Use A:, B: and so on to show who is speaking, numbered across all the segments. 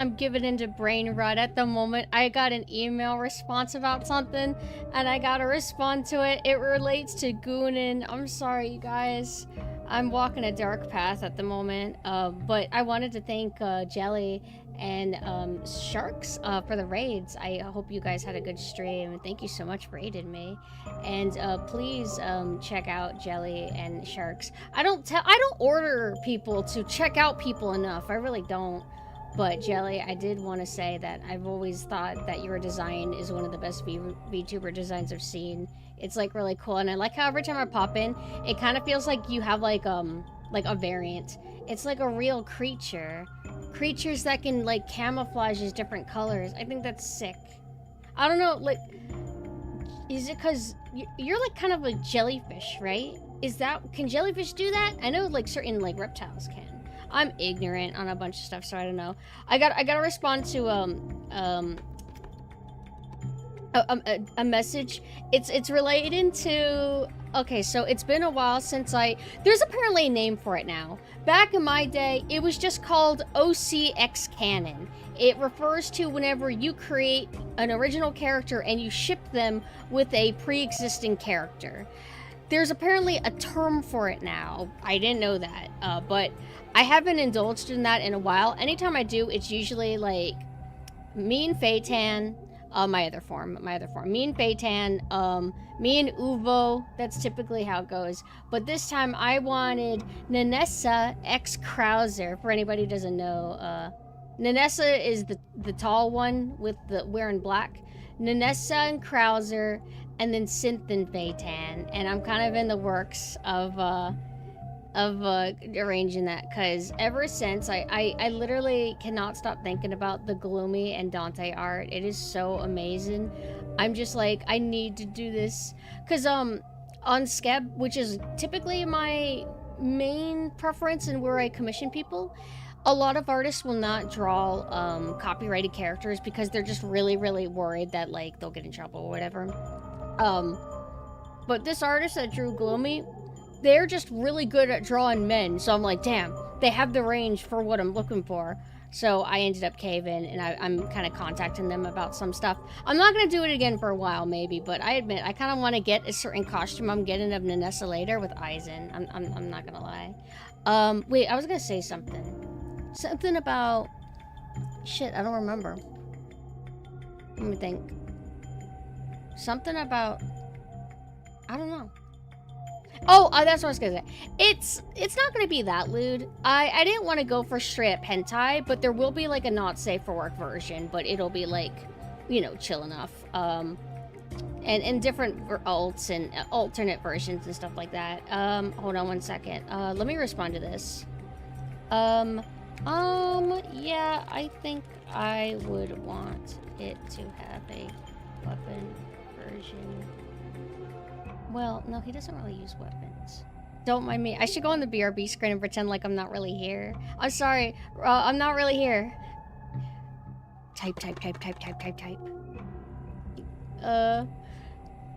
A: I'm giving into brain rot at the moment. I got an email response about something, and I gotta respond to it. It relates to Goonin. I'm sorry, you guys. I'm walking a dark path at the moment, but I wanted to thank Jelly and Sharks for the raids. I hope you guys had a good stream. Thank you so much for aiding me. And please check out Jelly and Sharks. I don't order people to check out people enough. I really don't. But Jelly, I did want to say that I've always thought that your design is one of the best VTuber designs I've seen. It's like really cool, and I like how every time I pop in, it kind of feels like you have like a variant. It's like a real creature. Creatures that can like camouflage as different colors. I think that's sick. I don't know, like, is it because you're like kind of a jellyfish, right? Can jellyfish do that? I know like certain like reptiles can. I'm ignorant on a bunch of stuff, so I don't know. I gotta respond to a message. It's related to, okay, so it's been a while since there's apparently a name for it now. Back in my day, it was just called OCX canon. It refers to whenever you create an original character and you ship them with a pre-existing character. There's apparently a term for it now. I didn't know that, but I haven't indulged in that in a while. Anytime I do, it's usually like me and Phaetan, my other form, me and Phaetan, me and Uvo. That's typically how it goes. But this time I wanted Nanessa X Krauser. For anybody who doesn't know, Nanessa is the tall one with the wearing black. Nanessa and Krauser, and then Synth and Phaetan. And I'm kind of in the works of arranging that, because ever since I literally cannot stop thinking about the Gloomy and Dante art. It is so amazing. I'm just like, I need to do this, because on Skeb, which is typically my main preference and where I commission people, a lot of artists will not draw copyrighted characters because they're just really worried that like they'll get in trouble or whatever. But this artist that drew Gloomy, they're just really good at drawing men. So I'm like, damn, they have the range for what I'm looking for. So I ended up caving, and I'm kind of contacting them about some stuff. I'm not going to do it again for a while, maybe, but I admit, I kind of want to get a certain costume I'm getting of Nanessa later with eyes in. I'm not going to lie. Wait, I was going to say something. Something about... Shit, I don't remember. Let me think. Something about... I don't know. Oh, that's what I was gonna say. It's not gonna be that lewd. I didn't want to go for straight up hentai, but there will be like a not safe for work version, but it'll be like, you know, chill enough. And different alts and alternate versions and stuff like that. Hold on one second. Let me respond to this. Yeah, I think I would want it to have a weapon version. Well, no, he doesn't really use weapons. Don't mind me. I should go on the BRB screen and pretend like I'm not really here. I'm sorry. I'm not really here. Type.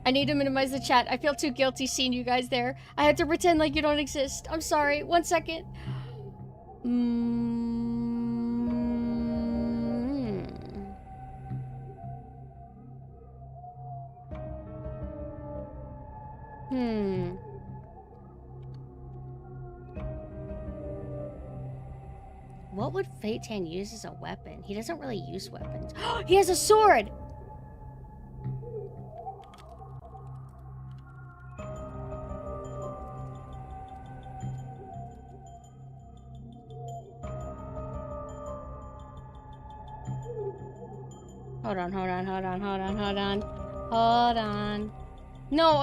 A: I need to minimize the chat. I feel too guilty seeing you guys there. I had to pretend like you don't exist. I'm sorry. 1 second. What would Phaetan use as a weapon? He doesn't really use weapons. He has a sword! Hold on. No.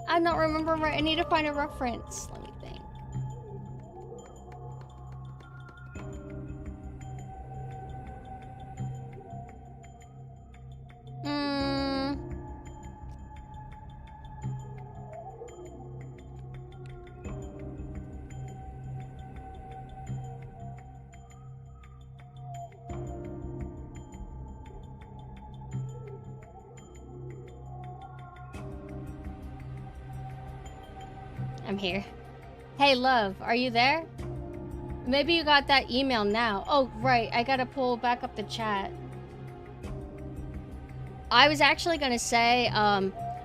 A: I'm not remembering right. I need to find a reference. Let me think. I'm here. Hey, love, are you there? Maybe you got that email now. Oh, right. I gotta pull back up the chat. I was actually gonna say,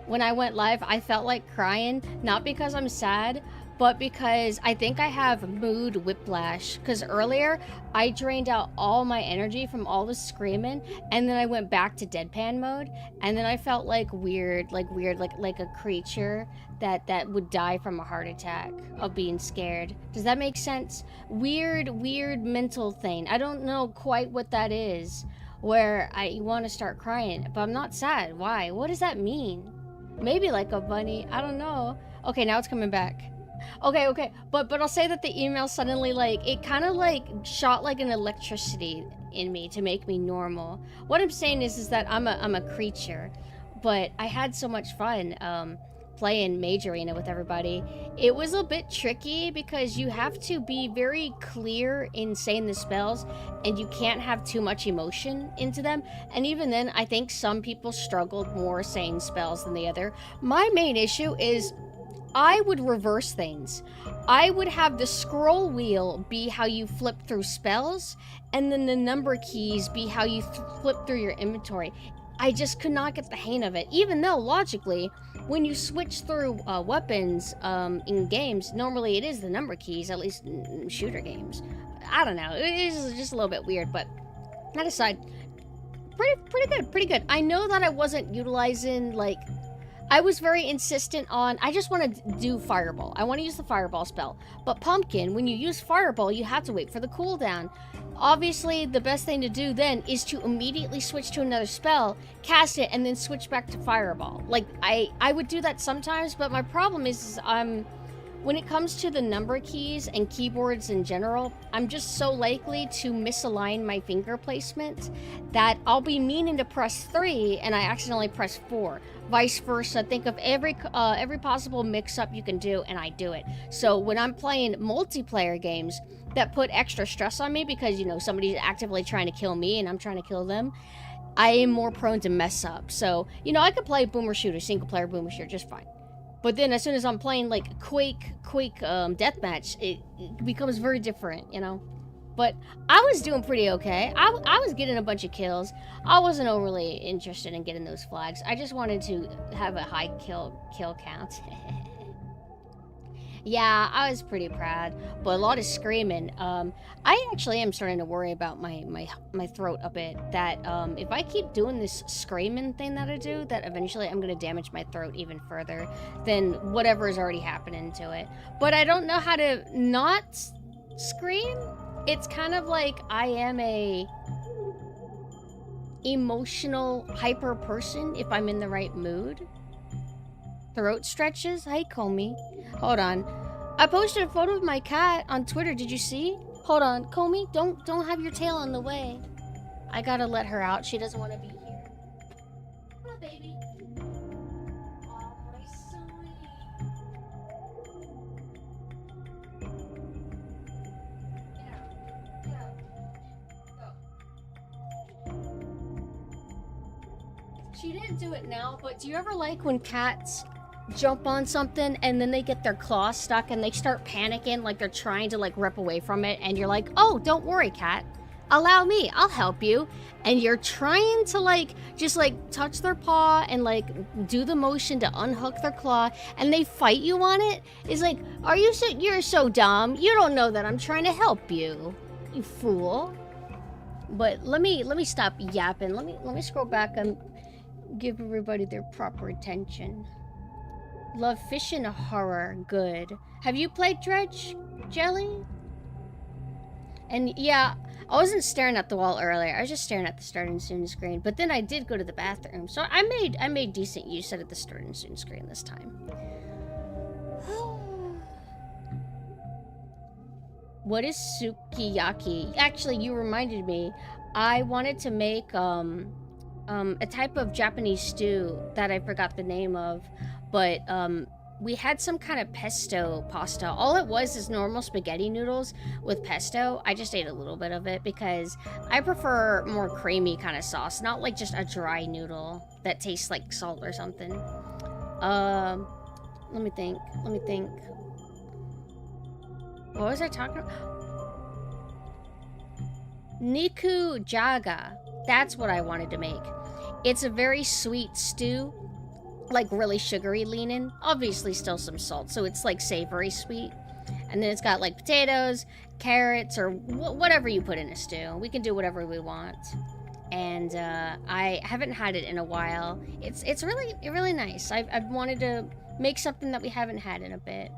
A: when I went live, I felt like crying, not because I'm sad, but because I think I have mood whiplash. Because earlier, I drained out all my energy from all the screaming, and then I went back to deadpan mode, and then I felt like weird, like a creature that would die from a heart attack of being scared. Does that make sense? Weird mental thing. I don't know quite what that is, where I want to start crying, but I'm not sad. Why? What does that mean? Maybe like a bunny. I don't know. Okay, now it's coming back. Okay. But I'll say that the email suddenly, like, it kind of like shot like an electricity in me to make me normal. What I'm saying is that I'm a creature, but I had so much fun playing Mage Arena with everybody. It was a bit tricky because you have to be very clear in saying the spells, and you can't have too much emotion into them. And even then, I think some people struggled more saying spells than the other. My main issue is I would reverse things. I would have the scroll wheel be how you flip through spells, and then the number keys be how you flip through your inventory. I just could not get the hang of it, even though logically, when you switch through weapons in games, normally it is the number keys, at least in shooter games. I don't know, it is just a little bit weird, but that aside, pretty good. I know that I wasn't utilizing, like, I was very insistent on, I just want to do Fireball. I want to use the Fireball spell. But Pumpkin, when you use Fireball, you have to wait for the cooldown. Obviously, the best thing to do then is to immediately switch to another spell, cast it, and then switch back to Fireball. Like, I would do that sometimes, but my problem is when it comes to the number keys and keyboards in general, I'm just so likely to misalign my finger placement that I'll be meaning to press 3 and I accidentally press 4. Vice versa, think of every possible mix-up you can do, and I do it. So when I'm playing multiplayer games that put extra stress on me because, you know, somebody's actively trying to kill me and I'm trying to kill them, I am more prone to mess up. So, you know, I could play boomer shooter, single-player boomer shooter just fine. But then as soon as I'm playing like Quake deathmatch, it becomes very different, you know? But I was doing pretty okay. I was getting a bunch of kills. I wasn't overly interested in getting those flags. I just wanted to have a high kill count. Yeah, I was pretty proud, but a lot of screaming. I actually am starting to worry about my throat a bit, that if I keep doing this screaming thing that I do, that eventually I'm going to damage my throat even further than whatever is already happening to it. But I don't know how to not scream. It's kind of like I am a emotional hyper person if I'm in the right mood. Throat stretches? Hi, Comey. Hold on. I posted a photo of my cat on Twitter. Did you see? Hold on. Comey, don't have your tail on the way. I gotta let her out. She doesn't want to be here. Come on, baby. Oh, my sweetie. Get out. Go. She didn't do it now, but do you ever like when cats jump on something and then they get their claws stuck and they start panicking, like they're trying to like rip away from it, and you're like, oh, don't worry, cat, allow me, I'll help you, and you're trying to like just like touch their paw and like do the motion to unhook their claw, and they fight you on it. It's like, you're so dumb, you don't know that I'm trying to help you, you fool. But let me stop yapping. Let me scroll back and give everybody their proper attention. Love fish and horror. Good. Have you played Dredge, Jelly? And yeah, I wasn't staring at the wall earlier. I was just staring at the start and soon screen. But then I did go to the bathroom, so I made decent use out of the start and soon screen this time. What is sukiyaki? Actually, you reminded me. I wanted to make a type of Japanese stew that I forgot the name of. But we had some kind of pesto pasta. All it was is normal spaghetti noodles with pesto. I just ate a little bit of it because I prefer more creamy kind of sauce, not like just a dry noodle that tastes like salt or something. Let me think. What was I talking about? Nikujaga. That's what I wanted to make. It's a very sweet stew, like really sugary leaning. Obviously still some salt, so it's like savory sweet. And then it's got like potatoes, carrots, or whatever you put in a stew. We can do whatever we want. And I haven't had it in a while. It's really nice. I've wanted to make something that we haven't had in a bit.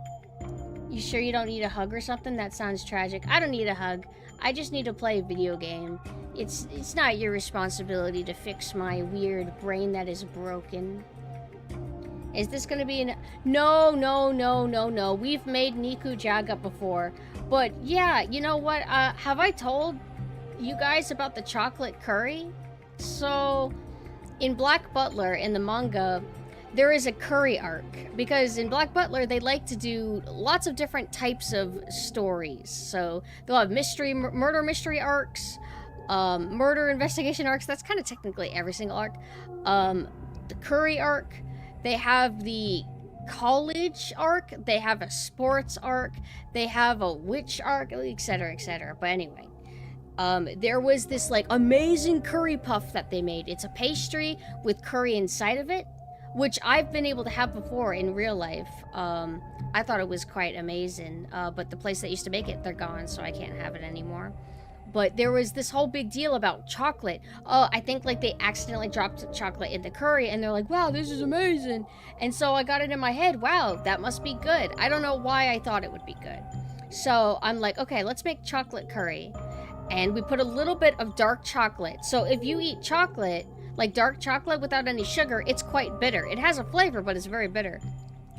A: You sure you don't need a hug or something? That sounds tragic. I don't need a hug. I just need to play a video game. It's not your responsibility to fix my weird brain that is broken. Is this gonna be an... No. We've made Nikujaga before. But yeah, you know what? Have I told you guys about the chocolate curry? So, in Black Butler, in the manga, there is a curry arc. Because in Black Butler, they like to do lots of different types of stories. So, they'll have murder mystery arcs, murder investigation arcs. That's kind of technically every single arc. The curry arc. They have the college arc, they have a sports arc, they have a witch arc, etc, etc. But anyway, there was this like amazing curry puff that they made. It's a pastry with curry inside of it, which I've been able to have before in real life. I thought it was quite amazing, but the place that used to make it, they're gone, so I can't have it anymore. But there was this whole big deal about chocolate. I think like they accidentally dropped chocolate in the curry and they're like, wow, this is amazing. And so I got it in my head, wow, that must be good. I don't know why I thought it would be good. So I'm like, okay, let's make chocolate curry. And we put a little bit of dark chocolate. So if you eat chocolate, like dark chocolate without any sugar, it's quite bitter. It has a flavor, but it's very bitter.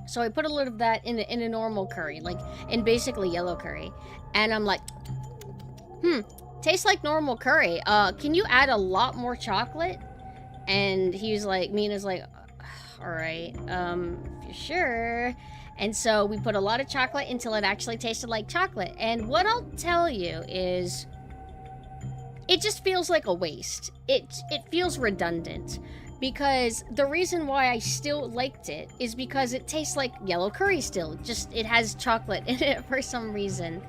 A: So I put a little of that in a normal curry, like in basically yellow curry. And I'm like, tastes like normal curry. Can you add a lot more chocolate? And he's like, Mina's like, all right, if you're sure. And so we put a lot of chocolate until it actually tasted like chocolate. And what I'll tell you is, it just feels like a waste. It feels redundant. Because the reason why I still liked it is because it tastes like yellow curry still. Just, it has chocolate in it for some reason.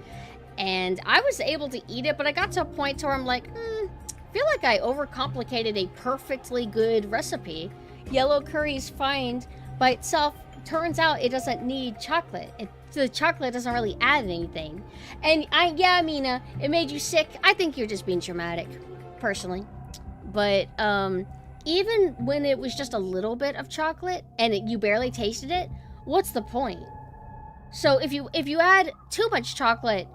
A: And I was able to eat it, but I got to a point where I'm like, I feel like I overcomplicated a perfectly good recipe. Yellow curry is fine by itself. Turns out it doesn't need chocolate. The chocolate doesn't really add anything. And yeah, Mina, it made you sick. I think you're just being dramatic, personally. But even when it was just a little bit of chocolate and you barely tasted it, what's the point? So if you add too much chocolate,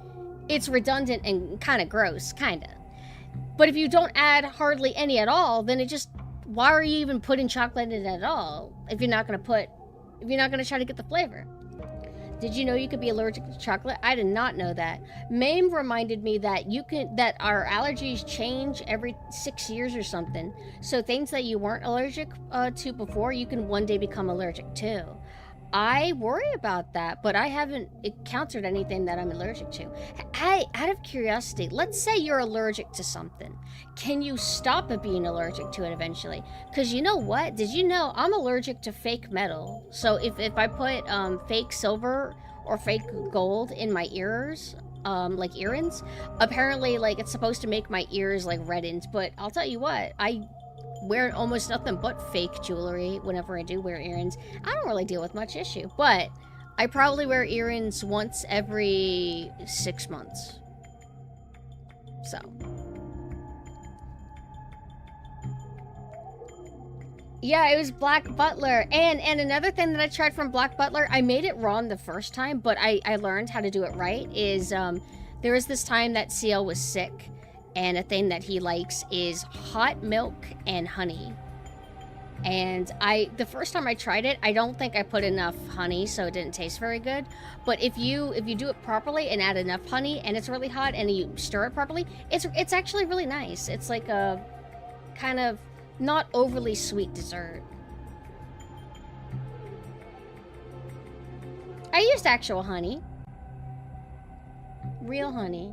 A: it's redundant and kind of gross, kind of. But if you don't add hardly any at all, then it just, why are you even putting chocolate in it at all? If you're not gonna try to get the flavor. Did you know you could be allergic to chocolate? I did not know that. Mame reminded me that that our allergies change every 6 years or something. So things that you weren't allergic to before, you can one day become allergic to. I worry about that, but I haven't encountered anything that I'm allergic to. Hey, out of curiosity, let's say you're allergic to something. Can you stop it being allergic to it eventually? Because you know what? Did you know I'm allergic to fake metal? So if I put fake silver or fake gold in my ears, like earrings, apparently like it's supposed to make my ears like reddened. But I'll tell you what, I wear almost nothing but fake jewelry whenever I do wear earrings. I don't really deal with much issue, but I probably wear earrings once every 6 months. So. Yeah, it was Black Butler. And another thing that I tried from Black Butler, I made it wrong the first time, but I learned how to do it right, is there was this time that CL was sick. And a thing that he likes is hot milk and honey. And the first time I tried it, I don't think I put enough honey, so it didn't taste very good. But if you do it properly and add enough honey and it's really hot and you stir it properly, it's actually really nice. It's like a kind of not overly sweet dessert. I used actual honey. Real honey.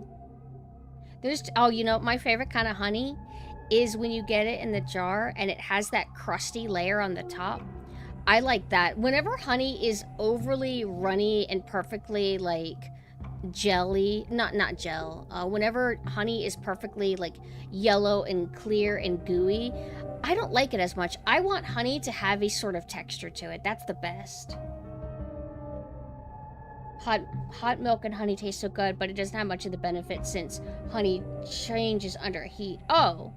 A: Oh, you know, my favorite kind of honey is when you get it in the jar and it has that crusty layer on the top. I like that. Whenever honey is overly runny and perfectly, like, jelly, not gel, whenever honey is perfectly like yellow and clear and gooey, I don't like it as much. I want honey to have a sort of texture to it. That's the best. Hot milk and honey taste so good, but it doesn't have much of the benefit since honey changes under heat. Oh,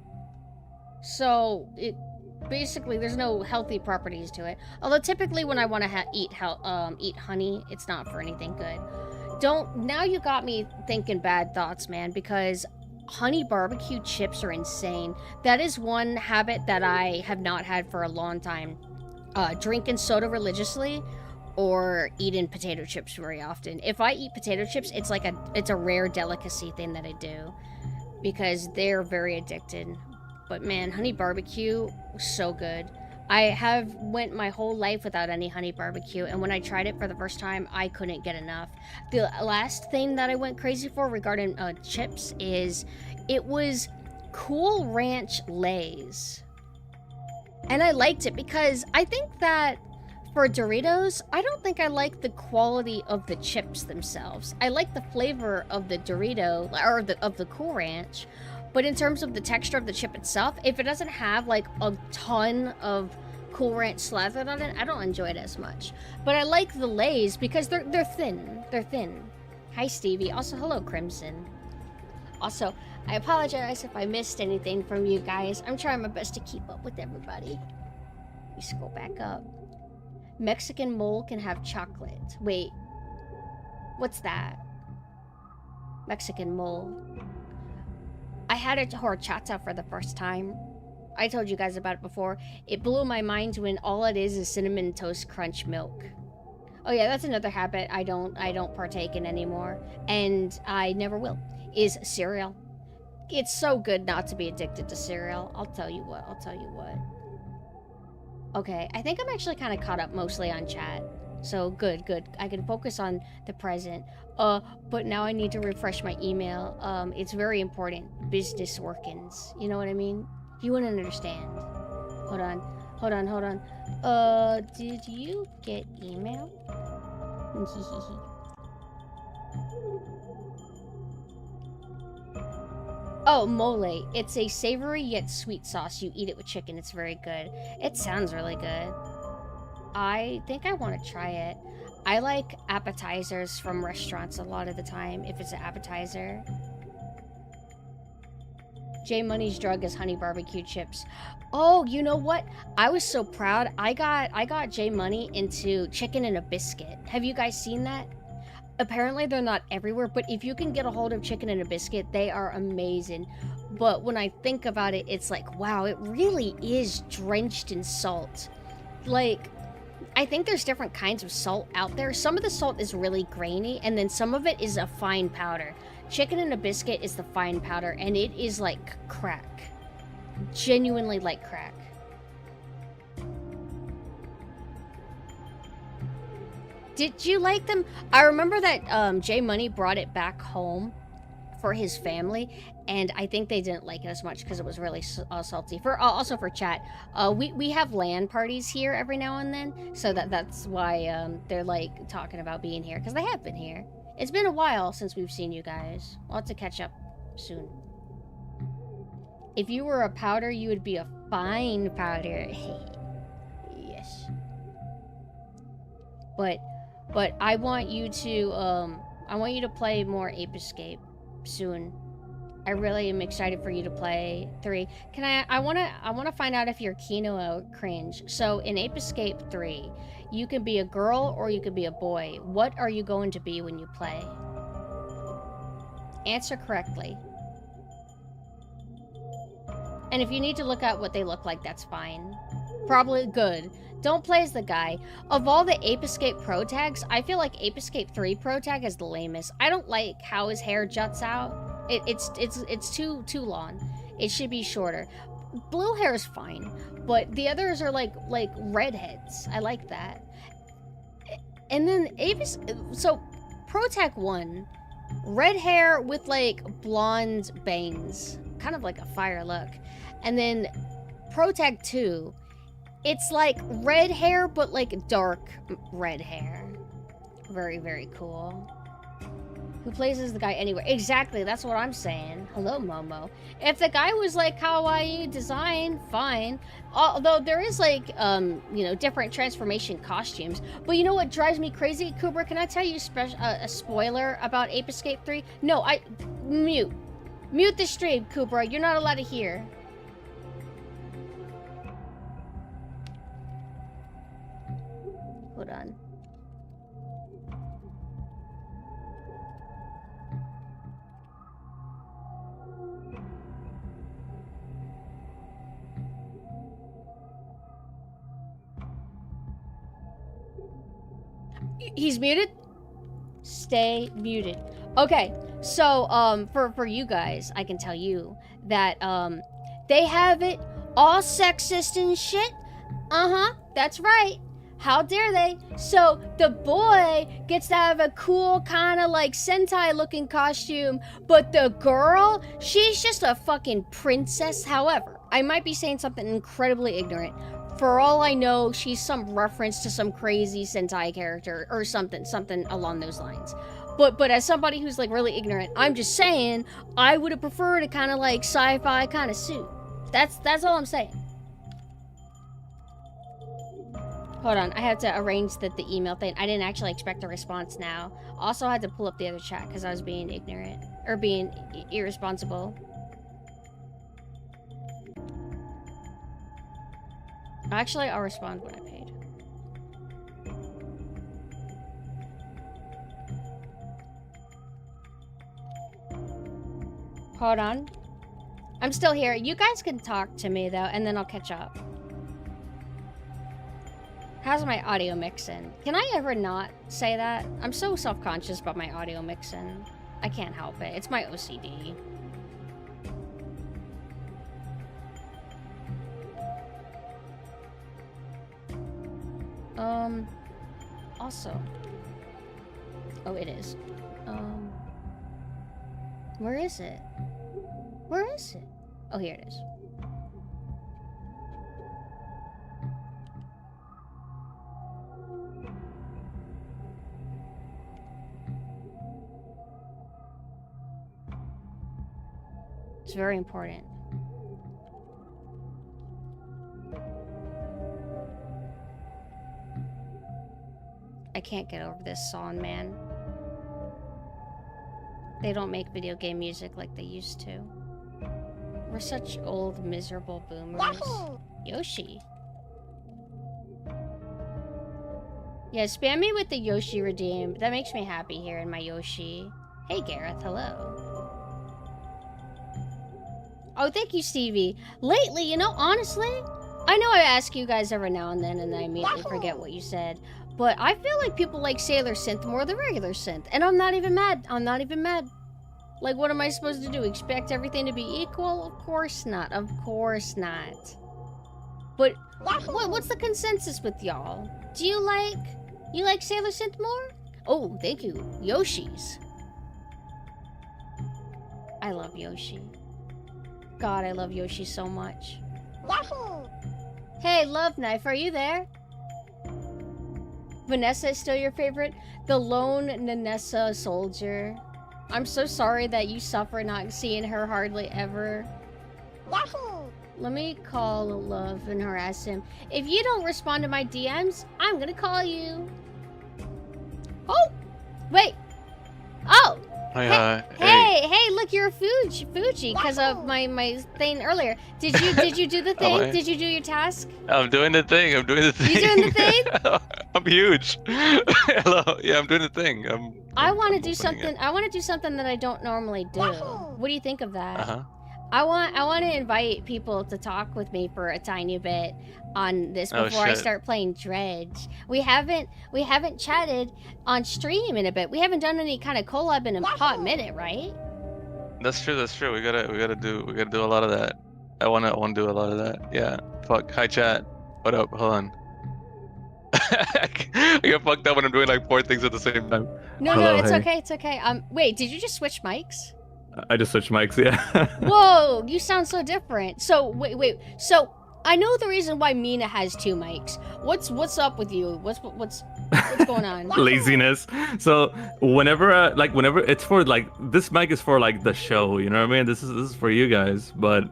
A: so it basically there's no healthy properties to it. Although typically when I want to eat honey, it's not for anything good. Now you got me thinking bad thoughts, man, because honey barbecue chips are insane. That is one habit that I have not had for a long time. Drinking soda religiously or eating potato chips very often. If I eat potato chips, it's a rare delicacy thing that I do because they're very addicted. But man, honey barbecue, so good. I have went my whole life without any honey barbecue, and when I tried it for the first time, I couldn't get enough. The last thing that I went crazy for regarding chips is it was Cool Ranch Lay's. And I liked it because I think that for Doritos, I don't think I like the quality of the chips themselves. I like the flavor of the Dorito, or of the Cool Ranch, but in terms of the texture of the chip itself, if it doesn't have like a ton of Cool Ranch slathered on it, I don't enjoy it as much. But I like the Lay's because they're thin. They're thin. Hi, Stevie. Also, hello, Crimson. Also, I apologize if I missed anything from you guys. I'm trying my best to keep up with everybody. Let me scroll back up. Mexican mole can have chocolate. Wait. What's that? Mexican mole. I had a horchata for the first time. I told you guys about it before. It blew my mind when all it is Cinnamon Toast Crunch milk. Oh yeah, that's another habit I don't partake in anymore, and I never will, is cereal. It's so good not to be addicted to cereal. I'll tell you what. Okay, I think I'm actually kind of caught up mostly on chat. So good. I can focus on the present. But now I need to refresh my email. It's very important. Business workings. You know what I mean? You wouldn't understand. Hold on. Did you get email? Oh, mole. It's a savory yet sweet sauce. You eat it with chicken. It's very good. It sounds really good. I think I want to try it. I like appetizers from restaurants a lot of the time, if it's an appetizer. J Money's drug is honey barbecue chips. Oh, you know what? I was so proud. I got J Money into chicken and a biscuit. Have you guys seen that? Apparently they're not everywhere, but if you can get a hold of chicken and a biscuit, they are amazing. But when I think about it, it's like, wow, it really is drenched in salt. Like, I think there's different kinds of salt out there. Some of the salt is really grainy, and then some of it is a fine powder. Chicken and a biscuit is the fine powder, and it is like crack. Genuinely like crack. Did you like them? I remember that J Money brought it back home for his family, and I think they didn't like it as much because it was really salty. Also for chat, we have LAN parties here every now and then, so that's why they're like talking about being here, because they have been here. It's been a while since we've seen you guys. We'll have to catch up soon. If you were a powder, you would be a fine powder. Yes. But I want you to play more Ape Escape soon. I really am excited for you to play 3. I wanna find out if you're Kino or Cringe. So in Ape Escape 3, you can be a girl or you can be a boy. What are you going to be when you play? Answer correctly. And if you need to look at what they look like, that's fine. Probably good. Don't play as the guy. Of all the Ape Escape Pro tags, I feel like Ape Escape 3 Pro tag is the lamest. I don't like how his hair juts out. It's too long. It should be shorter. Blue hair is fine, but the others are like redheads. I like that. And then so Pro Tag 1, red hair with like blonde bangs, kind of like a fire look. And then Pro Tag 2, it's like red hair but like dark red hair. Very, very cool. Who plays as the guy anywhere? Exactly, that's what I'm saying. Hello, Momo. If the guy was like kawaii design, fine. Although there is like, you know, different transformation costumes. But you know what drives me crazy? Cooper, can I tell you a spoiler about Ape Escape 3? No, mute. Mute the stream, Cooper. You're not allowed to hear. Hold on. He's muted? Stay muted. Okay, so, for you guys, I can tell you that, they have it all sexist and shit. Uh-huh, that's right. How dare they? So, the boy gets to have a cool kind of like Sentai-looking costume, but the girl, she's just a fucking princess. However, I might be saying something incredibly ignorant. For all I know, she's some reference to some crazy Sentai character or something along those lines. But as somebody who's like really ignorant, I'm just saying I would have preferred a kind of like sci-fi kind of suit. That's all I'm saying. Hold on, I have to arrange the email thing. I didn't actually expect a response now. Also, I had to pull up the other chat because I was being ignorant or being irresponsible. Actually, I'll respond when I paid. Hold on. I'm still here. You guys can talk to me, though, and then I'll catch up. How's my audio mixing? Can I ever not say that? I'm so self-conscious about my audio mixing. I can't help it. It's my OCD. Also. Oh, it is. Where is it? Where is it? Oh, here it is. It's very important. I can't get over this song, man. They don't make video game music like they used to. We're such old, miserable boomers. Yahoo! Yoshi. Yeah, spam me with the Yoshi redeem. That makes me happy here in my Yoshi. Hey, Gareth, hello. Oh, thank you, Stevie. Lately, you know, honestly, I know I ask you guys every now and then I immediately forget what you said. But I feel like people like Sailor Synth more than regular Synth. And I'm not even mad. I'm not even mad. Like, what am I supposed to do? Expect everything to be equal? Of course not. Of course not. But what's the consensus with y'all? Do you like Sailor Synth more? Oh, thank you. Yoshi's. I love Yoshi. God, I love Yoshi so much. Yahoo! Hey, Love Knife, are you there? Vanessa is still your favorite? The lone Nanessa soldier. I'm so sorry that you suffer not seeing her hardly ever. Yahoo! Let me call Love and harass him. If you don't respond to my DMs, I'm gonna call you. Oh! Wait! Oh! Hey, look, you're a Fuji because of my thing earlier. Did you do the thing? Did you do your task?
B: I'm doing the thing. You doing the thing? I'm huge. Hello. Yeah, I'm doing the thing.
A: I want to do something. I want to do something that I don't normally do. What do you think of that?
B: Uh-huh.
A: I want to invite people to talk with me for a tiny bit on this before I start playing Dredge. We haven't chatted on stream in a bit. We haven't done any kind of collab in a hot minute, right?
B: That's true. We gotta do a lot of that. I wanna do a lot of that. Yeah. Fuck. Hi chat. What up? Hold on. I get fucked up when I'm doing like 4 things at the same time.
A: No, it's okay. It's okay. Wait, did you just switch mics?
C: I just switched mics, yeah.
A: Whoa, you sound so different. So wait. So I know the reason why Mina has 2 mics. What's up with you? What's What's going on?
C: Laziness. So whenever whenever it's for like this mic is for like the show, you know what I mean? This is for you guys. But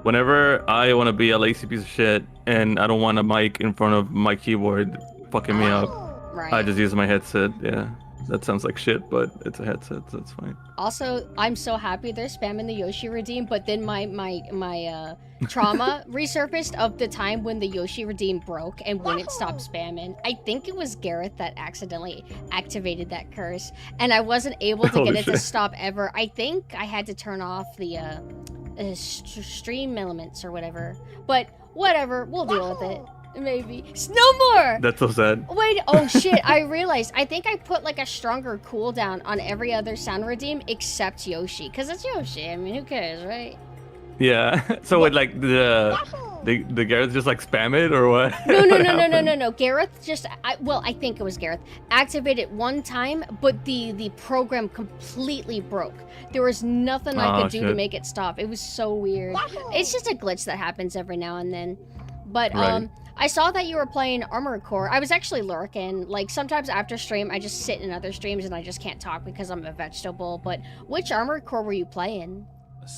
C: whenever I want to be a lazy piece of shit and I don't want a mic in front of my keyboard fucking me up,
A: Right.
C: I just use my headset. Yeah. That sounds like shit, but it's a headset, so it's fine.
A: Also, I'm so happy they're spamming the Yoshi redeem, but then my trauma resurfaced of the time when the Yoshi redeem broke and wouldn't stop spamming. I think it was Gareth that accidentally activated that curse, and I wasn't able to get it to stop ever. I think I had to turn off the stream elements or whatever, but whatever, we'll deal with it. Maybe. No more!
C: That's so sad.
A: Wait, oh shit, I realized. I think I put like a stronger cooldown on every other sound redeem except Yoshi. Because it's Yoshi. I mean, who cares, right?
C: Yeah. So with like the Gareth just like spam it or what?
A: No. Gareth just, I think it was Gareth, activated one time, but the program completely broke. There was nothing I could do to make it stop. It was so weird. It's just a glitch that happens every now and then. But,
C: right.
A: I saw that you were playing Armored Core. I was actually lurking. Like, sometimes after stream, I just sit in other streams and I just can't talk because I'm a vegetable. But which Armored Core were you playing?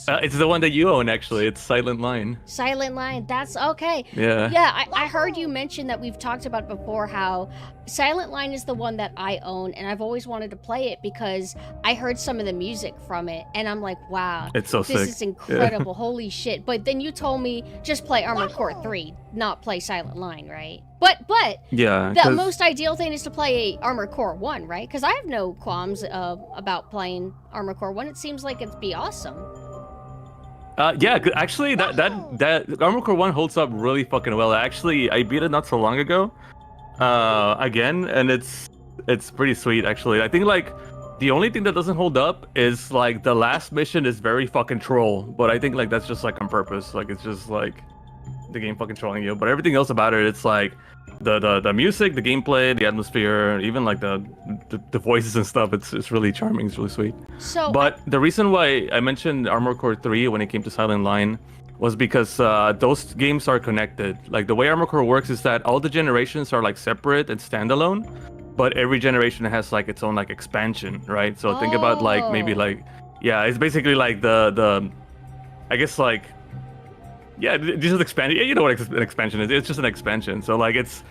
C: It's the one that you own, actually. It's Silent Line.
A: Silent Line, that's okay.
C: Yeah.
A: Yeah, I heard you mention that we've talked about before how Silent Line is the one that I own, and I've always wanted to play it because I heard some of the music from it, and I'm like, wow,
C: it's so
A: this
C: sick.
A: is incredible, holy shit. But then you told me just play Armored Core 3, not play Silent Line, right? But
C: yeah,
A: the most ideal thing is to play Armored Core 1, right? Because I have no qualms about playing Armored Core 1. It seems like it'd be awesome.
C: Yeah, actually, that Armored Core 1 holds up really fucking well. Actually, I beat it not so long ago, again, and it's pretty sweet, actually. I think, like, the only thing that doesn't hold up is, like, the last mission is very fucking troll, but I think, like, that's just, like, on purpose. Like, it's just, like, the game fucking trolling you. But everything else about it, it's, like, the music, the gameplay, the atmosphere, even, like, the voices and stuff, it's really charming, it's really sweet.
A: So,
C: but the reason why I mentioned Armored Core 3 when it came to Silent Line was because those games are connected. Like, the way Armored Core works is that all the generations are, like, separate and standalone, but every generation has, like, its own, like, expansion, right? So think about, like, maybe, like, yeah, it's basically like the I guess, like, yeah, this is expansion. Yeah, you know what an expansion is. It's just an expansion. So, like, it's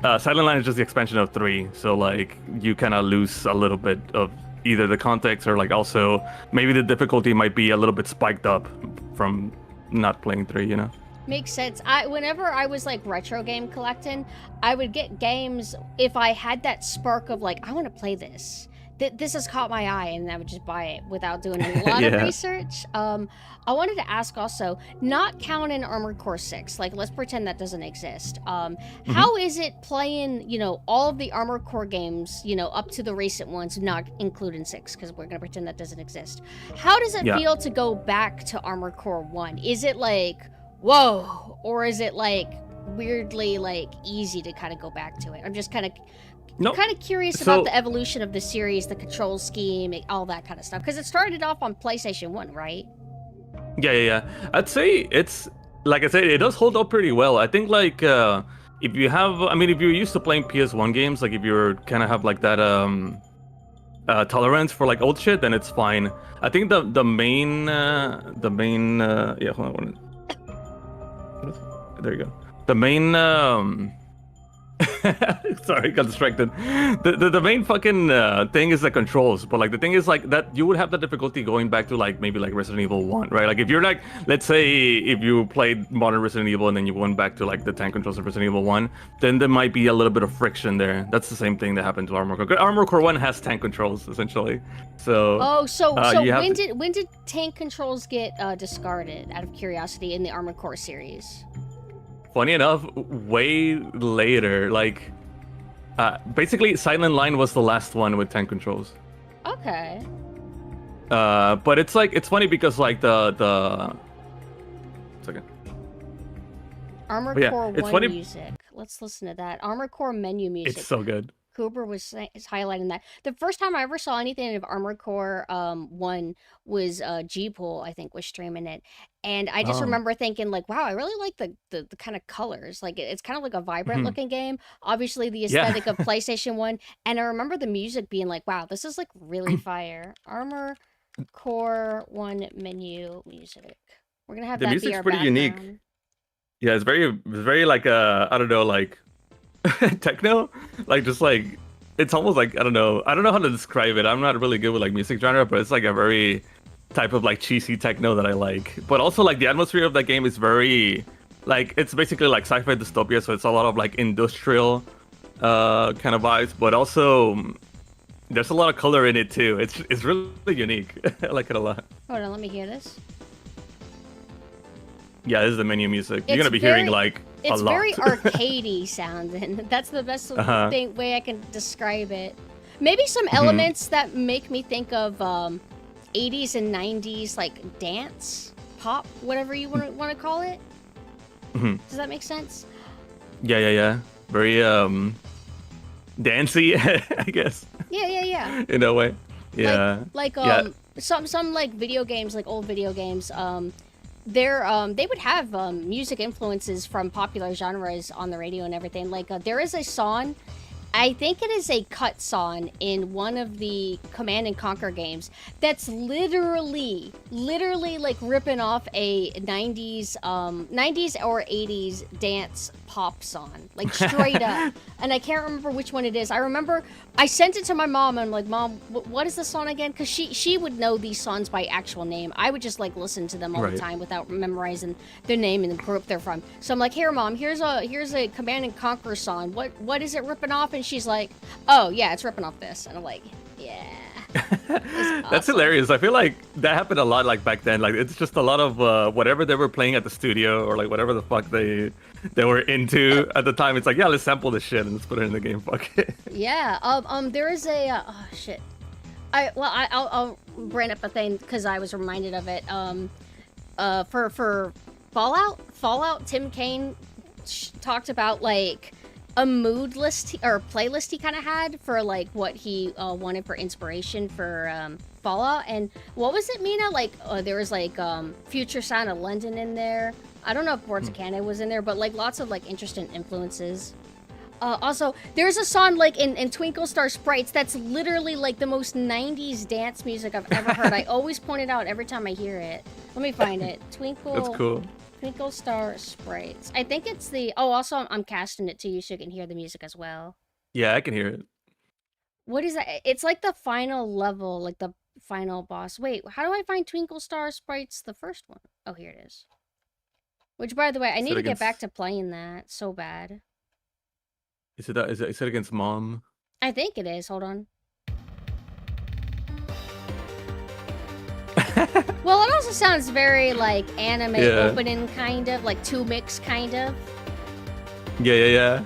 C: Silent Line is just the expansion of 3. So, like, you kind of lose a little bit of either the context or, like, also maybe the difficulty might be a little bit spiked up from not playing 3, you know?
A: Makes sense. Whenever I was like retro game collecting, I would get games if I had that spark of like, I want to play this. This has caught my eye, and I would just buy it without doing a lot of research. I wanted to ask also, not counting Armored Core 6, like let's pretend that doesn't exist. How is it playing, you know, all of the Armored Core games, you know, up to the recent ones, not including 6, because we're gonna pretend that doesn't exist. How does it feel to go back to Armored Core 1? Is it like, whoa, or is it like weirdly like easy to kind of go back to it? I'm just kind of curious about the evolution of the series, the control scheme, all that kind of stuff, because it started off on PlayStation 1, right?
C: Yeah. I'd say it's, like I said, it does hold up pretty well. I think, like, if you have, I mean, if you're used to playing PS1 games, like if you're kind of have like that tolerance for like old shit, then it's fine. I think the main yeah, hold on. There you go. The main sorry, got distracted. The main fucking thing is the controls, but like the thing is like that you would have the difficulty going back to like maybe like Resident Evil 1, right? Like if you're like, let's say if you played modern Resident Evil and then you went back to like the tank controls of Resident Evil 1, then there might be a little bit of friction there. That's the same thing that happened to Armored Core. Armored Core 1 has tank controls essentially. So
A: so when did tank controls get discarded out of curiosity in the Armored Core series?
C: Funny enough, way later, like, basically Silent Line was the last one with tank controls.
A: Okay.
C: But it's like, it's funny because like the second.
A: Armored Core 1 music. Let's listen to that. Armored Core menu music.
C: It's so good.
A: Cooper is highlighting that. The first time I ever saw anything of Armored Core 1 was G-Pool, I think, was streaming it. And I just
C: Oh.
A: remember thinking, like, wow, I really like the kind of colors. Like, it's kind of like a vibrant
C: Mhm.
A: looking game. Obviously, the
C: Yeah.
A: aesthetic of PlayStation 1. And I remember the music being like, wow, this is like really fire. Armor Core 1 menu music. We're going to have
C: The
A: that be
C: music's
A: our
C: pretty unique.
A: background.
C: Yeah, it's very like I don't know, like techno, like just like it's almost like I don't know how to describe it. I'm not really good with like music genre, but it's like a very type of like cheesy techno that I like. But also like the atmosphere of that game is very like it's basically like sci-fi dystopia, so it's a lot of like industrial kind of vibes, but also there's a lot of color in it too. It's really unique. I like it a lot.
A: Hold on, let me hear this.
C: Yeah, this is the menu music. You're
A: It's
C: gonna be hearing
A: very-
C: like a
A: It's
C: lot.
A: very arcadey sounding. That's the best way I can describe it. Maybe some elements that make me think of 80s and 90s like dance, pop, whatever you want to call it.
C: Mhm.
A: Does that make sense?
C: Yeah. Very dancey, I guess,
A: Yeah.
C: in a way. Yeah.
A: Like
C: Yeah.
A: some like video games, like old video games, they would have music influences from popular genres on the radio and everything. Like there is a song, I think it is a cut song in one of the Command and Conquer games that's literally like ripping off a 90s or 80s dance pop song, like straight up. And I can't remember which one it is. I remember I sent it to my mom and I'm like, Mom, what is the song again? Because she would know these songs by actual name. I would just like listen to them all the time without memorizing their name and the group they're from. So I'm like, here, Mom, here's a Command and Conquer song. What is it ripping off? And she's like, oh yeah, it's ripping off this. And I'm like, yeah.
C: That's
A: awesome.
C: hilarious. I feel like that happened a lot like back then. Like it's just a lot of whatever they were playing at the studio or like whatever the fuck they were into at the time. It's like, yeah, let's sample this shit and let's put it in the game. Fuck it.
A: Yeah. There is a oh shit. I'll bring up a thing because I was reminded of it. For Fallout, Tim Kaine talked about like a mood list or playlist he kind of had for like what he wanted for inspiration for Fallout. And what was it, Mina? Like there was like Future Sound of London in there. I don't know if Boards of Canada was in there, but like lots of like interesting influences. Also, there's a song like in Twinkle Star Sprites that's literally like the most 90s dance music I've ever heard. I always point it out every time I hear it. Let me find it.
C: That's cool.
A: Twinkle Star Sprites. I think it's the... Oh, also, I'm casting it to you so you can hear the music as well.
C: Yeah, I can hear it.
A: What is that? It's like the final level, like the final boss. Wait, how do I find Twinkle Star Sprites, the first one? Oh, here it is. Which, by the way, I need to get back to playing that so bad.
C: Is it against Mom?
A: I think it is. Hold on. Well, it also sounds very like anime opening, kind of like 2Mix, kind of.
C: Yeah.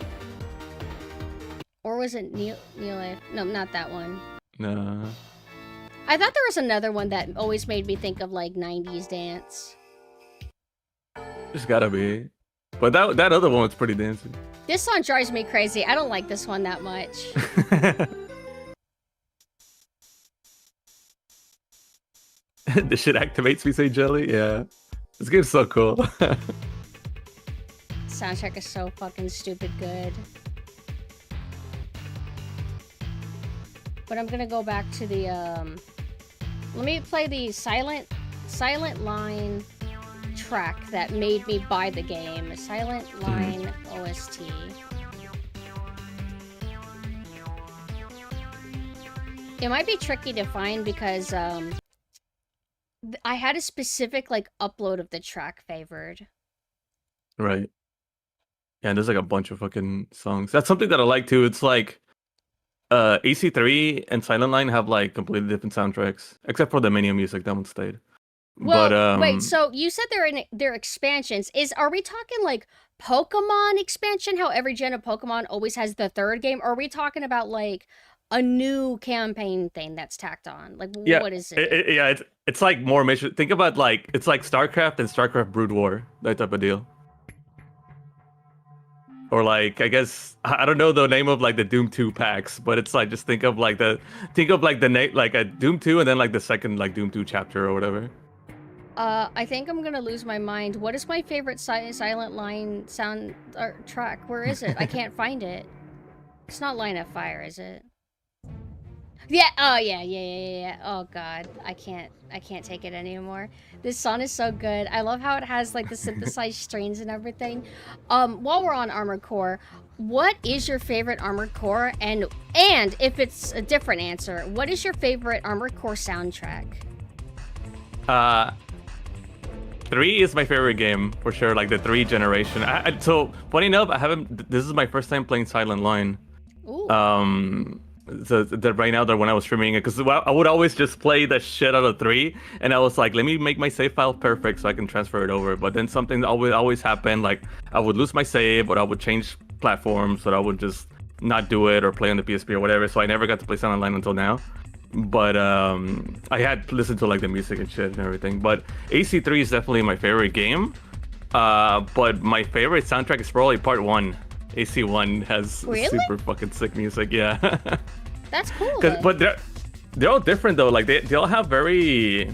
A: Or was it Neil? No, not that one.
C: No.
A: I thought there was another one that always made me think of like 90s dance.
C: There's gotta be. But that other one was pretty dancing.
A: This song drives me crazy. I don't like this one that much.
C: This shit activates me, say Jelly. Yeah. This game's so cool.
A: Soundtrack is so fucking stupid good. But I'm gonna go back to the let me play the Silent Line track that made me buy the game. Silent Line OST. It might be tricky to find because I had a specific like upload of the track favored.
C: Right. Yeah, and there's like a bunch of fucking songs. That's something that I like too. It's like AC3 and Silent Line have like completely different soundtracks, except for the menu music. That one stayed.
A: Well,
C: but,
A: wait. So you said they're expansions. Are we talking like Pokemon expansion? How every gen of Pokemon always has the third game? Or are we talking about like a new campaign thing that's tacked on? Like,
C: yeah,
A: what is it?
C: Yeah, it's like more mission. Think about like it's like StarCraft and StarCraft Brood War, that type of deal. or like I guess I don't know the name of like the Doom 2 packs, but it's like just think of like the name like a Doom 2 and then like the second like Doom 2 chapter or whatever.
A: I think I'm gonna lose my mind. What is my favorite Silent Line sound track? Where is it? I can't find it. It's not Line of Fire, is it? Yeah. Oh yeah. Oh god, I can't take it anymore. This song is so good. I love how it has like the synthesized strains and everything. While we're on Armored Core, what is your favorite Armored Core? And if it's a different answer, what is your favorite Armored Core soundtrack?
C: 3 is my favorite game for sure. Like the 3 generation. So funny enough, I haven't. This is my first time playing Silent Line.
A: Ooh.
C: Right now that when I was streaming it, because I would always just play the shit out of 3, and I was like, let me make my save file perfect so I can transfer it over. But then something always happened, like I would lose my save, or I would change platforms, so I would just not do it or play on the PSP or whatever. So I never got to play Silent Line until now. But I had listened to like the music and shit and everything. But AC3 is definitely my favorite game. But my favorite soundtrack is probably Part 1. AC1 has super fucking sick music, yeah.
A: That's cool.
C: But they're all different though. Like they all have very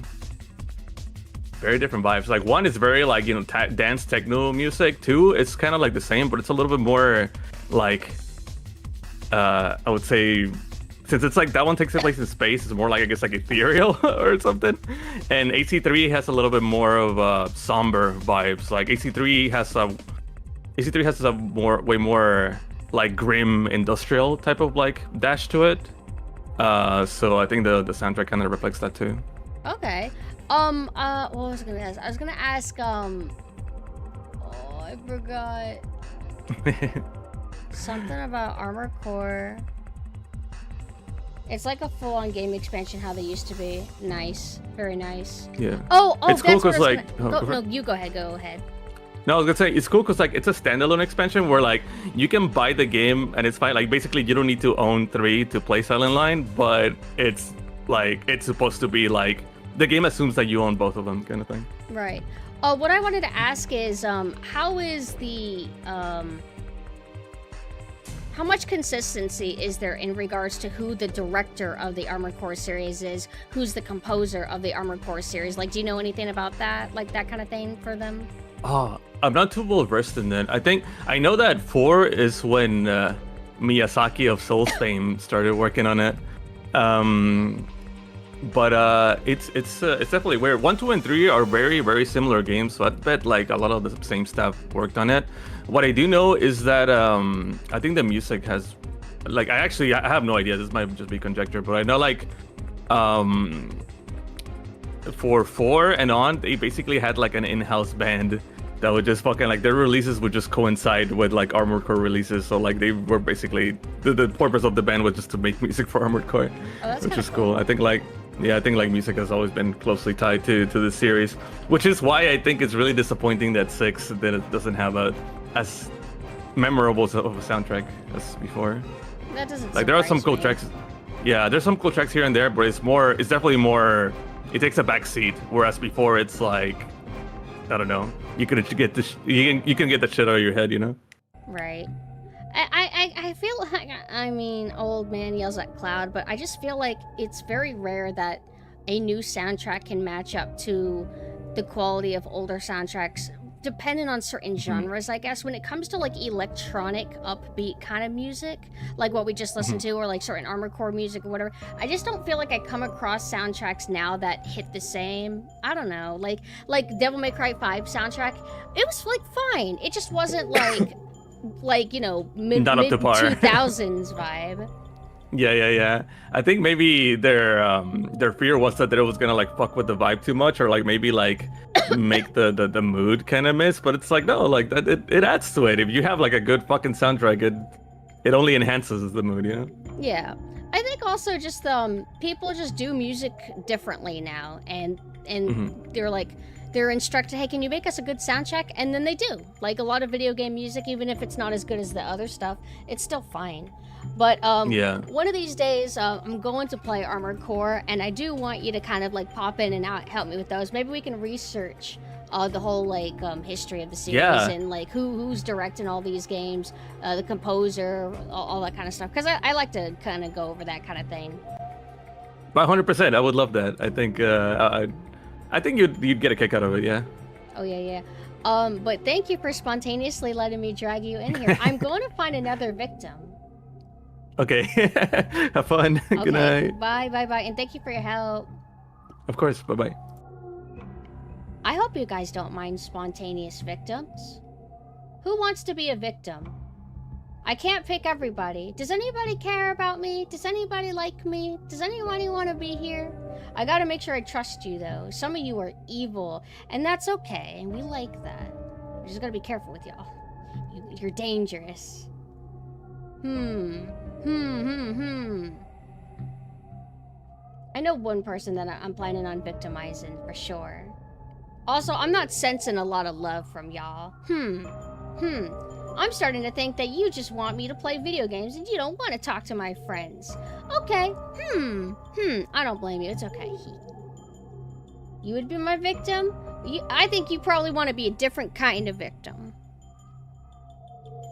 C: different vibes. Like 1 is very like, you know, dance techno music. 2, it's kind of like the same, but it's a little bit more like I would say, since it's like that one takes place in space, it's more like I guess like ethereal or something. And AC3 has a little bit more of somber vibes. Like AC3 has a way more like grim industrial type of like dash to it. So I think the soundtrack kind of reflects that too.
A: Okay. What was I gonna ask? I was gonna ask, oh, I forgot. Something about Armored Core. It's like a full-on game expansion, how they used to be. Nice. Very nice.
C: Yeah.
A: Oh,
C: it's cool because like...
A: No, you go ahead.
C: No, I was gonna say it's cool because like it's a standalone expansion where like you can buy the game and it's fine. Like basically you don't need to own 3 to play Silent Line, but it's like it's supposed to be like the game assumes that you own both of them kind of thing.
A: Right. What I wanted to ask is how is the how much consistency is there in regards to who the director of the Armored Core series is, who's the composer of the Armored Core series? Like, do you know anything about that, like that kind of thing for them?
C: Oh, I'm not too well versed in that. I know that 4 is when Miyazaki of Souls fame started working on it. But it's definitely weird. 1, 2, and 3 are very, very similar games, so I bet like a lot of the same staff worked on it. What I do know is that I think the music has, like, I have no idea. This might just be conjecture, but I know like for 4 and on, they basically had like an in-house band that would just fucking like their releases would just coincide with like Armored Core releases. So like they were basically the purpose of the band was just to make music for Armored Core, which is cool. I think like music has always been closely tied to the series, which is why I think it's really disappointing that 6 that it doesn't have as memorable of a soundtrack as before.
A: That doesn't
C: like there are some cool tracks. Yeah, there's some cool tracks here and there, but it's definitely more. It takes a back seat, whereas before it's like, I don't know. You can get the shit out of your head, you know?
A: Right. I feel like, I mean, old man yells at cloud, but I just feel like it's very rare that a new soundtrack can match up to the quality of older soundtracks, depending on certain genres, I guess. When it comes to like electronic, upbeat kind of music, like what we just listened to, or like certain Armored Core music or whatever, I just don't feel like I come across soundtracks now that hit the same. I don't know, like Devil May Cry 5 soundtrack, it was like fine. It just wasn't like like, you know, mid 2000s vibe.
C: Yeah. I think maybe their fear was that it was gonna like fuck with the vibe too much, or like maybe like make the mood kind of miss. But it's like no, like that it adds to it. If you have like a good fucking soundtrack, it only enhances the mood, you know?
A: Yeah, I think also just people just do music differently now, and they're like. They're instructed, hey, can you make us a good soundtrack? And then they do. Like a lot of video game music, even if it's not as good as the other stuff, it's still fine. But one of these days, I'm going to play Armored Core, and I do want you to kind of like pop in and out, help me with those. Maybe we can research the whole like history of the series
C: Yeah.
A: and like who's directing all these games, the composer, all that kind of stuff. Because I like to kind of go over that kind of thing.
C: 100%. I would love that. I think you'd get a kick out of it. Yeah.
A: Oh yeah. But thank you for spontaneously letting me drag you in here. I'm going to find another victim.
C: Okay. Have fun.
A: Okay.
C: Good night.
A: Bye, and thank you for your help.
C: Of course. Bye bye.
A: I hope you guys don't mind spontaneous victims. Who wants to be a victim? I can't pick everybody. Does anybody care about me? Does anybody like me? Does anybody want to be here? I gotta make sure I trust you, though. Some of you are evil, and that's okay, and we like that. We just gotta be careful with y'all. You're dangerous. I know one person that I'm planning on victimizing, for sure. Also, I'm not sensing a lot of love from y'all. I'm starting to think that you just want me to play video games and you don't want to talk to my friends. Okay. I don't blame you. It's okay. You would be my victim? I think you probably want to be a different kind of victim.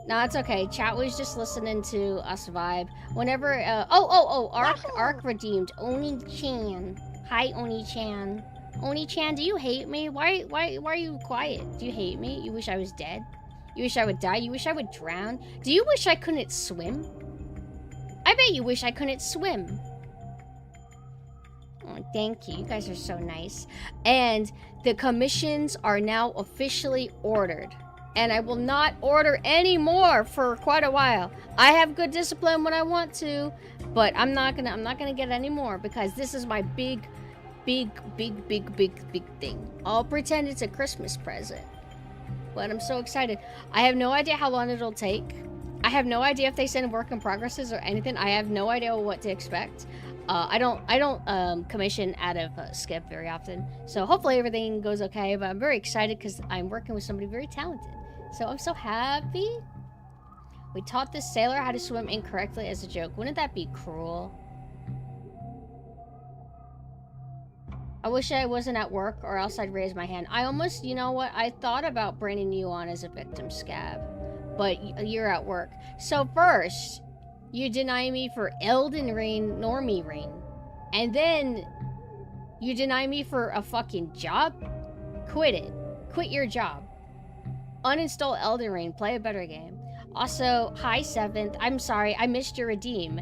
A: No, it's okay. Chat was just listening to us vibe. Whenever, Arc redeemed. Oni-chan. Hi, Oni-chan. Oni-chan, do you hate me? Why are you quiet? Do you hate me? You wish I was dead? You wish I would die? You wish I would drown? Do you wish I couldn't swim? I bet you wish I couldn't swim. Oh, thank you. You guys are so nice. And the commissions are now officially ordered. And I will not order any more for quite a while. I have good discipline when I want to, but I'm not gonna get any more because this is my big thing. I'll pretend it's a Christmas present. But I'm so excited. I have no idea how long it'll take. I have no idea if they send work in progresses or anything. I have no idea what to expect. I don't commission out of Skip very often. So hopefully everything goes okay. But I'm very excited because I'm working with somebody very talented. So I'm so happy. We taught this sailor how to swim incorrectly as a joke. Wouldn't that be cruel? I wish I wasn't at work or else I'd raise my hand. I almost, you know what? I thought about bringing you on as a victim, Scab. But you're at work. So first, you deny me for Elden Ring, Normie Ring. And then, you deny me for a fucking job? Quit it. Quit your job. Uninstall Elden Ring. Play a better game. Also, hi 7th. I'm sorry, I missed your redeem.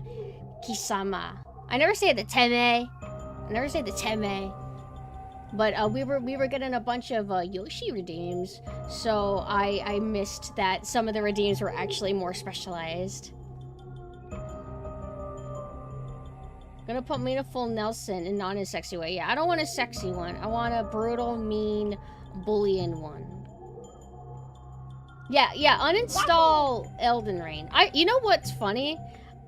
A: Kisama. I never say the Teme. But we were getting a bunch of Yoshi redeems, so I missed that some of the redeems were actually more specialized. Gonna put me in a full Nelson and not in a sexy way. Yeah, I don't want a sexy one. I want a brutal, mean, bullying one. Yeah, uninstall Elden Ring. You know what's funny?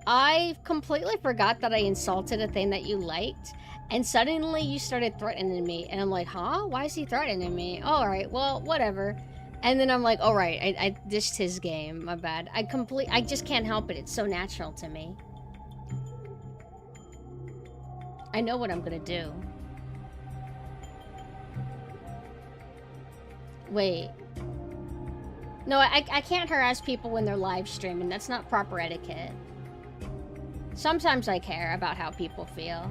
A: I completely forgot that I insulted a thing that you liked. And suddenly you started threatening me. And I'm like, huh? Why is he threatening me? All right, well, whatever. And then I'm like, all right, I dished his game. My bad. I just can't help it. It's so natural to me. I know what I'm gonna do. Wait. No, I can't harass people when they're live streaming. That's not proper etiquette. Sometimes I care about how people feel.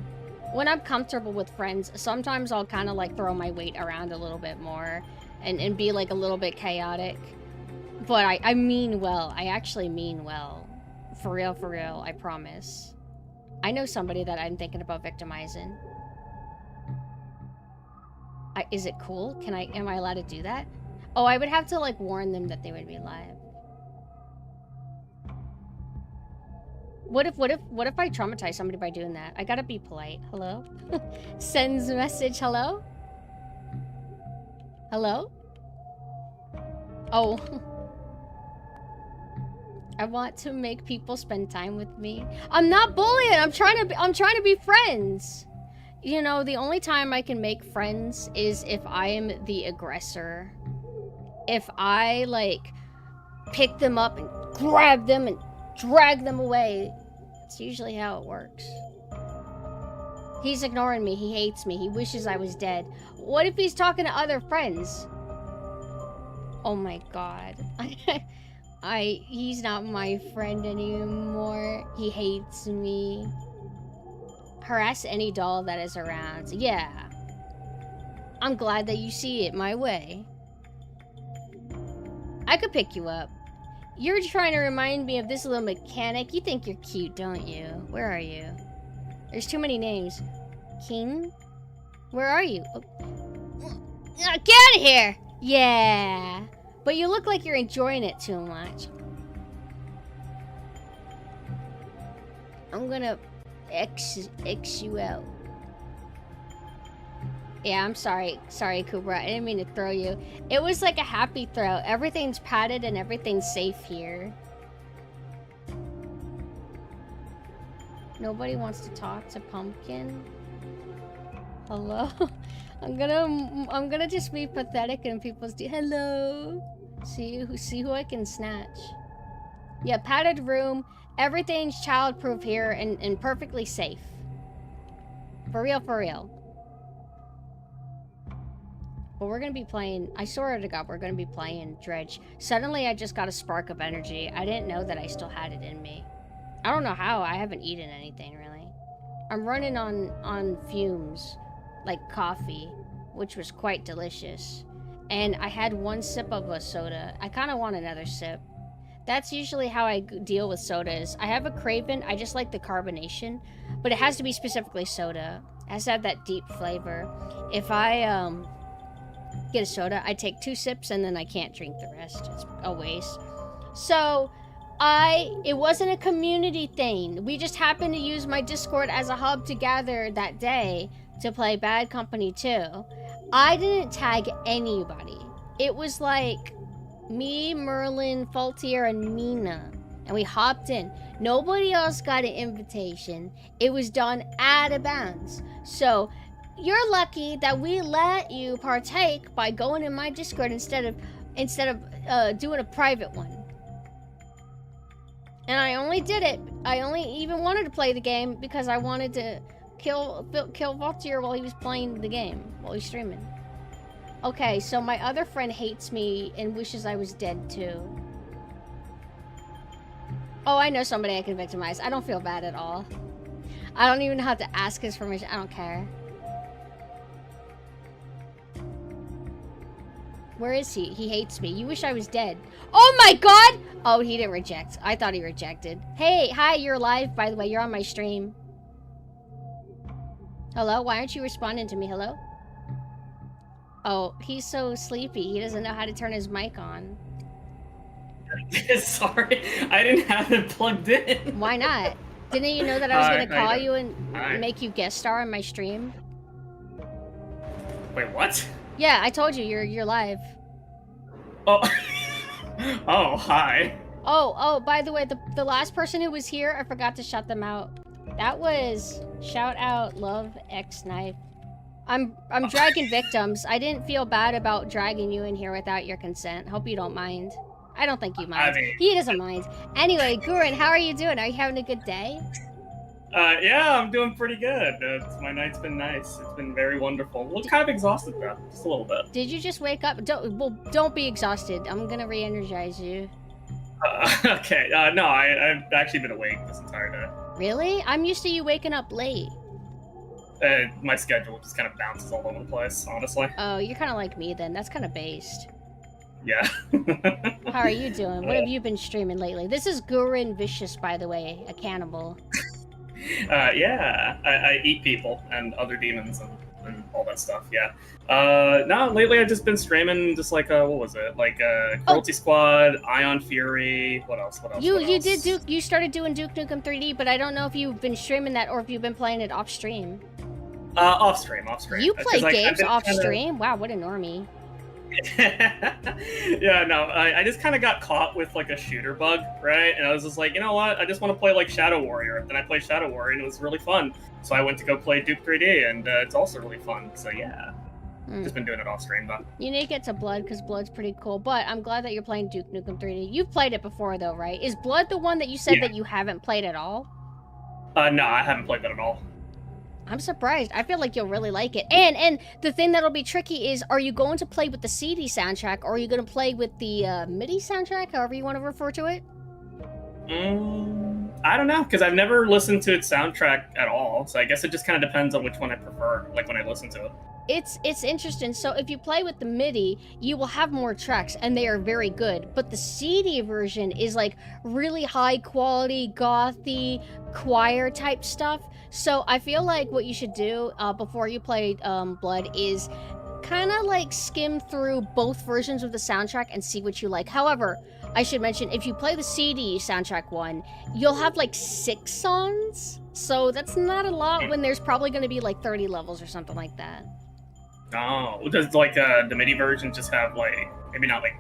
A: When I'm comfortable with friends, sometimes I'll kind of like throw my weight around a little bit more and be like a little bit chaotic. But I mean well. I actually mean well. For real, I promise. I know somebody that I'm thinking about victimizing. Is it cool? Am I allowed to do that? Oh, I would have to like warn them that they would be live. What if I traumatize somebody by doing that? I gotta be polite. Hello? Sends message, hello? Hello? Oh. I want to make people spend time with me. I'm not bullying. I'm trying to be friends. You know, the only time I can make friends is if I am the aggressor. If I like pick them up and grab them and drag them away. That's usually how it works. He's ignoring me. He hates me. He wishes I was dead. What if he's talking to other friends? Oh my god. He's not my friend anymore. He hates me. Harass any doll that is around. Yeah. I'm glad that you see it my way. I could pick you up. You're trying to remind me of this little mechanic. You think you're cute, don't you? Where are you? There's too many names. King? Where are you? Oh. Get out of here! Yeah. But you look like you're enjoying it too much. I'm gonna X you out. Yeah, I'm sorry. Sorry, Cooper. I didn't mean to throw you. It was like a happy throw. Everything's padded and everything's safe here. Nobody wants to talk to Pumpkin. Hello? I'm gonna just be pathetic and people's hello. See who I can snatch. Yeah, padded room. Everything's childproof here and perfectly safe. For real, for real. But we're gonna be playing, I swear to God, we're gonna be playing Dredge. Suddenly I just got a spark of energy. I didn't know that I still had it in me. I don't know how, I haven't eaten anything really. I'm running on fumes, like coffee, which was quite delicious. And I had one sip of a soda. I kinda want another sip. That's usually how I deal with sodas. I have a craving, I just like the carbonation, but it has to be specifically soda. It has to have that deep flavor. If I, get a soda, I take 2 sips and then I can't drink the rest. It's a waste. So, it wasn't a community thing. We just happened to use my Discord as a hub to gather that day to play Bad Company 2. I didn't tag anybody. It was like me, Merlin, Faultier, and Mina. And we hopped in. Nobody else got an invitation. It was done out of bounds. So, you're lucky that we let you partake by going in my Discord instead of doing a private one. And I only did it. I only even wanted to play the game because I wanted to kill Vaultier while he was playing the game, while he's streaming. Okay, so my other friend hates me and wishes I was dead too. Oh, I know somebody I can victimize. I don't feel bad at all. I don't even have to ask his permission. I don't care. Where is he? He hates me. You wish I was dead. Oh my god! Oh, he didn't reject. I thought he rejected. Hey, hi, you're live, by the way. You're on my stream. Hello? Why aren't you responding to me? Hello? Oh, he's so sleepy. He doesn't know how to turn his mic on.
D: Sorry, I didn't have it plugged in.
A: Why not? Didn't you know that I was going to call you and make you guest star on my stream?
D: Wait, what?
A: Yeah, I told you you're live.
D: Oh, oh, hi.
A: Oh, by the way, the last person who was here, I forgot to shout them out. That was shout out Love X Knife. I'm dragging victims. I didn't feel bad about dragging you in here without your consent. Hope you don't mind. I don't think you mind.
D: I mean,
A: he doesn't mind. Anyway, Guren, how are you doing? Are you having a good day?
D: Yeah, I'm doing pretty good. My night's been nice. It's been very wonderful. A little kind of exhausted though, just a little bit.
A: Did you just wake up? Don't be exhausted. I'm gonna re-energize you.
D: Okay. No, I've actually been awake this entire day.
A: Really? I'm used to you waking up late.
D: My schedule just kind of bounces all over the place, honestly.
A: Oh, you're kind of like me then. That's kind of based.
D: Yeah.
A: How are you doing? What have you been streaming lately? This is Guren Vicious, by the way, a cannibal.
D: Yeah, I eat people and other demons and all that stuff, yeah. No, lately I've just been streaming just like, what was it? Like, Cruelty Squad, Ion Fury, what else?
A: You started doing Duke Nukem 3D, but I don't know if you've been streaming that or if you've been playing it off stream.
D: Off stream.
A: You play games off stream? Wow, what a normie.
D: Yeah, no, I just kind of got caught with like a shooter bug, right? And I was just like, you know what? I just want to play like Shadow Warrior. Then I played Shadow Warrior and it was really fun. So I went to go play Duke 3D and it's also really fun. So yeah, just been doing it off stream though.
A: You need to get to Blood because Blood's pretty cool. But I'm glad that you're playing Duke Nukem 3D. You've played it before though, right? Is Blood the one that you said that you haven't played at all?
D: No, I haven't played that at all.
A: I'm surprised. I feel like you'll really like it. And the thing that'll be tricky is, are you going to play with the CD soundtrack, or are you going to play with the MIDI soundtrack, however you want to refer to it?
D: I don't know, because I've never listened to its soundtrack at all, so I guess it just kind of depends on which one I prefer, like when I listen to it.
A: It's interesting. So if you play with the MIDI, you will have more tracks, and they are very good. But the CD version is like really high quality, gothy, choir type stuff. So I feel like what you should do before you play Blood is kind of like skim through both versions of the soundtrack and see what you like. However, I should mention, if you play the CD soundtrack one, you'll have like 6 songs. So that's not a lot when there's probably going to be like 30 levels or something like that.
D: Oh, does like the MIDI version just have like, maybe not like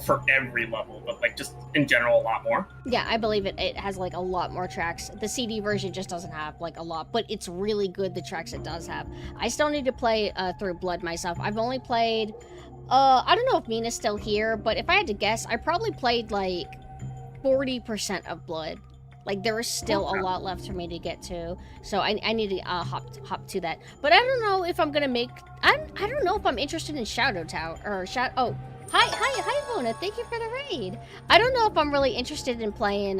D: for every level, but like just in general a lot more?
A: Yeah, I believe it has like a lot more tracks. The CD version just doesn't have like a lot, but it's really good, the tracks it does have. I still need to play through Blood myself. I've only played, I don't know if Mina's still here, but if I had to guess, I probably played like 40% of Blood. Like, there is still a lot left for me to get to, so I need to hop to that. But I don't know if I'm gonna make. I don't know if I'm interested in Shadow Tower or Oh, hi, Mona. Thank you for the raid. I don't know if I'm really interested in playing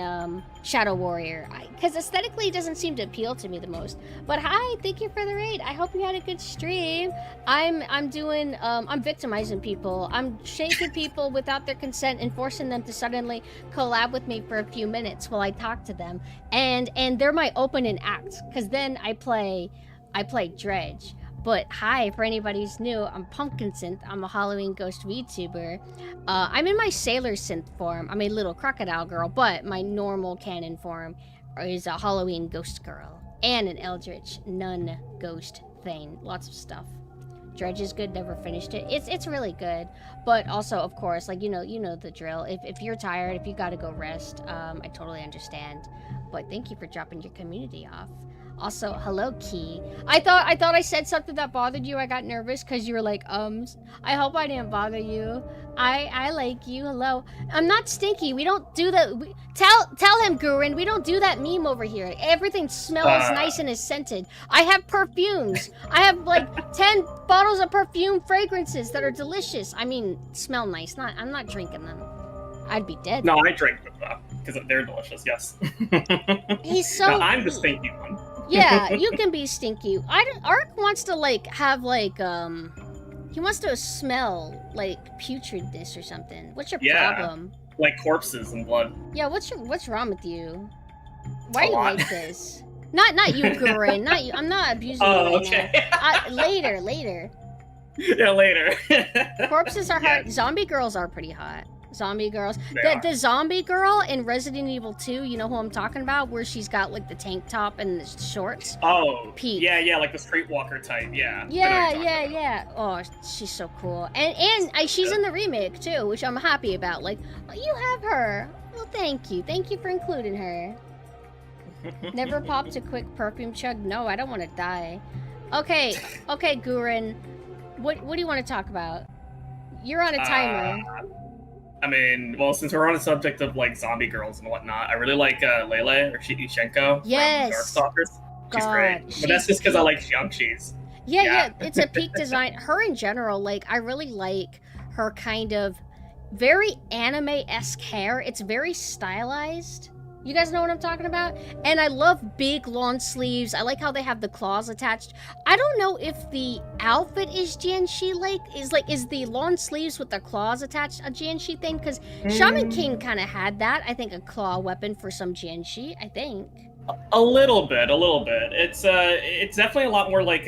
A: Shadow Warrior, because aesthetically it doesn't seem to appeal to me the most. But hi, thank you for the raid. I hope you had a good stream. I'm doing I'm victimizing people. I'm shaking people without their consent and forcing them to suddenly collab with me for a few minutes while I talk to them. And they're my opening act, because then I play Dredge. But hi, for anybody who's new, I'm PumpkinSynth. I'm a Halloween ghost VTuber. I'm in my Sailor Synth form. I'm a little crocodile girl, but my normal canon form is a Halloween ghost girl and an Eldritch nun ghost thing. Lots of stuff. Dredge is good. Never finished it. It's really good, but also, of course, like you know the drill. If you're tired, if you gotta go rest, I totally understand. But thank you for dropping your community off. Also, hello, Key. I thought I said something that bothered you. I got nervous because you were like, I hope I didn't bother you. I like you. Hello. I'm not stinky. We don't do that. Tell him, Gurin. We don't do that meme over here. Everything smells nice and is scented. I have perfumes. I have like 10 bottles of perfume fragrances that are delicious. I mean, smell nice. I'm not drinking them. I'd be dead.
D: No, I drink them though, because they're delicious. Yes.
A: He's so.
D: No, I'm the stinky one.
A: Yeah, you can be stinky. Ark wants to like have like he wants to smell like putridness or something. What's your problem?
D: Like corpses and blood.
A: Yeah, what's wrong with you? Why are you like this? Not you, Gurin. Not you. I'm not abusing you right
D: okay.
A: now. Later.
D: Yeah, later.
A: Corpses are hot. Zombie girls are pretty hot. Zombie girls. The zombie girl in Resident Evil 2, you know who I'm talking about? Where she's got like the tank top and the shorts.
D: Oh.
A: Peak.
D: Yeah, like the streetwalker type, yeah.
A: Yeah. Oh, she's so cool. And she's in the remake too, which I'm happy about. Like, oh, you have her. Well, thank you. Thank you for including her. Never popped a quick perfume chug? No, I don't want to die. Okay, Gurin. What do you want to talk about? You're on a timer.
D: I mean, well, since we're on the subject of like zombie girls and whatnot, I really like Lele or Shikishenko from Darkstalkers. She's great, but that's just because I like Xiangxi's.
A: Yeah, it's a peak design. Her in general, like I really like her kind of very anime-esque hair. It's very stylized. You guys know what I'm talking about? And I love big long sleeves. I like how they have the claws attached. I don't know if the outfit is Jianxi is the long sleeves with the claws attached a Jianxi thing? Because Shaman King kind of had that. I think a claw weapon for some Jianxi, I think.
D: A little bit. It's definitely a lot more like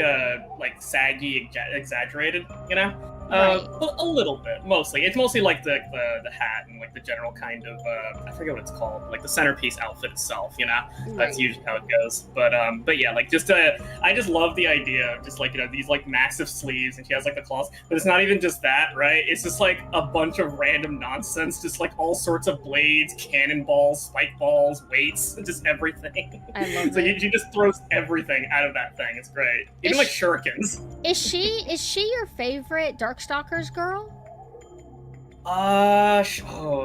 D: saggy, exaggerated, you know?
A: Right.
D: A little bit, mostly. It's mostly like the hat and like the general kind of I forget what it's called, like the centerpiece outfit itself, you know.
A: Right.
D: That's usually how it goes. But yeah, like just I just love the idea of just like, you know, these like massive sleeves, and she has like the claws. But it's not even just that, right? It's just like a bunch of random nonsense, just like all sorts of blades, cannonballs, spike balls, weights, just everything.
A: I love
D: so
A: it.
D: she just throws everything out of that thing. It's great. Even like shurikens.
A: Is she your favorite Darkstalkers girl?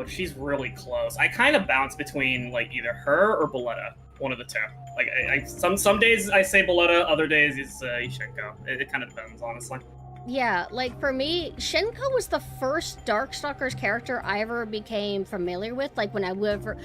D: She's really close. I kind of bounce between like either her or Boletta. one of the two. Like some days I say Boletta, other days it's Shenko. It kind of depends, honestly.
A: Yeah, like for me, Shenko was the first Darkstalkers character I ever became familiar with. Like whenever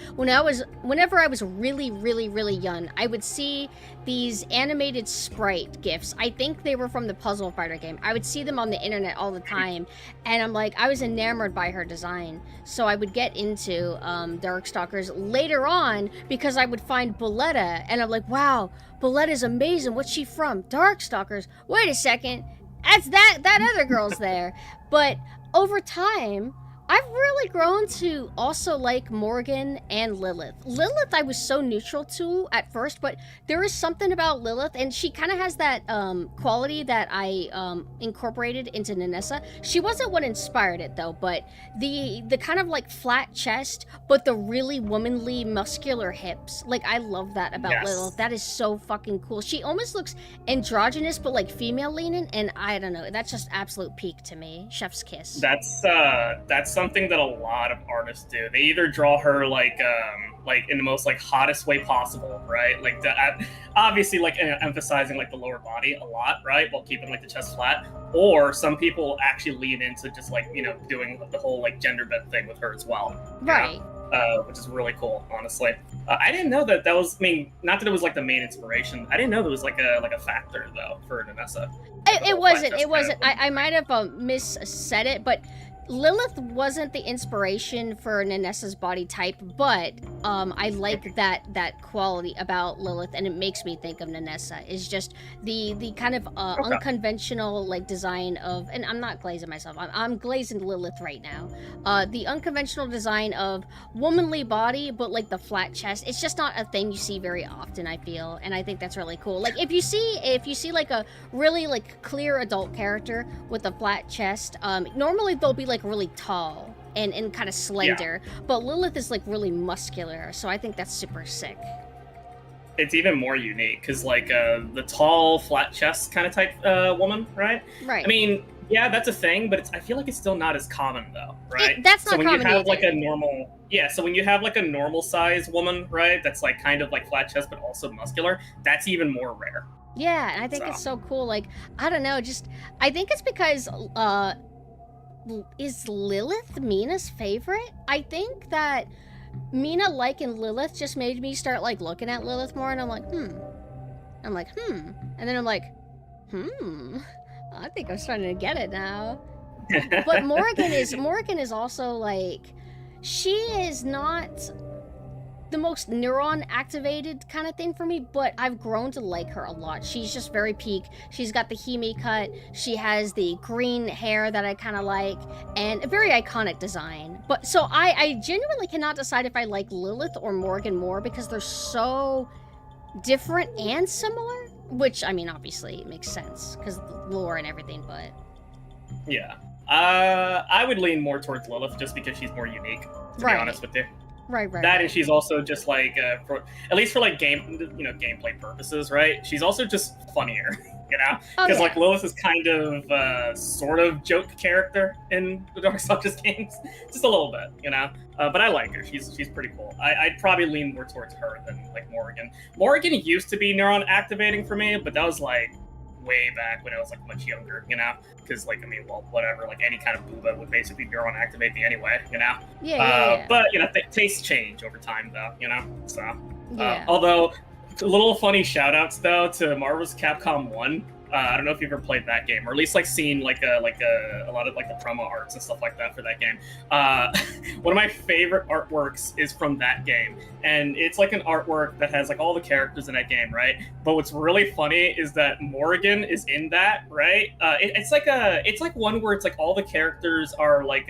A: I was really, really, really young, I would see these animated sprite gifs. I think they were from the Puzzle Fighter game. I would see them on the internet all the time, and I'm like, I was enamored by her design. So I would get into Darkstalkers later on because I would find Boletta, and I'm like, wow, Boletta's amazing. What's she from? Darkstalkers. Wait a second. That's that other girl's there. But over time, I've really grown to also like Morgan and Lilith. Lilith I was so neutral to at first, but there is something about Lilith, and she kind of has that quality that I incorporated into Nanessa. She wasn't what inspired it though, but the kind of like flat chest, but the really womanly muscular hips. Like I love that about Lilith. That is so fucking cool. She almost looks androgynous, but like female leaning, and I don't know. That's just absolute peak to me. Chef's kiss.
D: That's something that a lot of artists do. They either draw her like in the most like hottest way possible, right? Like obviously like emphasizing like the lower body a lot, right, while keeping like the chest flat. Or some people actually lean into just like doing the whole like gender bent thing with her as well,
A: right?
D: Which is really cool, honestly. I didn't know that was. I mean, not that it was like the main inspiration. I didn't know there was like a factor though for Nanessa.
A: It wasn't. It wasn't. I might have missaid it, but Lilith wasn't the inspiration for Nanessa's body type, but I like that quality about Lilith, and it makes me think of Nanessa. Is just the kind of unconventional like design of, and I'm not glazing myself. I'm glazing Lilith right now. The unconventional design of womanly body, but like the flat chest. It's just not a thing you see very often, I feel, and I think that's really cool. Like if you see like a really like clear adult character with a flat chest, normally they'll be like really tall and kind of slender, but Lilith is like really muscular, so I think that's super sick.
D: It's even more unique because like the tall flat chest kind of type woman, right?
A: Right.
D: I mean, yeah, that's a thing, but I feel like it's still not as common though, right?
A: That's not
D: so when
A: common
D: you have
A: either.
D: like a normal, so when you have like a normal size woman, right, that's like kind of like flat chest but also muscular, that's even more rare.
A: Yeah, and I think it's so cool. Like I don't know, just I think it's because is Lilith Mina's favorite? I think that Mina liking Lilith just made me start like looking at Lilith more, and I'm like, and then I'm like, I think I'm starting to get it now. But Morgan is also like, she is not the most neuron activated kind of thing for me, but I've grown to like her a lot. She's just very peak. She's got the Hime cut, she has the green hair that I kind of like, and a very iconic design. But so I genuinely cannot decide if I like Lilith or Morgan more because they're so different and similar, which I mean obviously it makes sense because the lore and everything, but
D: yeah, I would lean more towards Lilith just because she's more unique, to be honest with you.
A: Right.
D: And she's also just like, for at least for like gameplay purposes, right? She's also just funnier, because like Lilith is kind of sort of joke character in the Darkstalkers games, just a little bit, But I like her. She's pretty cool. I'd probably lean more towards her than like Morgan. Morgan used to be neuron activating for me, but that was like way back when I was like much younger, because like I mean, well, whatever, like any kind of booba would basically neuron activate me anyway,
A: Yeah.
D: But tastes change over time though, so although little funny shout outs though to Marvel's Capcom 1. I don't know if you've ever played that game, or at least like seen like a lot of like the promo arts and stuff like that for that game. One of my favorite artworks is from that game, and it's like an artwork that has like all the characters in that game, right? But what's really funny is that Morgan is in that, right? It's like one where it's like all the characters are like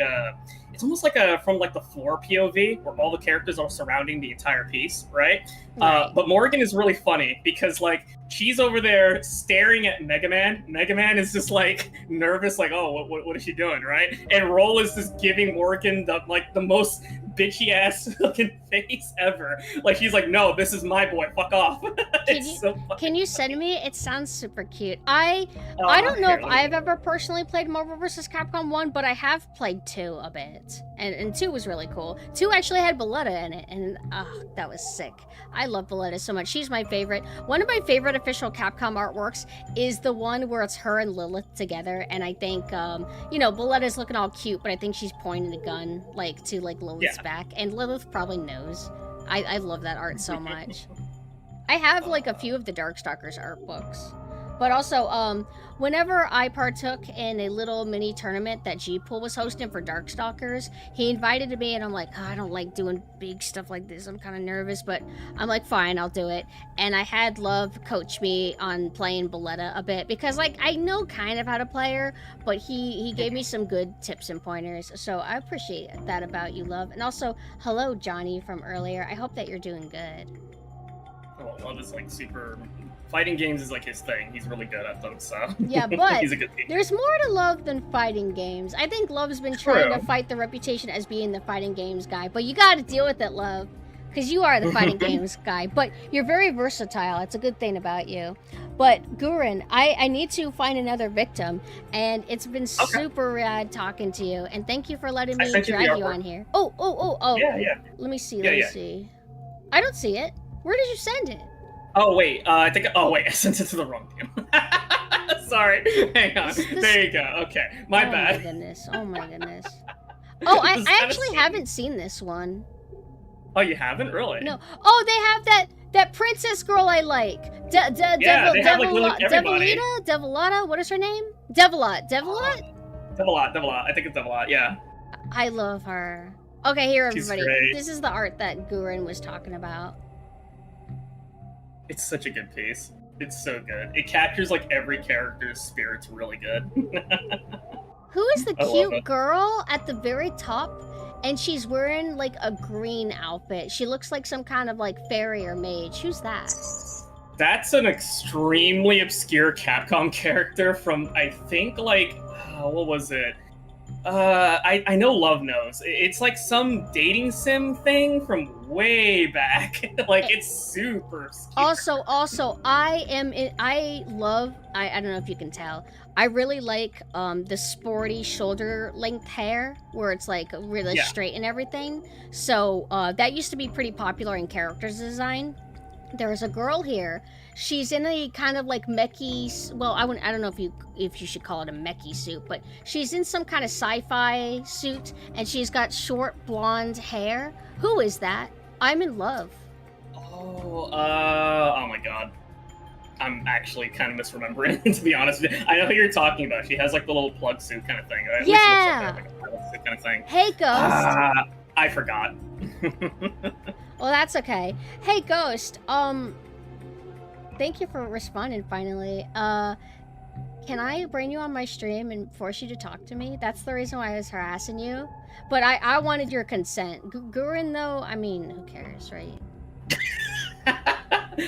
D: it's almost like from like the floor POV where all the characters are surrounding the entire piece, right? But Morgan is really funny because like she's over there staring at Mega Man. Mega Man is just like nervous, like, oh, what is she doing, right? And Roll is just giving Morgan the most bitchy ass looking face ever. Like he's like, no, this is my boy, fuck off.
A: Can you send me? It sounds super cute. I don't know if I've ever personally played Marvel vs. Capcom 1, but I have played 2 a bit. And 2 was really cool. 2 actually had Belletta in it, and that was sick. I love Belletta so much. She's my favorite. One of my favorite official Capcom artworks is the one where it's her and Lilith together, and I think, Belletta's looking all cute, but I think she's pointing a gun, to Lilith's back, and Lilith probably knows. I love that art so much. I have, a few of the Darkstalkers art books. But also, whenever I partook in a little mini tournament that G-Pool was hosting for Darkstalkers, he invited me, and I'm like, I don't like doing big stuff like this. I'm kind of nervous, but I'm like, fine, I'll do it. And I had Love coach me on playing Belletta a bit, because, I know kind of how to play her, but he gave me some good tips and pointers, so I appreciate that about you, Love. And also, hello, Johnny from earlier. I hope that you're doing good.
D: Oh, Love is, super... Fighting games is his thing. He's really good at them, so
A: yeah, but
D: he's a good teacher.
A: There's more to Love than fighting games. I think Love's been trying to fight the reputation as being the fighting games guy, but you got to deal with it, Love, because you are the fighting games guy. But you're very versatile. It's a good thing about you. But Gurren, I need to find another victim, and it's been super rad talking to you. And thank you for letting me drag you on here. Oh.
D: Yeah.
A: Let me see. Let me see. I don't see it. Where did you send it?
D: Oh wait, I sent it to the wrong team. Sorry, hang on. There you go. Okay, my bad.
A: Oh my goodness. Oh, I actually haven't seen this one.
D: Oh, you haven't? Really?
A: No. Oh, they have that princess girl I like. Devilata? What is her name? Devilot.
D: Devilot. I think it's Devilot. Yeah.
A: I love her. Okay, here, everybody.
D: She's great.
A: This is the art that Gurren was talking about.
D: It's such a good piece. It's so good. It captures every character's spirits really good.
A: Who is the cute girl at the very top? And she's wearing a green outfit. She looks like some kind of fairy or mage. Who's that?
D: That's an extremely obscure Capcom character from, I think, what was it? I know Love knows. It's some dating sim thing from way back. It's super obscure.
A: Also, I don't know if you can tell, I really like the sporty shoulder length hair where it's really straight and everything. So that used to be pretty popular in characters design. There's a girl here. She's in a kind of mechy, well, I don't know if you should call it a mechy suit, but she's in some kind of sci-fi suit, and she's got short blonde hair. Who is that? I'm in love.
D: Oh my god. I'm actually kind of misremembering, to be honest with you. I know who you're talking about. She has the little plug suit kind of thing. At least looks like a pilot suit kind of thing.
A: Hey, Ghost.
D: I forgot.
A: Well, that's okay. Hey, Ghost, thank you for responding finally. Can I bring you on my stream and force you to talk to me? That's the reason why I was harassing you. But I wanted your consent. Gurren, though, I mean, who cares, right?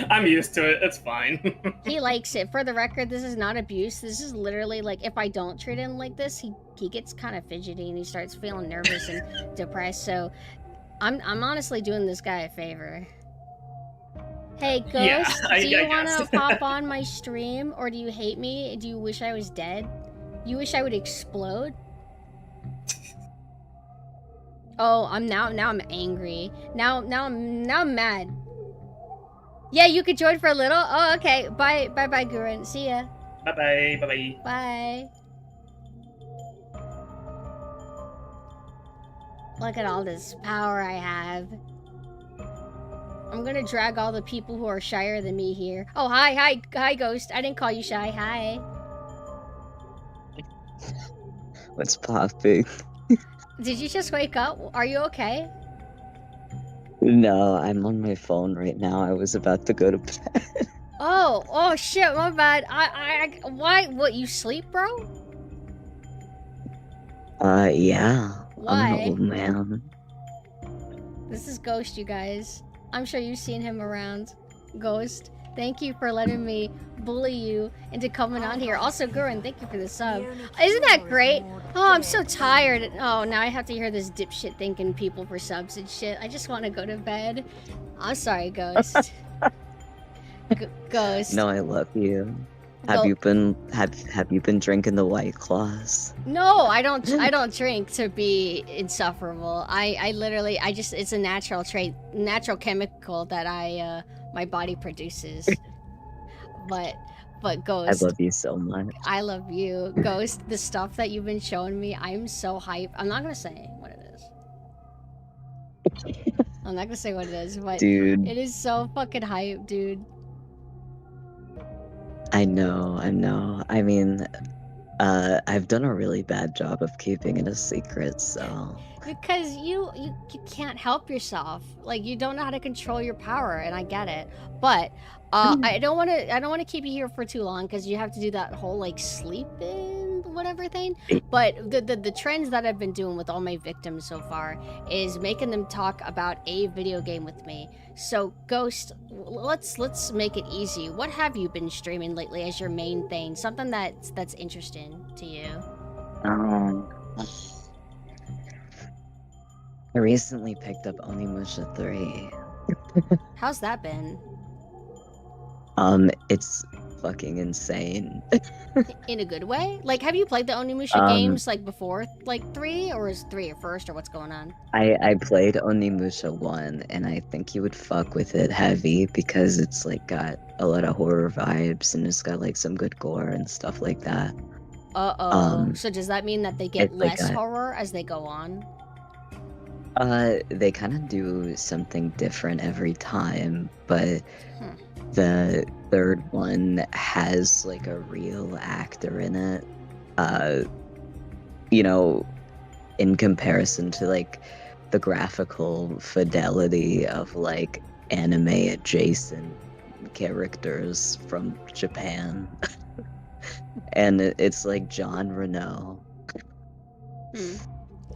D: I'm used to it. It's fine.
A: He likes it. For the record, this is not abuse. This is literally if I don't treat him like this, he gets kind of fidgety and he starts feeling nervous and depressed. So I'm honestly doing this guy a favor. Hey, Ghost, do you want to pop on my stream, or do you hate me? Do you wish I was dead? You wish I would explode? Oh, I'm angry. Now I'm mad. Yeah, you could join for a little. Oh, okay. Bye, Gurren. See ya.
D: Bye.
A: Bye. Look at all this power I have. I'm gonna drag all the people who are shyer than me here. Oh, hi, Ghost. I didn't call you shy. Hi.
E: What's popping?
A: Did you just wake up? Are you okay?
E: No, I'm on my phone right now. I was about to go to bed.
A: Oh shit, my bad. Why? What, you sleep, bro?
E: Yeah.
A: Why?
E: I'm an old man.
A: This is Ghost, you guys. I'm sure you've seen him around. Ghost. Thank you for letting me bully you into coming on here. Also, Gurren, thank you for the sub. Isn't that great? Oh, I'm so tired. Oh, now I have to hear this dipshit thanking people for subs and shit. I just want to go to bed. I'm sorry, Ghost. Ghost.
E: No, I love you.
A: Go-
E: Have you been drinking the White Claws?
A: No, I don't drink to be insufferable. I literally it's a natural trait, natural chemical that my body produces. But Ghost,
E: I love you so much.
A: I love you. Ghost, the stuff that you've been showing me, I'm so hyped. I'm not gonna say what it is. I'm not gonna say what it is, but
E: Dude,
A: it is so fucking hype, dude.
E: I know. I mean, I've done a really bad job of keeping it a secret, so...
A: Because you can't help yourself. Like, you don't know how to control your power, and I get it. But I don't want to keep you here for too long because you have to do that whole like sleep in whatever thing. But the trends that I've been doing with all my victims so far is making them talk about a video game with me. So Ghost, let's make it easy. What have you been streaming lately as your main thing? Something that's interesting to you.
E: I recently picked up Onimusha 3.
A: How's that been?
E: It's fucking insane.
A: In a good way? Like, have you played the Onimusha games like before, like 3, or is 3 your first, or what's going on?
E: I played Onimusha 1, and I think you would fuck with it heavy because it's like got a lot of horror vibes and it's got like some good gore and stuff like that.
A: So does that mean that they get
E: it's like
A: less horror as they go on?
E: They kind of do something different every time, but the third one has like a real actor in it. You know, in comparison to like the graphical fidelity of like anime adjacent characters from Japan. And it's like John Reno.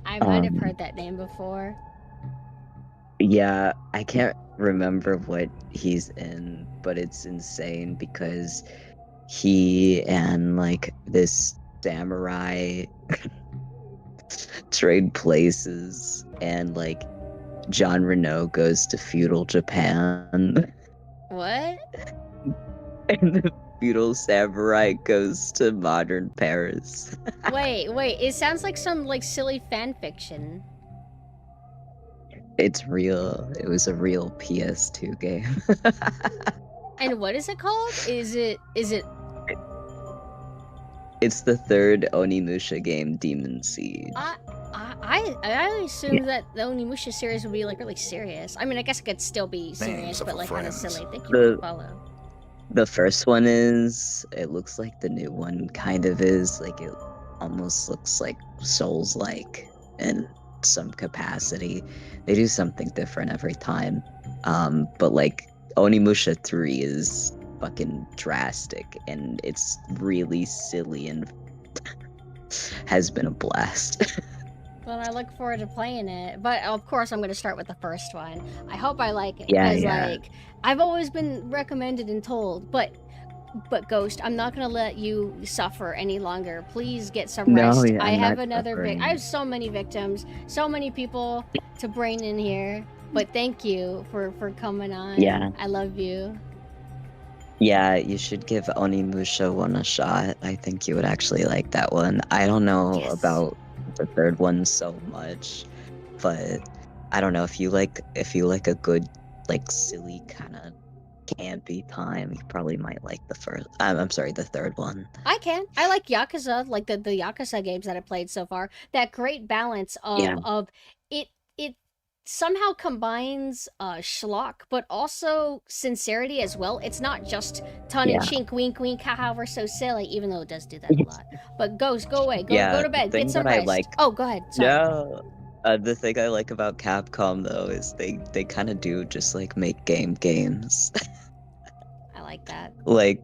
A: I might have heard that name before.
E: Yeah, I can't remember what he's in, but it's insane because he and like this samurai trade places, and like John Reno goes to feudal Japan.
A: What?
E: And the feudal samurai goes to modern Paris.
A: Wait, it sounds like some like silly fan fiction.
E: It's real. It was a real PS2 game.
A: And what is it called? Is it
E: It's the third Onimusha game, Demon Siege.
A: I assumed that the Onimusha series would be like really serious. I mean, I guess it could still be serious, but like kind of silly. Thank you for the follow.
E: The first one is, it looks like the new one kind of is, like it almost looks like Souls-like in some capacity. They do something different every time. But like Onimusha 3 is fucking drastic and it's really silly and has been a blast.
A: Well, I look forward to playing it, but of course I'm going to start with the first one. I hope I like it,
E: Yeah,
A: because
E: yeah.
A: like I've always been recommended and told, but Ghost, I'm not going to let you suffer any longer. Please get some
E: No,
A: rest.
E: yeah,
A: I
E: I'm
A: have
E: not
A: another
E: suffering.
A: I have so many victims, so many people to bring in here, but thank you for coming on.
E: Yeah.
A: I love you.
E: Yeah, you should give Onimusha 1 a shot. I think you would actually like that one. I don't know
A: Yes.
E: about the third one so much, but I don't know if you like a good like silly kind of campy time, you probably might like the first. I'm sorry, the third one.
A: I can. I like Yakuza, like the Yakuza games that I played so far. That great balance of
E: Yeah.
A: it somehow combines schlock, but also sincerity as well. It's not just tongue and cheek, wink, wink, haha, we're so silly, even though it does do that a lot. But Ghost, go away, go
E: Yeah,
A: to bed,
E: the thing
A: get some
E: that I
A: rest.
E: like-
A: Oh, go ahead. Sorry.
E: Yeah. The thing I like about Capcom though is they kind of do just like make games.
A: I like that.
E: Like,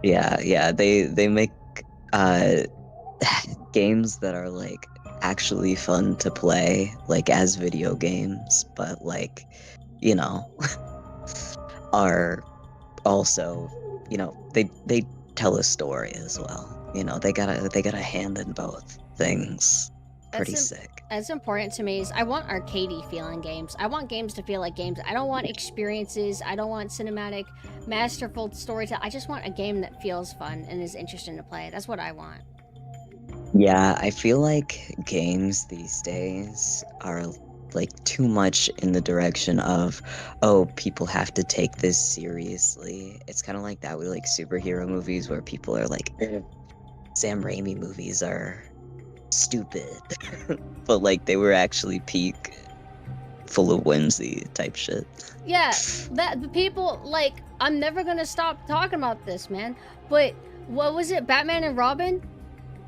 E: yeah, they make games that are like actually fun to play, like as video games, but like, you know, are also, they tell a story as well. They got a hand in both things. Pretty sick.
A: That's important to me. Is I want arcadey feeling games. I want games to feel like games. I don't want experiences. I don't want cinematic, masterful storytelling. I just want a game that feels fun and is interesting to play. That's what I want.
E: Yeah, I feel like games these days are like too much in the direction of, oh, people have to take this seriously. It's kind of like that with like superhero movies where people are like, Sam Raimi movies are stupid. But like they were actually peak full of whimsy type shit.
A: Yeah, that the people like I'm never gonna stop talking about this, man. But what was it, Batman and Robin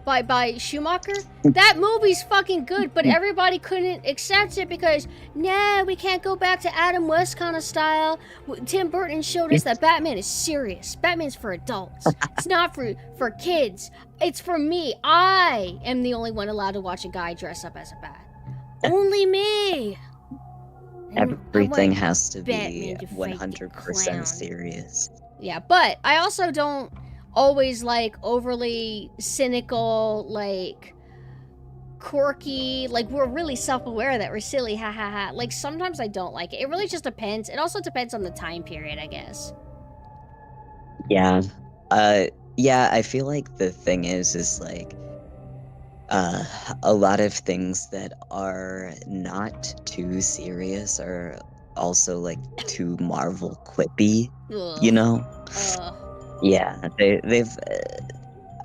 A: by Schumacher? That movie's fucking good, but everybody couldn't accept it because nah, we can't go back to Adam West kind of style. Tim Burton showed us that Batman is serious. Batman's for adults. It's not for kids. It's for me. I am the only one allowed to watch a guy dress up as a bat. Only me.
E: Everything has to be
A: Batman to fight the
E: 100%
A: clown.
E: serious.
A: Yeah, but I also don't always like overly cynical, like quirky, like we're really self-aware that we're silly, ha ha ha. Like sometimes I don't like it. It really just depends. It also depends on the time period, I guess.
E: Yeah. Yeah, I feel like the thing is like a lot of things that are not too serious are also like too Marvel quippy,
A: Ugh.
E: you know?
A: Ugh.
E: Yeah, they've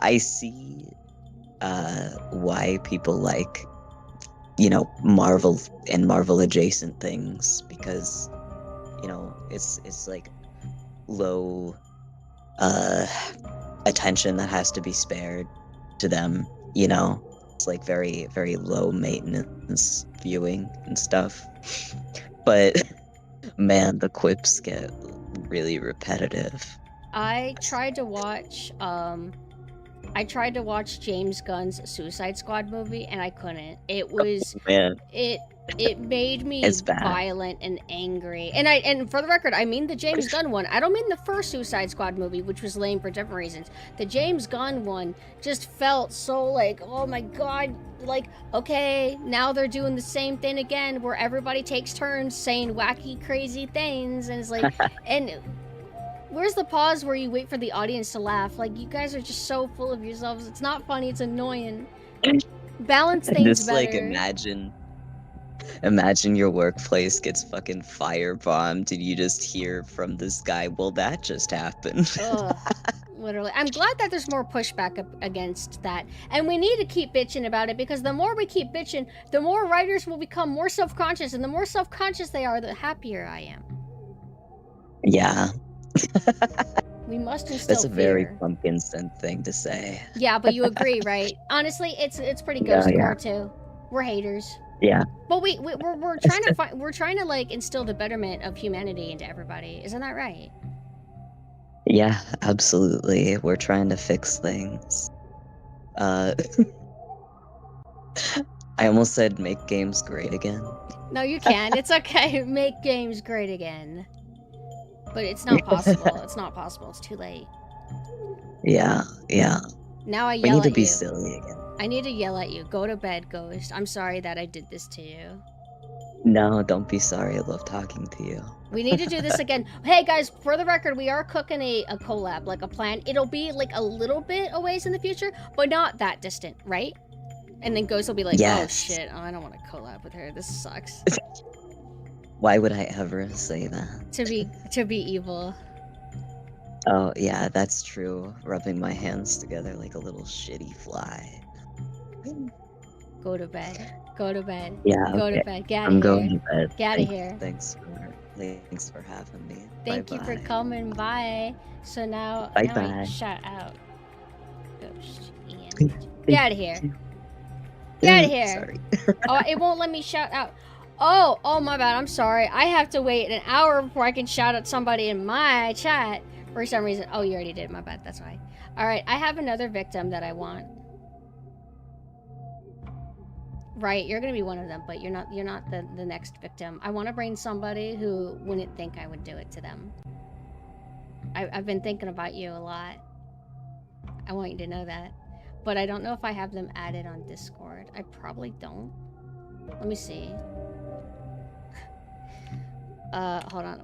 E: I see why people like Marvel and Marvel adjacent things because it's like low attention that has to be spared to them, it's like very, very low maintenance viewing and stuff. But man, the quips get really repetitive.
A: I tried to watch James Gunn's Suicide Squad movie and I couldn't. It was
E: Man,
A: it made me
E: It's bad.
A: violent and angry. And for the record, I mean the James Gunn one. I don't mean the first Suicide Squad movie, which was lame for different reasons. The James Gunn one just felt so like, oh my god, like, okay, now they're doing the same thing again where everybody takes turns saying wacky, crazy things and it's like and where's the pause where you wait for the audience to laugh? Like, you guys are just so full of yourselves. It's not funny, it's annoying. Balance things
E: just
A: better.
E: like imagine your workplace gets fucking firebombed and you just hear from this guy, well, that just happened.
A: Ugh, literally. I'm glad that there's more pushback against that. And we need to keep bitching about it because the more we keep bitching, the more writers will become more self-conscious. And the more self-conscious they are, the happier I am.
E: Yeah.
A: We must instill
E: That's a very
A: fear.
E: PumpkinSynth thing to say.
A: Yeah, but you agree, right? Honestly, it's pretty
E: Yeah,
A: ghost
E: yeah.
A: core too. We're haters.
E: Yeah.
A: But we're trying to we're trying to like instill the betterment of humanity into everybody. Isn't that right?
E: Yeah, absolutely. We're trying to fix things. I almost said make games great again.
A: No, you can. It's okay. Make games great again. But it's not possible. It's not possible. It's too late.
E: Yeah.
A: Now I
E: We
A: yell
E: need to
A: at
E: be
A: you.
E: silly again.
A: I need to yell at you. Go to bed, Ghost. I'm sorry that I did this to you.
E: No, don't be sorry. I love talking to you.
A: We need to do this again. Hey guys, for the record, we are cooking a collab, like a plan. It'll be like a little bit a ways in the future, but not that distant, right? And then Ghost will be like,
E: Yes.
A: oh shit, I don't want to collab with her. This sucks.
E: Why would I ever say that?
A: to be evil.
E: Oh, yeah, that's true. Rubbing my hands together like a little shitty fly.
A: Go to bed. Go to bed.
E: Yeah,
A: Go
E: okay.
A: to bed. Get out
E: I'm
A: of here.
E: going to bed.
A: Get outta here.
E: Thanks for having me.
A: Thank you for
E: Bye-bye.
A: coming by. So now I
E: Bye-bye.
A: shout out Ghost Ian. Get out of here. Get out of here.
E: Sorry.
A: Oh, it won't let me shout out. Oh my bad. I'm sorry. I have to wait an hour before I can shout out somebody in my chat for some reason. Oh, you already did. My bad. That's why. All right. I have another victim that I want. Right, you're gonna be one of them, but you're not the next victim. I want to bring somebody who wouldn't think I would do it to them. I've been thinking about you a lot. I want you to know that. But I don't know if I have them added on Discord. I probably don't. Let me see. Hold on.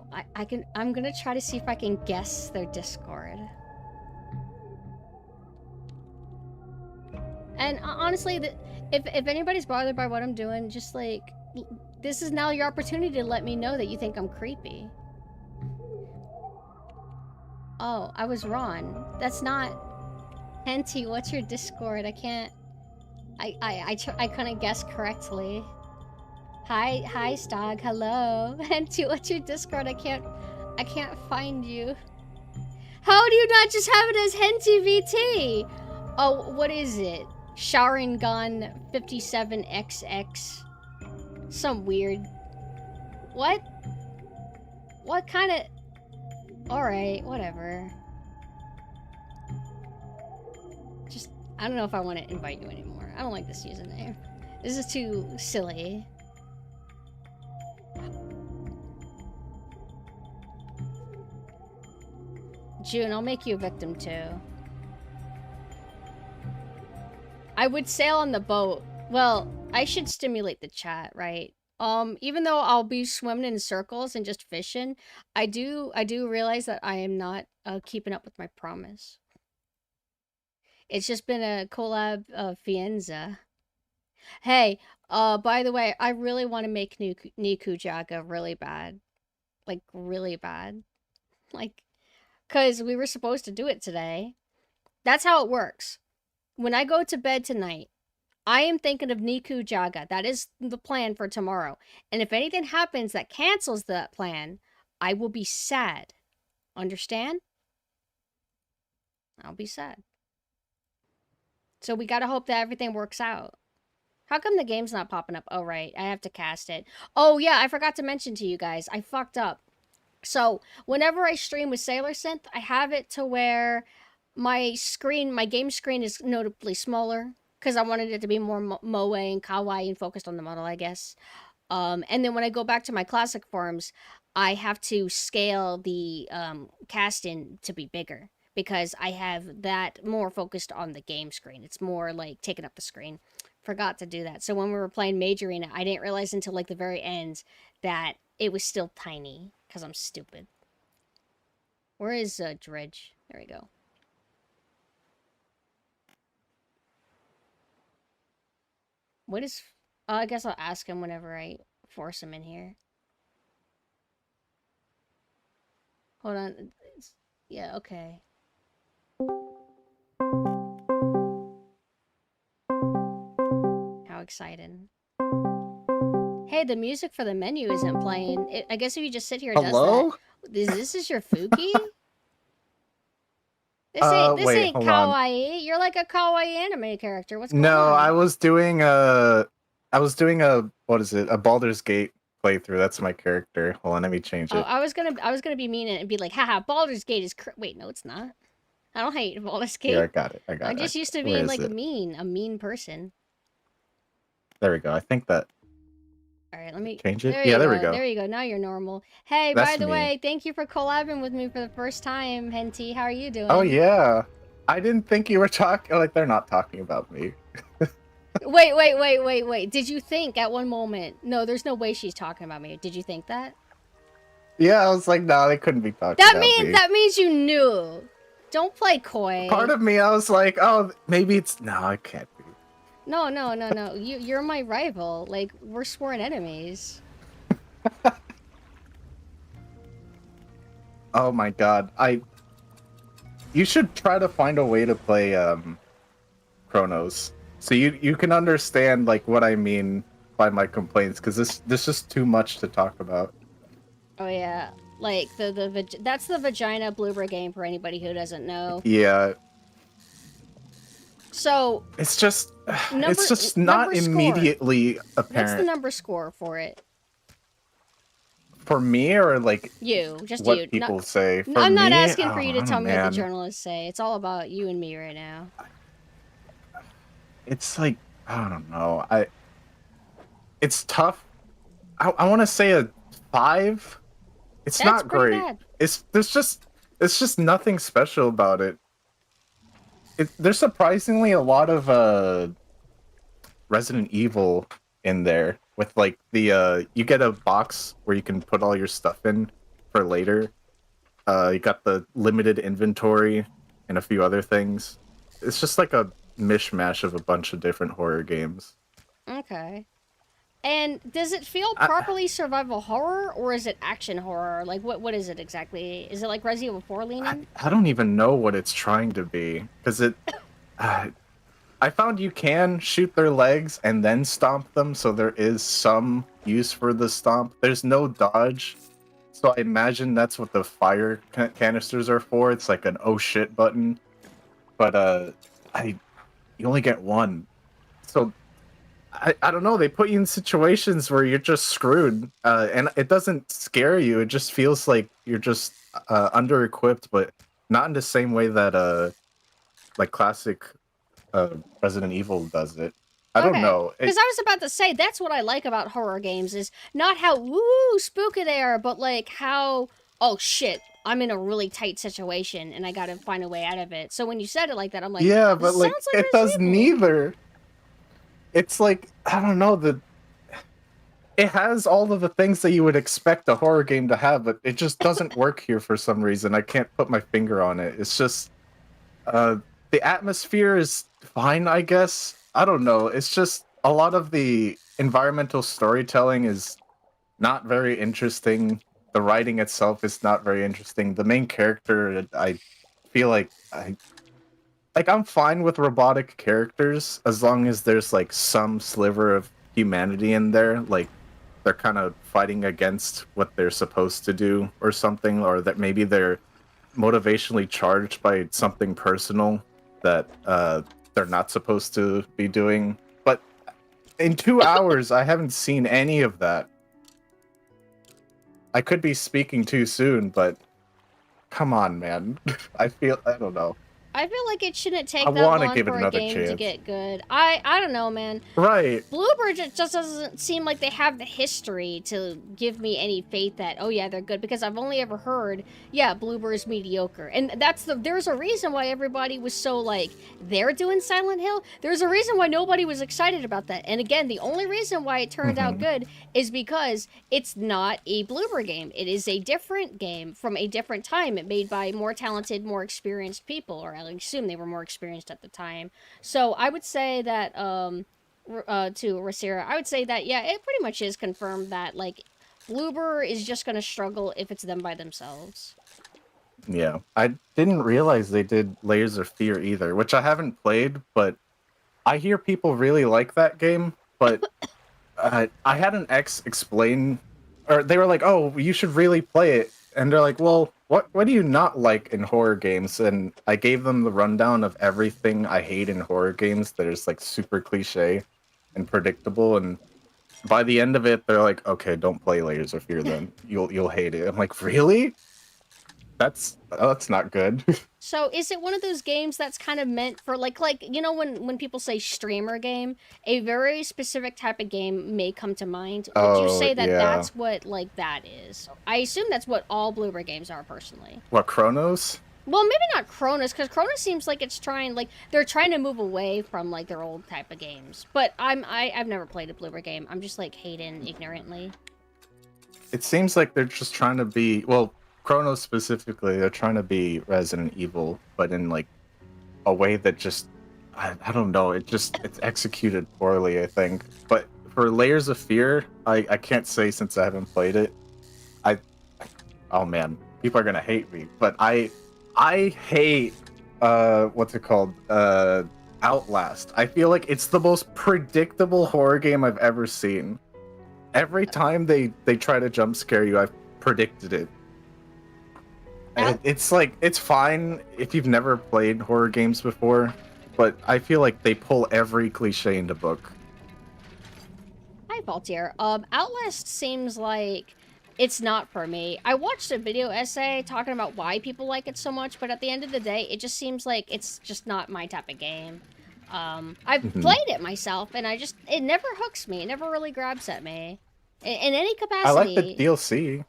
A: I'm gonna try to see if I can guess their Discord. And honestly, if anybody's bothered by what I'm doing, just like, this is now your opportunity to let me know that you think I'm creepy. Oh, I was wrong. That's not... Henty, what's your Discord? I can't... I couldn't guess correctly. Hi, Stog, hello. Henty, what's your Discord? I can't find you. How do you not just have it as Henty VT? Oh, what is it? Sharingan 57XX. Some weird... What? What kind of... Alright, whatever. Just, I don't know if I want to invite you anymore. I don't like this username. This is too silly. June, I'll make you a victim too. I would sail on the boat. Well, I should stimulate the chat, right? Even though I'll be swimming in circles and just fishing, I do realize that I am not keeping up with my promise. It's just been a collab of Fienza. Hey, by the way, I really want to make Nikujaga really bad. Like, really bad. Like, because we were supposed to do it today. That's how it works. When I go to bed tonight, I am thinking of Nikujaga. That is the plan for tomorrow. And if anything happens that cancels that plan, I will be sad. Understand? I'll be sad. So we gotta hope that everything works out. How come the game's not popping up? Oh, right. I have to cast it. Oh, yeah. I forgot to mention to you guys. I fucked up. So whenever I stream with SailorSynth, I have it to where my screen, my game screen is notably smaller. Because I wanted it to be more moe and kawaii and focused on the model, I guess. And then when I go back to my classic forms, I have to scale the cast-in to be bigger. Because I have that more focused on the game screen. It's more like taking up the screen. Forgot to do that. So when we were playing Major Arena, I didn't realize until like the very end that it was still tiny. Because I'm stupid. Where is Dredge? There we go. What is... I guess I'll ask him whenever I force him in here. Hold on. Yeah, okay. How exciting. Hey, the music for the menu isn't playing. I guess if you just sit here and
F: Hello?
A: does that... This is your Fuki? This ain't kawaii. On. You're like a kawaii anime character. What's going on?
F: No, I was doing a what is it? A Baldur's Gate playthrough. That's my character. Hold on, let me change it.
A: Oh, I was gonna be mean and be like, haha, Baldur's Gate is wait, no, it's not. I don't hate Baldur's Gate.
F: Here, I got it.
A: I'm just used to being like a mean person.
F: There we go. I think that.
A: All right, let me
F: change it. Yeah, there we go.
A: There you go. Now you're normal. Hey, by the way, thank you for collabing with me for the first time, Henty. How are you doing?
F: Oh yeah, I didn't think you were talking. Like they're not talking about me.
A: Wait. Did you think at one moment? No, there's no way she's talking about me. Did you think that?
F: Yeah, I was like, no, they couldn't be talking about me.
A: That means you knew. Don't play coy.
F: Part of me, I was like, oh, maybe it's no, it can't be.
A: No. You're my rival. Like, we're sworn enemies.
F: Oh my god. You should try to find a way to play Chronos. So you can understand like what I mean by my complaints, because this is too much to talk about.
A: Oh yeah. Like that's the vagina blooper game for anybody who doesn't know.
F: Yeah.
A: So
F: it's just not immediately apparent.
A: What's the number score for it?
F: For me or like
A: just
F: what
A: you.
F: people say? For
A: I'm not
F: me?
A: asking for you to tell me what
F: man.
A: the journalists say. It's all about you and me right now.
F: It's like I don't know. It's tough. I want to say a 5. It's not great.
A: Bad.
F: There's just It's just nothing special about it. There's surprisingly a lot of Resident Evil in there with like the you get a box where you can put all your stuff in for later. You got the limited inventory and a few other things. It's just like a mishmash of a bunch of different horror games.
A: Okay. And does it feel properly survival horror, or is it action horror? Like, what is it exactly? Is it like Resident Evil 4 leaning?
F: I don't even know what it's trying to be, because it... I found you can shoot their legs and then stomp them, so there is some use for the stomp. There's no dodge, so I imagine that's what the fire canisters are for. It's like an oh shit button. But, you only get one. So... I don't know, they put you in situations where you're just screwed, and it doesn't scare you, it just feels like you're just under-equipped, but not in the same way that, like, classic Resident Evil does it. I don't know.
A: Because I was about to say, that's what I like about horror games, is not how, woo, spooky they are, but, like, how, oh, shit, I'm in a really tight situation, and I gotta find a way out of it. So when you said it like that, I'm like,
F: yeah, but, like, it does neither. It's like, I don't know, it has all of the things that you would expect a horror game to have, but it just doesn't work here for some reason. I can't put my finger on it. It's just, the atmosphere is fine, I guess. I don't know. It's just, a lot of the environmental storytelling is not very interesting. The writing itself is not very interesting. The main character, I feel like, I'm fine with robotic characters as long as there's like some sliver of humanity in there, like they're kind of fighting against what they're supposed to do or something, or that maybe they're motivationally charged by something personal that they're not supposed to be doing. But in 2 hours, I haven't seen any of that. I could be speaking too soon, but come on, man. I don't know.
A: I feel like it shouldn't take that long for a game to get good. I don't know, man.
F: Right.
A: Bloober just doesn't seem like they have the history to give me any faith that, oh yeah, they're good, because I've only ever heard, yeah, Bloober is mediocre. And there's a reason why everybody was so like, they're doing Silent Hill. There's a reason why nobody was excited about that. And again, the only reason why it turned out good is because it's not a Bloober game. It is a different game from a different time. It made by more talented, more experienced people, or I assume they were more experienced at the time. So I would say that, to Rasira, I would say that, yeah, it pretty much is confirmed that, like, Bloober is just gonna struggle if it's them by themselves.
F: Yeah, I didn't realize they did Layers of Fear either, which I haven't played, but I hear people really like that game, but I had an ex explain, or they were like, oh, you should really play it, and they're like, well, what do you not like in horror games? And I gave them the rundown of everything I hate in horror games that is like super cliche and predictable, and by the end of it, they're like, okay, don't play Layers of Fear then. You'll hate it. I'm like, really? That's not good.
A: So is it one of those games that's kind of meant for like you know when people say streamer game, a very specific type of game may come to mind. Would you say that that's what like that is? I assume that's what all Bloober games are personally.
F: What, Chronos?
A: Well, maybe not Chronos, because Chronos seems like they're trying to move away from like their old type of games. But I've never played a Bloober game. I'm just like hating ignorantly.
F: It seems like they're just trying to be, well, Chronos specifically, they're trying to be Resident Evil, but in like a way that just, I don't know, it's executed poorly, I think. But for Layers of Fear, I can't say since I haven't played it. Oh man, people are gonna hate me, but I hate what's it called? Outlast. I feel like it's the most predictable horror game I've ever seen. Every time they try to jump scare you, I've predicted it. It's like, it's fine if you've never played horror games before, but I feel like they pull every cliche in the book.
A: Hi, Valtier. Outlast seems like it's not for me. I watched a video essay talking about why people like it so much, but at the end of the day, it just seems like it's just not my type of game. I've played it myself, and it never hooks me. It never really grabs at me. In any capacity.
F: I like the DLC.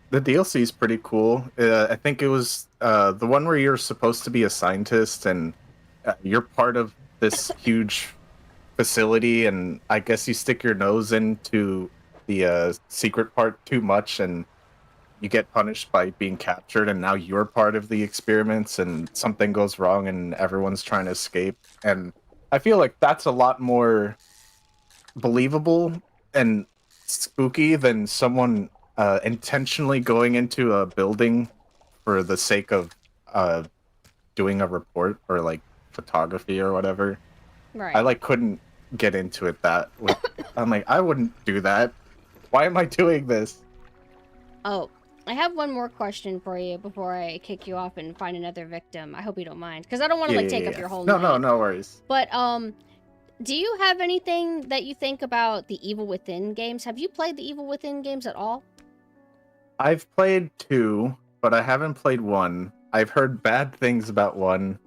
F: The DLC is pretty cool. I think it was the one where you're supposed to be a scientist and you're part of this huge facility, and I guess you stick your nose into the secret part too much, and you get punished by being captured, and now you're part of the experiments, and something goes wrong, and everyone's trying to escape. And I feel like that's a lot more believable and spooky than someone intentionally going into a building for the sake of doing a report or like photography or whatever.
A: Right.
F: I like couldn't get into it that way. I'm like, I wouldn't do that. Why am I doing this?
A: Oh, I have one more question for you before I kick you off and find another victim. I hope you don't mind, because I don't want to take up your whole night.
F: No worries.
A: But do you have anything that you think about the Evil Within games? Have you played the Evil Within games at all?
F: I've played 2, but I haven't played 1. I've heard bad things about 1.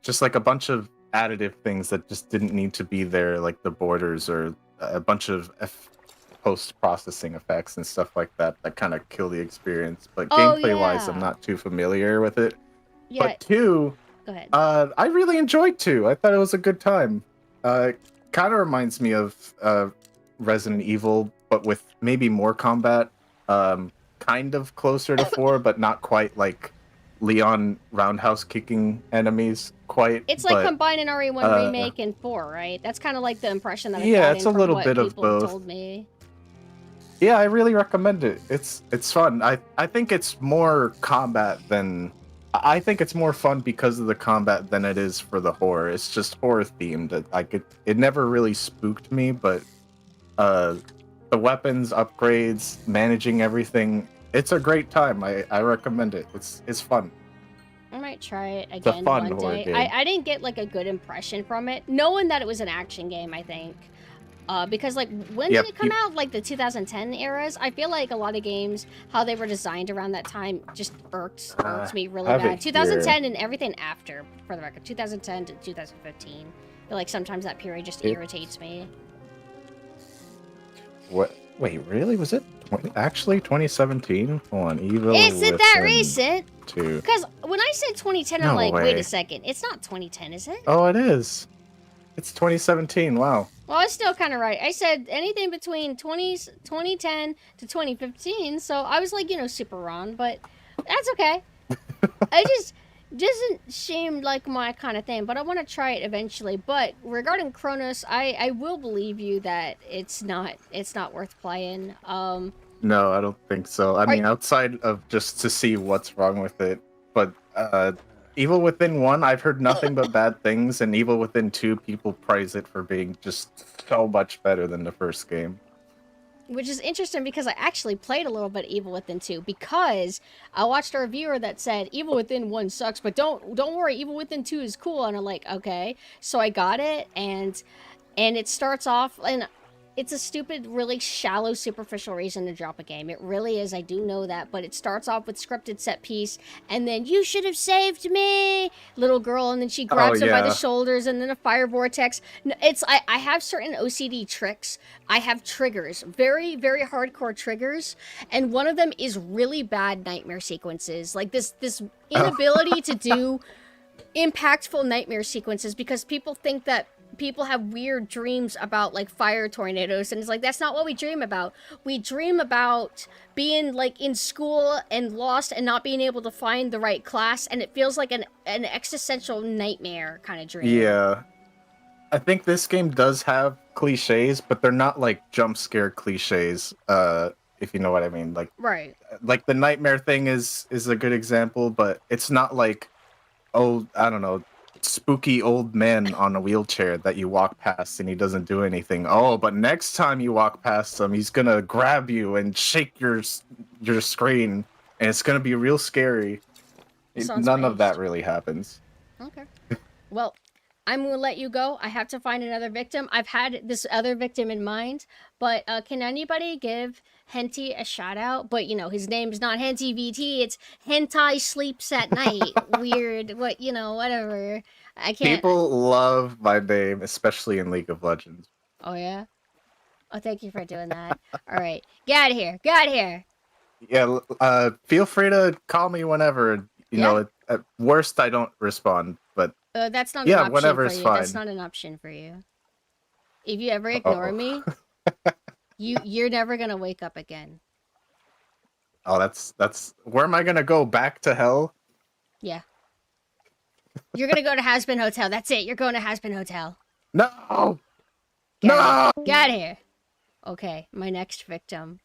F: Just like a bunch of additive things that just didn't need to be there, like the borders or a bunch of post-processing effects and stuff like that kind of kill the experience. But gameplay-wise, I'm not too familiar with it.
A: Yeah.
F: But 2,
A: go ahead.
F: I really enjoyed 2. I thought it was a good time. It kind of reminds me of Resident Evil, but with maybe more combat. Kind of closer to 4, but not quite like Leon roundhouse kicking enemies quite.
A: It's like combining RE1 remake and 4, right? That's kind of like the impression that I've gotten
F: it's a
A: from
F: little
A: what
F: bit of
A: people have
F: both.
A: told me.
F: Yeah, I really recommend it. It's fun. I think it's more combat than I think it's more fun because of the combat than it is for the horror. It's just horror themed. It never really spooked me, but the weapons, upgrades, managing everything, it's a great time. I recommend it. It's fun.
A: I might try it again
F: fun
A: one
F: horror
A: day.
F: game.
A: I didn't get like a good impression from it, knowing that it was an action game, I think. Because like when did it come out? Like the 2010 eras? I feel like a lot of games, how they were designed around that time just irks me really bad. 2010 and everything after, for the record. 2010 to 2015. I feel like sometimes that period just irritates me.
F: What? Wait, really? Was it actually 2017? Hold on, Evil.
A: Is it that recent?
F: 2.
A: Because when I said 2010, I'm like, wait a second. It's not 2010, is it?
F: Oh, it is. It's 2017. Wow.
A: Well, it's still kind of right. I said anything between 2010 to 2015, so I was like, super wrong, but that's okay. I just doesn't seem like my kind of thing, but I want to try it eventually. But regarding Kronos, I will believe you that it's not worth playing.
F: No, I don't think so. I mean, outside of just to see what's wrong with it, but Evil Within 1, I've heard nothing but bad things, and Evil Within 2, people praise it for being just so much better than the first game.
A: Which is interesting because I actually played a little bit of Evil Within 2 because I watched a reviewer that said Evil Within 1 sucks, but don't worry, Evil Within 2 is cool. And I'm like, okay. So I got it, and it starts off, and it's a stupid, really shallow, superficial reason to drop a game. It really is. I do know that. But it starts off with scripted set piece, and then, you should have saved me, little girl, and then she grabs him by the shoulders, and then a fire vortex. I have certain OCD tricks. I have triggers, very, very hardcore triggers, and one of them is really bad nightmare sequences. Like this inability to do impactful nightmare sequences because people think that people have weird dreams about like fire tornadoes, and it's like, that's not what we dream about. We dream about being like in school and lost and not being able to find the right class, and it feels like an existential nightmare kind of dream.
F: Yeah. I think this game does have cliches, but they're not like jump scare cliches, if you know what I mean. Like,
A: right.
F: Like the nightmare thing is a good example, but it's not like, oh, I don't know, spooky old man on a wheelchair that you walk past and he doesn't do anything. Oh, but next time you walk past him, he's gonna grab you and shake your screen, and it's gonna be real scary. None of that really happens.
A: Okay. Well, I'm gonna let you go. I have to find another victim. I've had this other victim in mind, but can anybody give Henty a shout out? But his name's not Henty VT, it's Hentai Sleeps at Night. Weird, whatever. I can't.
F: People love my name, especially in League of Legends.
A: Oh yeah? Oh, thank you for doing that. All right. Get out of here. Get out of here.
F: Yeah, feel free to call me whenever. You
A: Yeah.
F: know, at worst I don't respond, but
A: That's not an
F: yeah,
A: option
F: whenever
A: for
F: is
A: you.
F: fine.
A: That's not an option for you. If you ever ignore
F: Uh-oh.
A: me, you're never gonna wake up again.
F: Oh, that's where am I gonna go? Back to hell?
A: Yeah. You're gonna go to Has-Been Hotel. That's it. You're going to Has-Been Hotel.
F: No!
A: Get
F: No!
A: out of here. Get out of here. Okay, my next victim.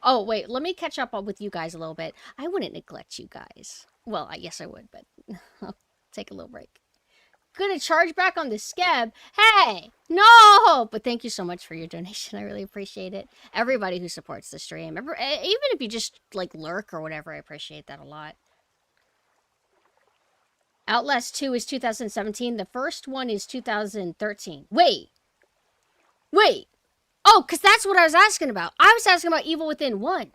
A: Oh, wait, let me catch up with you guys a little bit. I wouldn't neglect you guys. Well, yes, I would, but I'll take a little break. Gonna charge back on the scab. Hey, no! But thank you so much for your donation. I really appreciate it. Everybody who supports the stream, even if you just like lurk or whatever, I appreciate that a lot. Outlast 2 is 2017. The first one is 2013. Wait. Oh, because that's what I was asking about. I was asking about Evil Within 1.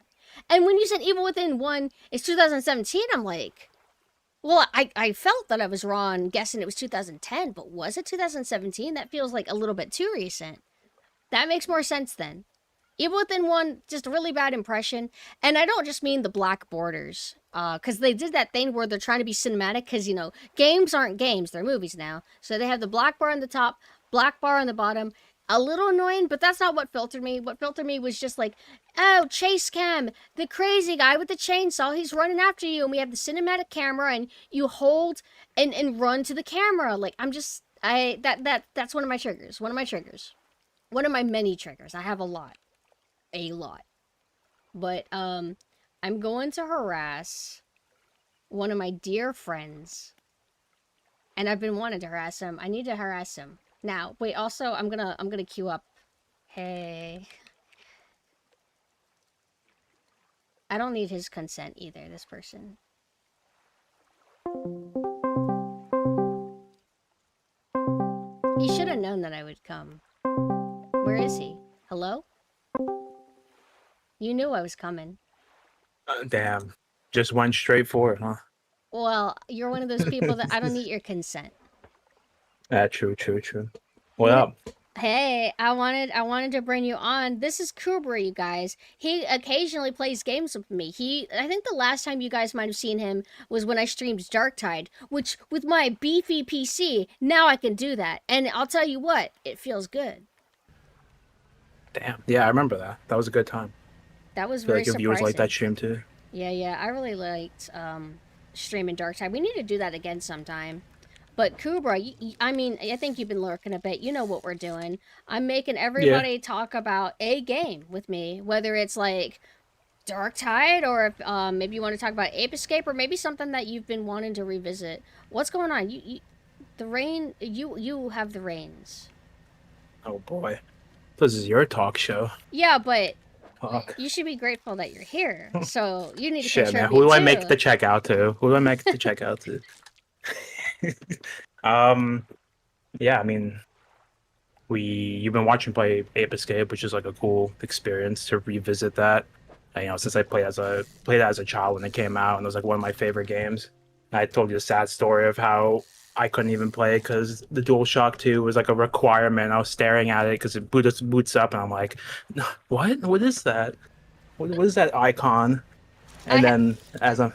A: And when you said Evil Within 1 is 2017, I'm like, well, I felt that I was wrong guessing it was 2010, but was it 2017? That feels like a little bit too recent. That makes more sense then. Evil Within 1, just a really bad impression. And I don't just mean the black borders. Because they did that thing where they're trying to be cinematic. Because, you know, games aren't games. They're movies now. So they have the black bar on the top, black bar on the bottom. A little annoying, but that's not what filtered me. What filtered me was just like, oh, chase cam, the crazy guy with the chainsaw, he's running after you, and we have the cinematic camera, and you hold and run to the camera. Like, I'm just, that's one of my triggers. One of my triggers. One of my many triggers. I have a lot. A lot. But, I'm going to harass one of my dear friends. And I've been wanting to harass him. I need to harass him. Now, wait, also, I'm gonna queue up. Hey. I don't need his consent either, this person. He should have known that I would come. Where is he? Hello? You knew I was coming.
G: Damn. Just went straight for it, huh?
A: Well, you're one of those people that I don't need your consent.
G: True. What up?
A: Hey, I wanted to bring you on. This is Kubra, you guys. He occasionally plays games with me. I think the last time you guys might have seen him was when I streamed Darktide, which with my beefy PC, now I can do that. And I'll tell you what, it feels good.
G: Damn. Yeah, I remember that. That was a good time.
A: That was
G: I feel
A: very
G: like your
A: surprising.
G: viewers like that stream too.
A: Yeah, I really liked streaming Darktide. We need to do that again sometime. But Kubra, I mean, I think you've been lurking a bit. You know what we're doing. I'm making everybody talk about a game with me, whether it's like Darktide or if maybe you want to talk about Ape Escape or maybe something that you've been wanting to revisit. What's going on? You have the reins.
G: Oh boy. This is your talk show.
A: Yeah, but
G: Fuck.
A: you should be grateful that you're here. So you need to
G: Shit, man.
A: contribute
G: Who do I
A: too.
G: make the check out to? Who do I make the check out to? Yeah, I mean, you've been watching play Ape Escape, which is like a cool experience to revisit that. You know, since I played as a child when it came out, and it was like one of my favorite games. I told you the sad story of how I couldn't even play it because the DualShock 2 was like a requirement. I was staring at it because it boots up, and I'm like, what? What is that? What is that icon? And then as I'm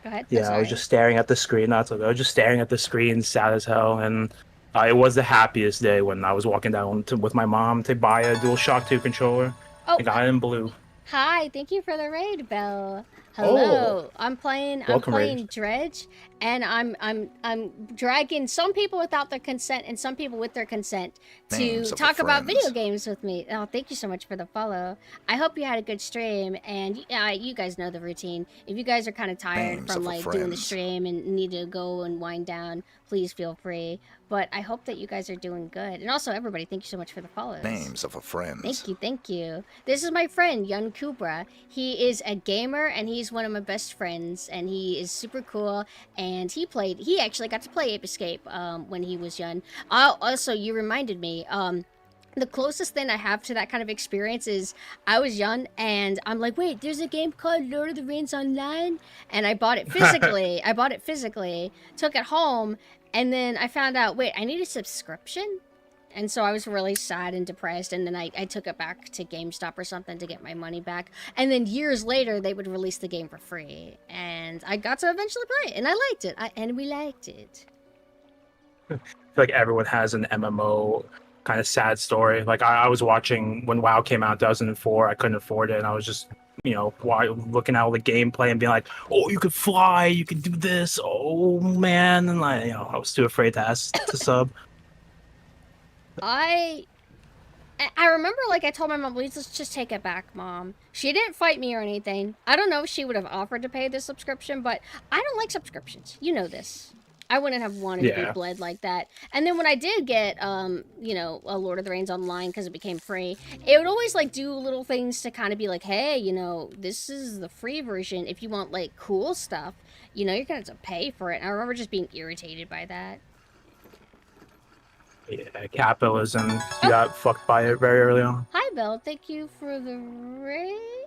A: Go ahead.
G: yeah, I was just staring at the screen. I was just staring at the screen, sad as hell. And it was the happiest day when I was walking down with my mom to buy a DualShock 2 controller.
A: Oh,
G: I got it in blue.
A: Hi, thank you for the raid, Belle. Hello. I'm playing Dredge, and I'm dragging some people without their consent and some people with their consent to talk about video games with me. Oh, thank you so much for the follow. I hope you had a good stream, and you guys know the routine. If you guys are kind of tired from like doing the stream and need to go and wind down, please feel free. But I hope that you guys are doing good. And also, everybody, thank you so much for the follows.
H: Names of a friend.
A: Thank you. This is my friend, Yun Kubra. He is a gamer, and he's one of my best friends, and he is super cool, and he actually got to play Ape Escape when he was young. Also, you reminded me, the closest thing I have to that kind of experience is I was young and I'm like, wait, there's a game called Lord of the Rings Online, and I bought it physically. Took it home, and then I found out, wait, I need a subscription. And so I was really sad and depressed, and then I took it back to GameStop or something to get my money back. And then years later, they would release the game for free, and I got to eventually play it, and I liked it. And we liked it.
G: I feel like everyone has an MMO kind of sad story. Like I was watching when WoW came out in 2004. I couldn't afford it, and I was just looking at all the gameplay and being like, "Oh, you could fly, you could do this. Oh man!" And I was too afraid to ask to sub.
A: I remember, like, I told my mom, please, let's just take it back, Mom. She didn't fight me or anything. I don't know if she would have offered to pay the subscription, but I don't like subscriptions. You know this. I wouldn't have wanted to be bled like that. And then when I did get, a Lord of the Rings Online because it became free, it would always, like, do little things to kind of be like, hey, this is the free version. If you want, like, cool stuff, you're going to have to pay for it. And I remember just being irritated by that.
G: Yeah, capitalism. You got fucked by it very early on.
A: Hi, Belle. Thank you for the raid.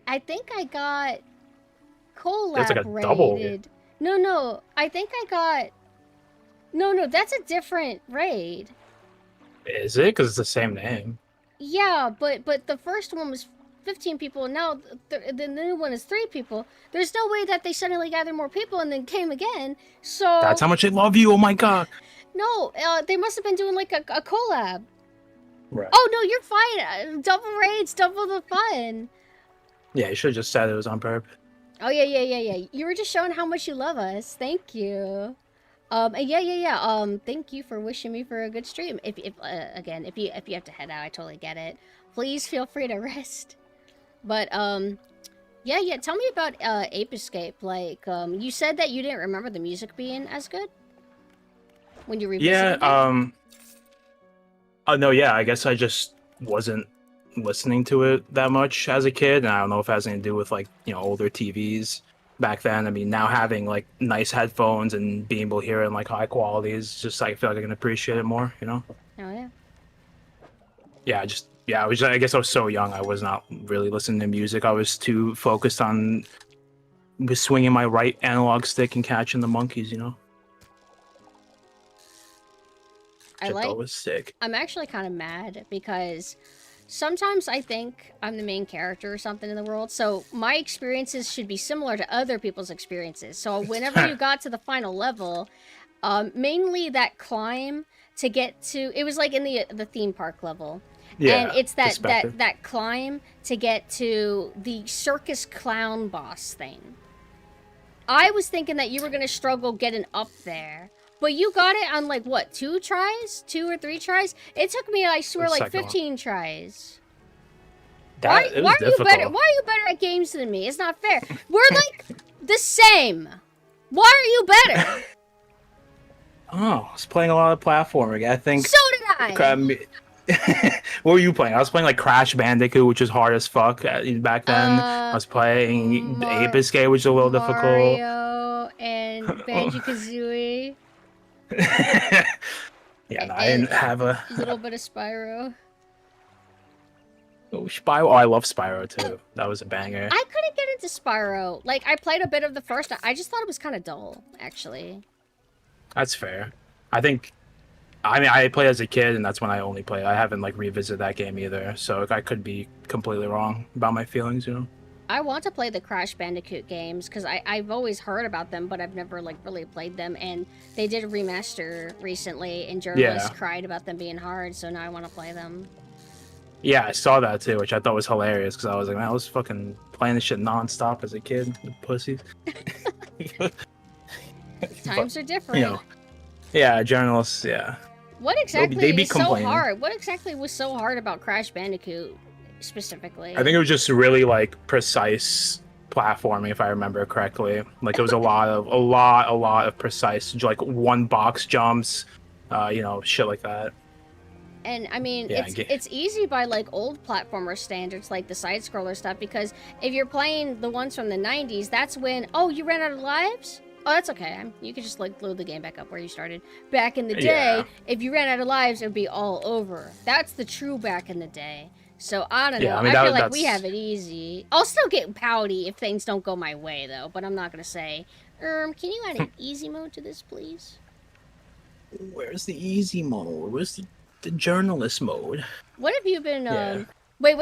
A: I think I got collab
G: That's like a double.
A: raided. No. I think I got... No, that's a different raid.
G: Is it? Because it's the same name.
A: Yeah, but the first one was 15 people, and now the new one is 3 people. There's no way that they suddenly gathered more people and then came again, so...
G: That's how much they love you, oh my god!
A: No, they must have been doing, like, a collab.
G: Right.
A: Oh, no, you're fine. Double raids, double the fun.
G: Yeah, you should have just said it was on purpose.
A: Oh, yeah. You were just showing how much you love us. Thank you. Yeah. Thank you for wishing me for a good stream. If you have to head out, I totally get it. Please feel free to rest. But, yeah. Tell me about, Ape Escape. Like, you said that you didn't remember the music being as good when you revisited it?
G: Oh, no, yeah, I guess I just wasn't listening to it that much as a kid, and I don't know if it has anything to do with, like, older TVs back then. I mean, now having, like, nice headphones and being able to hear it in, like, high quality is just, I feel like I can appreciate it more,
A: Oh, yeah.
G: Yeah, I guess I was so young, I was not really listening to music. I was too focused on swinging my right analog stick and catching the monkeys, That was sick.
A: I'm actually kind of mad because sometimes I think I'm the main character or something in the world, so my experiences should be similar to other people's experiences. So whenever you got to the final level, mainly that climb to get to, it was like in the theme park level.
G: Yeah,
A: and it's that climb to get to the circus clown boss thing. I was thinking that you were going to struggle getting up there. But you got it on, like, what, 2 tries? 2 or 3 tries? It took me, I swear, like, 15 tries. Why are you better at games than me? It's not fair. We're, like, the same. Why are you better?
G: Oh, I was playing a lot of platforming. I think...
A: So did I!
G: What were you playing? I was playing, like, Crash Bandicoot, which was hard as fuck back then. I was playing Ape Escape, which is a little difficult.
A: Mario and Banjo-Kazooie.
G: I didn't have a
A: little bit of Spyro.
G: Spyro. Oh, I love Spyro too. That was a banger.
A: I couldn't get into Spyro. Like, I played a bit of the first. I just thought it was kind of dull, actually.
G: That's fair. I played as a kid, and that's when I only played. I haven't like revisited that game either, so I could be completely wrong about my feelings.
A: I want to play the Crash Bandicoot games because I've always heard about them, but I've never like really played them. And they did a remaster recently, and journalists cried about them being hard. So now I want to play them.
G: Yeah, I saw that too, which I thought was hilarious because I was like, man, I was fucking playing this shit nonstop as a kid. Pussies.
A: Times are different.
G: Yeah, journalists. Yeah.
A: What exactly is so hard? What exactly was so hard about Crash Bandicoot? Specifically,
G: I think it was just really like precise platforming, if I remember correctly. Like it was a lot of precise, like one box jumps, shit like that.
A: And I mean, it's easy by like old platformer standards, like the side scroller stuff, because if you're playing the ones from the 90s, that's when you ran out of lives. Oh, that's okay. You could just like load the game back up where you started. Back in the day, if you ran out of lives, it would be all over. That's the true back in the day. So, I don't know. I feel like we have it easy. I'll still get pouty if things don't go my way, though. But I'm not going to say, can you add an easy mode to this, please?
G: Where's the easy mode? Where's the journalist mode?
A: What have you been,
G: Yeah.
A: Wait,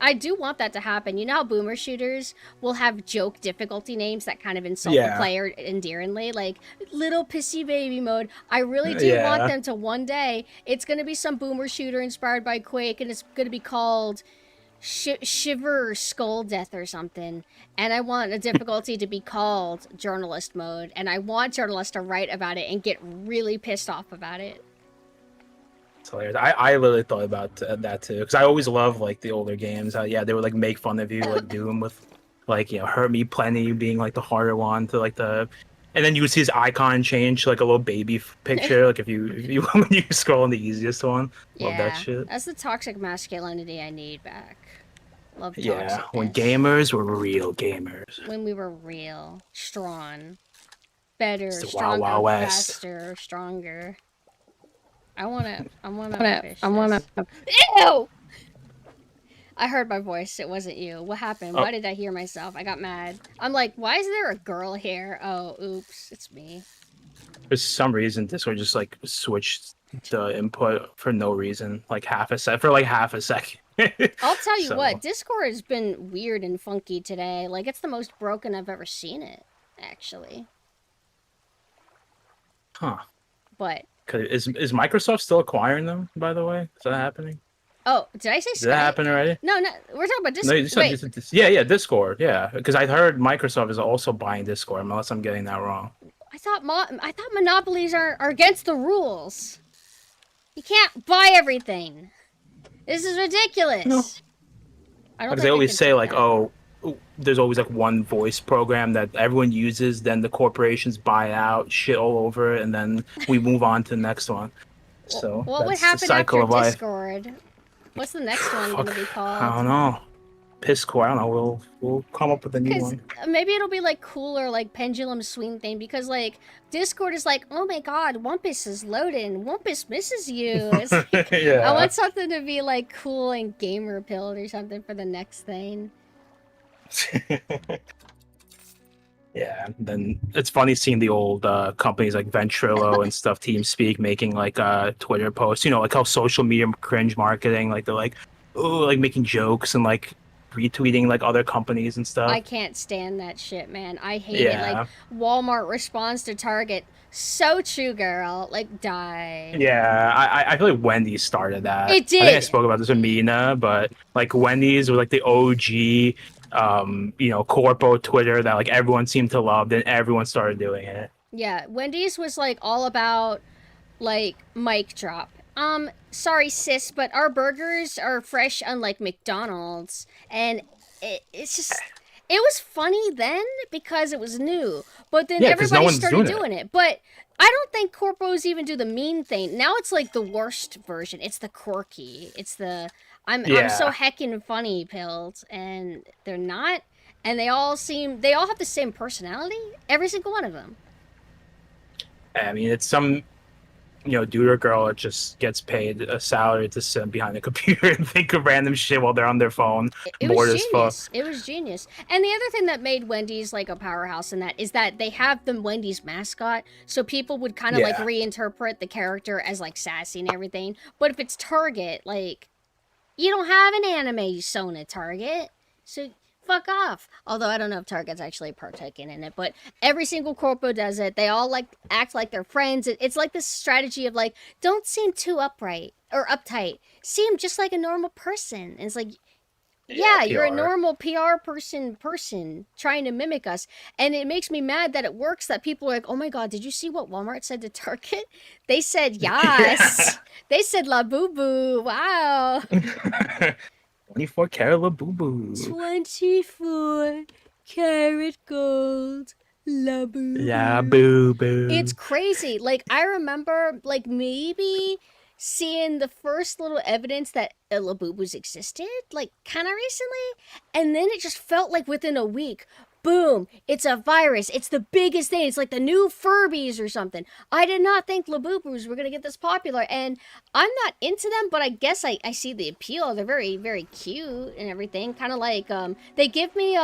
A: I do want that to happen. You know how boomer shooters will have joke difficulty names that kind of insult the
G: Yeah.
A: player endearingly? Like, little pissy baby mode. I really do
G: Yeah.
A: want them to one day, it's gonna be some boomer shooter inspired by Quake, and it's gonna be called Shiver or Skull Death or something. And I want a difficulty to be called journalist mode, and I want journalists to write about it and get really pissed off about it.
G: It's hilarious. I literally thought about that too, because I always love like the older games. How they would like make fun of you, like Doom with like Hurt Me Plenty being like the harder one to like the, and then you would see his icon change to like a little baby picture, like if you when you scroll on the easiest one. Love that shit.
A: That's the toxic masculinity I need back. Love toxicness.
G: Yeah, when gamers were real gamers.
A: When we were real, strong, better,
G: It's the
A: stronger,
G: Wild Wild West.
A: faster, stronger. I wanna. Ew! I heard my voice. It wasn't you. What happened? Why did I hear myself? I got mad. I'm like, why is there a girl here? Oh, oops, it's me.
G: For some reason, Discord just like switched the input for no reason, like half a second.
A: I'll tell you
G: So-
A: what, Discord has been weird and funky today. Like, it's the most broken I've ever seen it, actually.
G: Huh.
A: But,
G: Is Microsoft still acquiring them, by the way? Is that happening?
A: oh, did I say Skype?
G: Did that happen already?
A: No, we're talking about
G: No,
A: Discord.
G: you said
A: Wait,
G: yeah, Discord, yeah. Because I heard Microsoft is also buying Discord, unless I'm getting that wrong.
A: I thought monopolies are against the rules. You can't buy everything. This is ridiculous.
G: No.
A: I don't
G: Because
A: think
G: they
A: I
G: always
A: can
G: say
A: do
G: like,
A: that.
G: oh, there's always like one voice program that everyone uses, then the corporations buy out, shit all over it, and then we move on to the next one. So
A: what would
G: that's the
A: happen
G: cycle
A: after
G: of life.
A: Discord? What's the next one going to be called?
G: I don't know. Pisscore. I don't know. We'll come up with a new
A: Because
G: one.
A: maybe it'll be like cooler, like pendulum swing thing. Because like Discord is like, oh my god, Wumpus is loading. Wumpus misses you. It's like,
G: Yeah.
A: I want something to be like cool and gamer pilled or something for the next thing.
G: Yeah, then it's funny seeing the old companies like Ventrilo and stuff, TeamSpeak, making like Twitter posts, like how social media cringe marketing, like they're like, oh, like making jokes and like retweeting like other companies and stuff.
A: I can't stand that shit, man. I hate it. Like Walmart responds to Target. So true, girl. Like, die.
G: Yeah, I feel like Wendy's started that.
A: It
G: I think I
A: did.
G: spoke about this with Mina, but like Wendy's was like the OG, corpo Twitter that like everyone seemed to love. Then everyone started doing it.
A: Yeah, Wendy's was like all about like mic drop. Sorry sis, but our burgers are fresh unlike McDonald's. And it's just, it was funny then because it was new. But then
G: Yeah, 'cause no
A: everybody
G: one's
A: started
G: doing
A: doing it. But I don't think corpos even do the mean thing. Now it's like the worst version. It's the quirky. It's the I'm so heckin' funny pilled, and they're not. And they all have the same personality. Every single one of them.
G: I mean, it's some, dude or girl that just gets paid a salary to sit behind a computer and think of random shit while they're on their phone.
A: It
G: Bored
A: was
G: as
A: genius.
G: fuck.
A: It was genius. And the other thing that made Wendy's like a powerhouse in that is that they have the Wendy's mascot, so people would kind of like reinterpret the character as like sassy and everything. But if it's Target, like, you don't have an anime sewn at Target, so fuck off. Although I don't know if Target's actually partaking in it, but every single corpo does it. They all like act like they're friends. It's like this strategy of like, don't seem too upright or uptight. Seem just like a normal person. And it's like, yeah, you're a
G: PR.
A: normal PR person trying to mimic us. And it makes me mad that it works, that people are like, oh my god, did you see what Walmart said to Target? They said yes. They said la boo boo. Wow.
G: 24 karat la boo boo.
A: 24 karat gold. La boo.
G: Yeah, boo boo.
A: It's crazy. Like, I remember, like, maybe seeing the first little evidence that Labubu's existed, like, kind of recently. And then it just felt like within a week, boom, it's a virus. It's the biggest thing. It's like the new Furbies or something. I did not think Labubus were going to get this popular. And I'm not into them, but I guess I see the appeal. They're very, very cute and everything. Kind of like, they give me,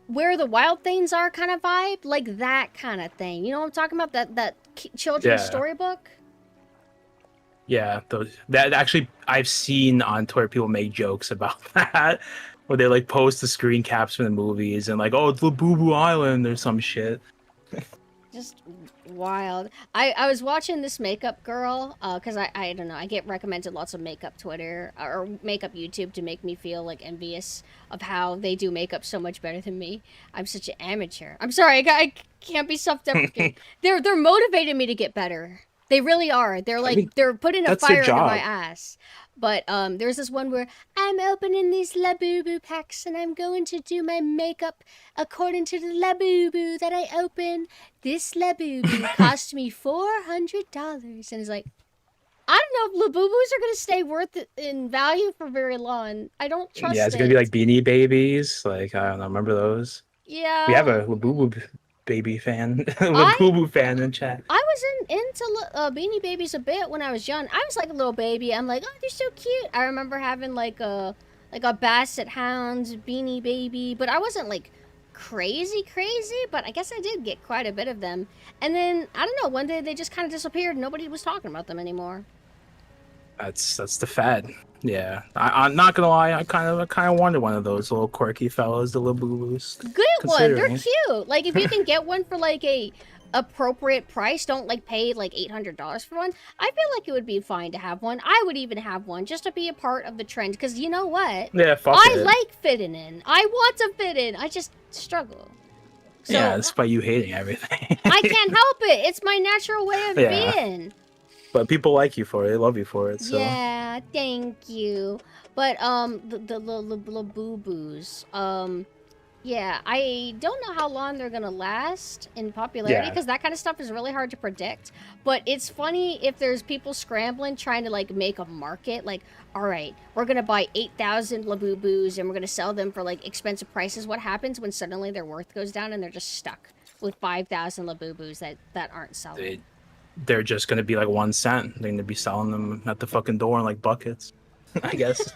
A: Where the Wild Things Are kind of vibe. Like that kind of thing. You know what I'm talking about? That children's
G: Yeah.
A: storybook?
G: Yeah, those that actually I've seen on Twitter people make jokes about that, where they like post the screen caps from the movies and like, oh, it's Labubu Island or some shit.
A: Just wild. I was watching this makeup girl, cause I don't know, I get recommended lots of makeup Twitter or makeup YouTube to make me feel like envious of how they do makeup so much better than me. I'm such an amateur. I'm sorry, I can't be self-deprecating. they're motivating me to get better. They really are. They're like
G: mean,
A: they're putting a
G: that's their
A: fire under my
G: job.
A: ass. But there's this one where I'm opening these Labubu packs and I'm going to do my makeup according to the Labubu that I open. This Labubu cost me $400, and it's like, I don't know if Labubus are gonna stay worth it in value for very long. I don't trust
G: Yeah, it's gonna be like Beanie Babies. Like I don't know, remember those?
A: Yeah.
G: We have a Labubu baby fan, Labubu fan in chat.
A: I was into Beanie Babies a bit when I was young. I was like a little baby. I'm like, oh, they're so cute. I remember having like a Basset Hounds Beanie Baby, but I wasn't like crazy. But I guess I did get quite a bit of them. And then I don't know. One day they just kind of disappeared. Nobody was talking about them anymore.
G: That's the fad. Yeah, I'm not gonna lie. I kind of wanted one of those little quirky fellows, the Labubus.
A: Get one. They're
G: Considering.
A: cute. Like if you can get one for like a appropriate price, don't like pay like $800 for one. I feel like it would be fine to have one. I would even have one just to be a part of the trend. Because you know what?
G: Yeah, fuck
A: I
G: it.
A: like fitting in. I want to fit in. I just struggle. So,
G: Yeah, despite you hating everything.
A: I can't help it. It's my natural way of
G: Yeah.
A: being.
G: But people like you for it. They love you for it. So.
A: Yeah, thank you. But the Labubu's, yeah, I don't know how long they're gonna last in popularity
G: Yeah.
A: because that kind of stuff is really hard to predict. But it's funny if there's people scrambling trying to like make a market. Like, all right, we're gonna buy 8,000 Labubus and we're gonna sell them for like expensive prices. What happens when suddenly their worth goes down and they're just stuck with 5,000 Labubus that aren't selling?
G: They're just gonna be like 1 cent. They're gonna be selling them at the fucking door in like buckets, I guess.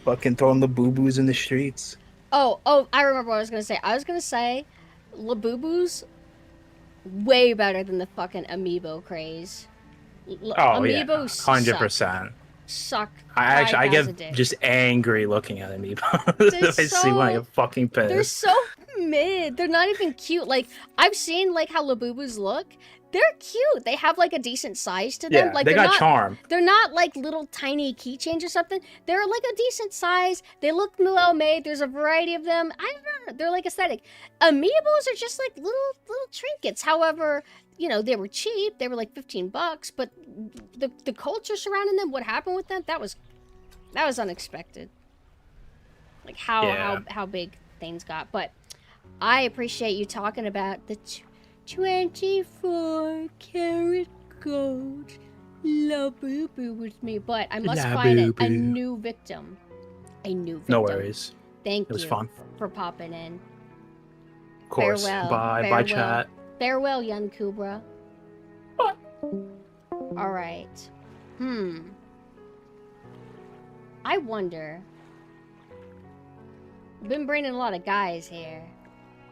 G: Fucking throwing the boo-boos in the streets.
A: Oh, I remember what I was gonna say. I was gonna say Labubus way better than the fucking amiibo craze. Amiibo
G: 100%.
A: suck.
G: I
A: 5,000
G: get
A: dick.
G: just angry looking at amiibo.
A: They're
G: I see one, I
A: so-
G: get fucking pissed.
A: They're so mid. They're not even cute. Like I've seen like how Labubus look. They're cute. They have like a decent size to them.
G: Yeah,
A: Like
G: they
A: they're
G: got
A: not,
G: charm.
A: They're not like little tiny keychains or something. They're like a decent size. They look well made. There's a variety of them. I don't know. They're like aesthetic. Amiibos are just like little trinkets. However, you know, they were cheap. They were like $15, but the culture surrounding them, what happened with them, that was unexpected. Like how big things got. But I appreciate you talking about the 24 karat gold Labubu with me, but I must find a
G: Labubu.
A: new victim. A new victim.
G: No worries.
A: Thank
G: It was
A: you
G: fun.
A: for popping in.
G: Of course.
A: Farewell.
G: Bye.
A: Farewell.
G: Bye, chat.
A: Farewell, young Kubra. Alright. I wonder. I've been bringing a lot of guys here.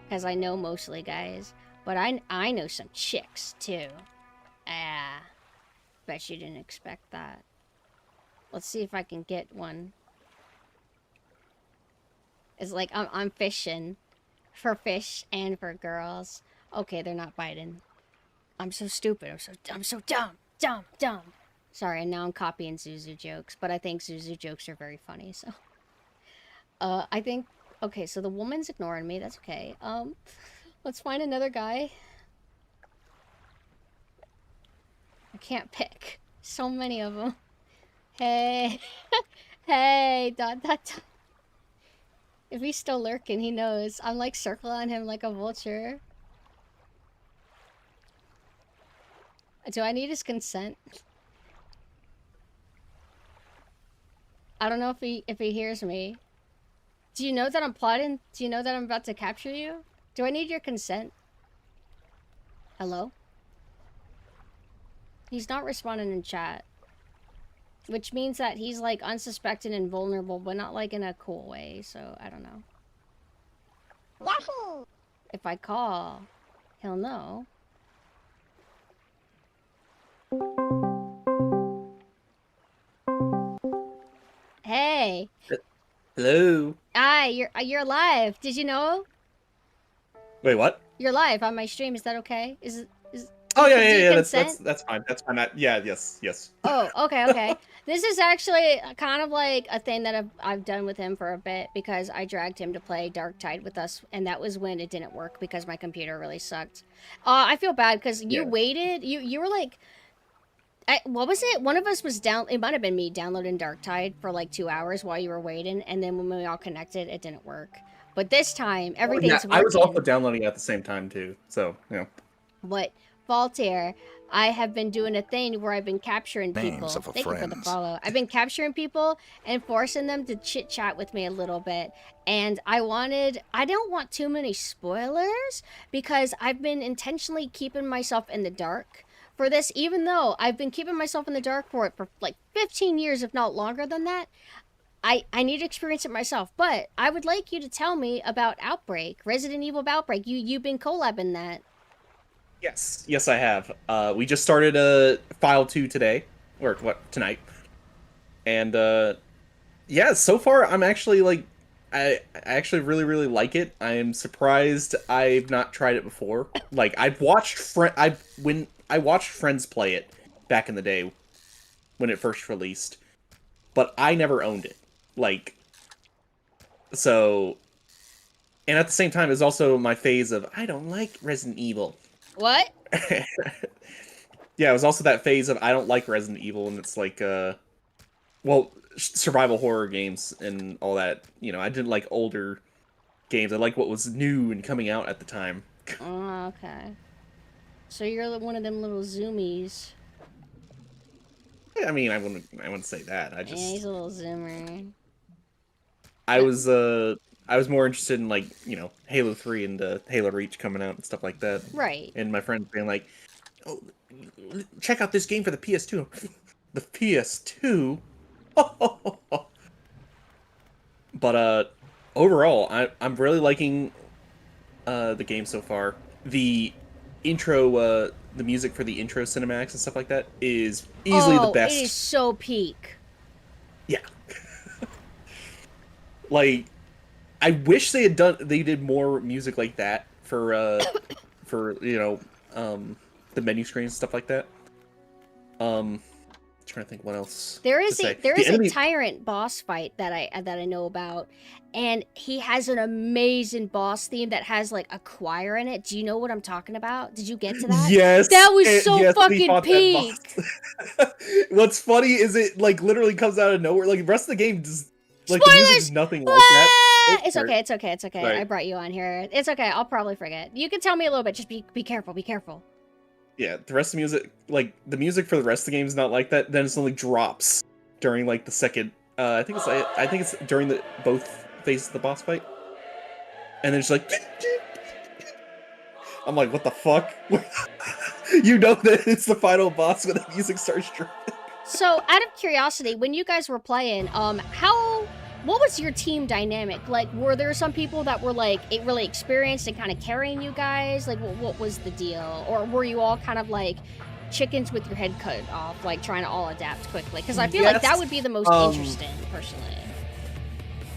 A: Because I know mostly guys. But I know some chicks, too. Ah. Bet you didn't expect that. Let's see if I can get one. It's like I'm fishing. For fish and for girls. Okay, they're not biting. I'm so stupid. I'm so dumb. Sorry, and now I'm copying Zuzu jokes, but I think Zuzu jokes are very funny, so. I think, okay, so the woman's ignoring me, that's okay. Let's find another guy. I can't pick. So many of them. Hey. Hey, dot. If he's still lurking, he knows. I'm like circling him like a vulture. Do I need his consent? I don't know if he hears me. Do you know that I'm plotting? Do you know that I'm about to capture you? Do I need your consent? Hello? He's not responding in chat. Which means that he's like unsuspecting and vulnerable, but not like in a cool way, so I don't know.
H: Yahoo!
A: If I call, he'll know. Hey.
H: Hello.
A: Hi, you're live. Did you know?
H: Wait, what?
A: You're live on my stream. Is that okay? Is
H: Oh yeah,
A: do
H: yeah,
A: you
H: yeah.
A: consent?
H: That's fine. That's fine. Yeah, yes.
A: Oh, okay. This is actually kind of like a thing that I've done with him for a bit because I dragged him to play Dark Tide with us, and that was when it didn't work because my computer really sucked. I feel bad because you waited. You were like, what was it? One of us was down. It might have been me downloading Dark Tide for like 2 hours while you were waiting, and then when we all connected, it didn't work. But this time, everything's working.
H: I was also downloading at the same time too. So yeah.
A: But Voltaire, I have been doing a thing where I've been capturing people. Thank you for the follow. I've been capturing people and forcing them to chit chat with me a little bit. And I don't want too many spoilers because I've been intentionally keeping myself in the dark for this, even though I've been keeping myself in the dark for it for like 15 years, if not longer than that. I need to experience it myself, but I would like you to tell me about Outbreak, Resident Evil Outbreak. You've been collabing that.
H: Yes, I have. We just started file 2 today, or tonight, and yeah. So far, I'm actually like, I actually really like it. I am surprised I've not tried it before. Like I've watched when I watched friends play it back in the day when it first released, but I never owned it. Like, so, and at the same time, it's also my phase of I don't like Resident Evil.
A: What?
H: Yeah, it was also that phase of I don't like Resident Evil, and it's like, well, survival horror games and all that. You know, I didn't like older games. I like what was new and coming out at the time.
A: Oh, okay. So you're one of them little zoomies.
H: I mean, I wouldn't say that. I just,
A: yeah, he's a little zoomer.
H: I was more interested in, like, you know, Halo 3 and Halo Reach coming out and stuff like that.
A: Right.
H: And my friends being like, oh, check out this game for the PS2. The PS2? But, overall, I'm really liking the game so far. The intro, the music for the intro cinematics and stuff like that is easily the best.
A: It is so peak.
H: Yeah. Like, I wish they did more music like that for you know, the menu screens and stuff like that. Trying to think what else.
A: There is a tyrant boss fight that I know about, and he has an amazing boss theme that has like a choir in it. Do you know what I'm talking about? Did you get to that?
H: Yes.
A: That was so fucking peak.
H: What's funny is it like literally comes out of nowhere. Like the rest of the game does. Like
A: Spoilers!
H: the music is nothing like that.
A: It's okay.
H: Right.
A: I brought you on here. It's okay. I'll probably forget. You can tell me a little bit. Just be careful. Be careful.
H: Yeah, the rest of the music, like the music for the rest of the game is not like that. Then it suddenly drops during like the second. I think it's during the both phases of the boss fight, and then it's like. I'm like, what the fuck? You know that it's the final boss when the music starts dropping.
A: So, out of curiosity, when you guys were playing, what was your team dynamic? Like, were there some people that were, like, really experienced and kind of carrying you guys? Like, what was the deal? Or were you all kind of, like, chickens with your head cut off, like, trying to all adapt quickly? Because I feel like that would be the most interesting, personally.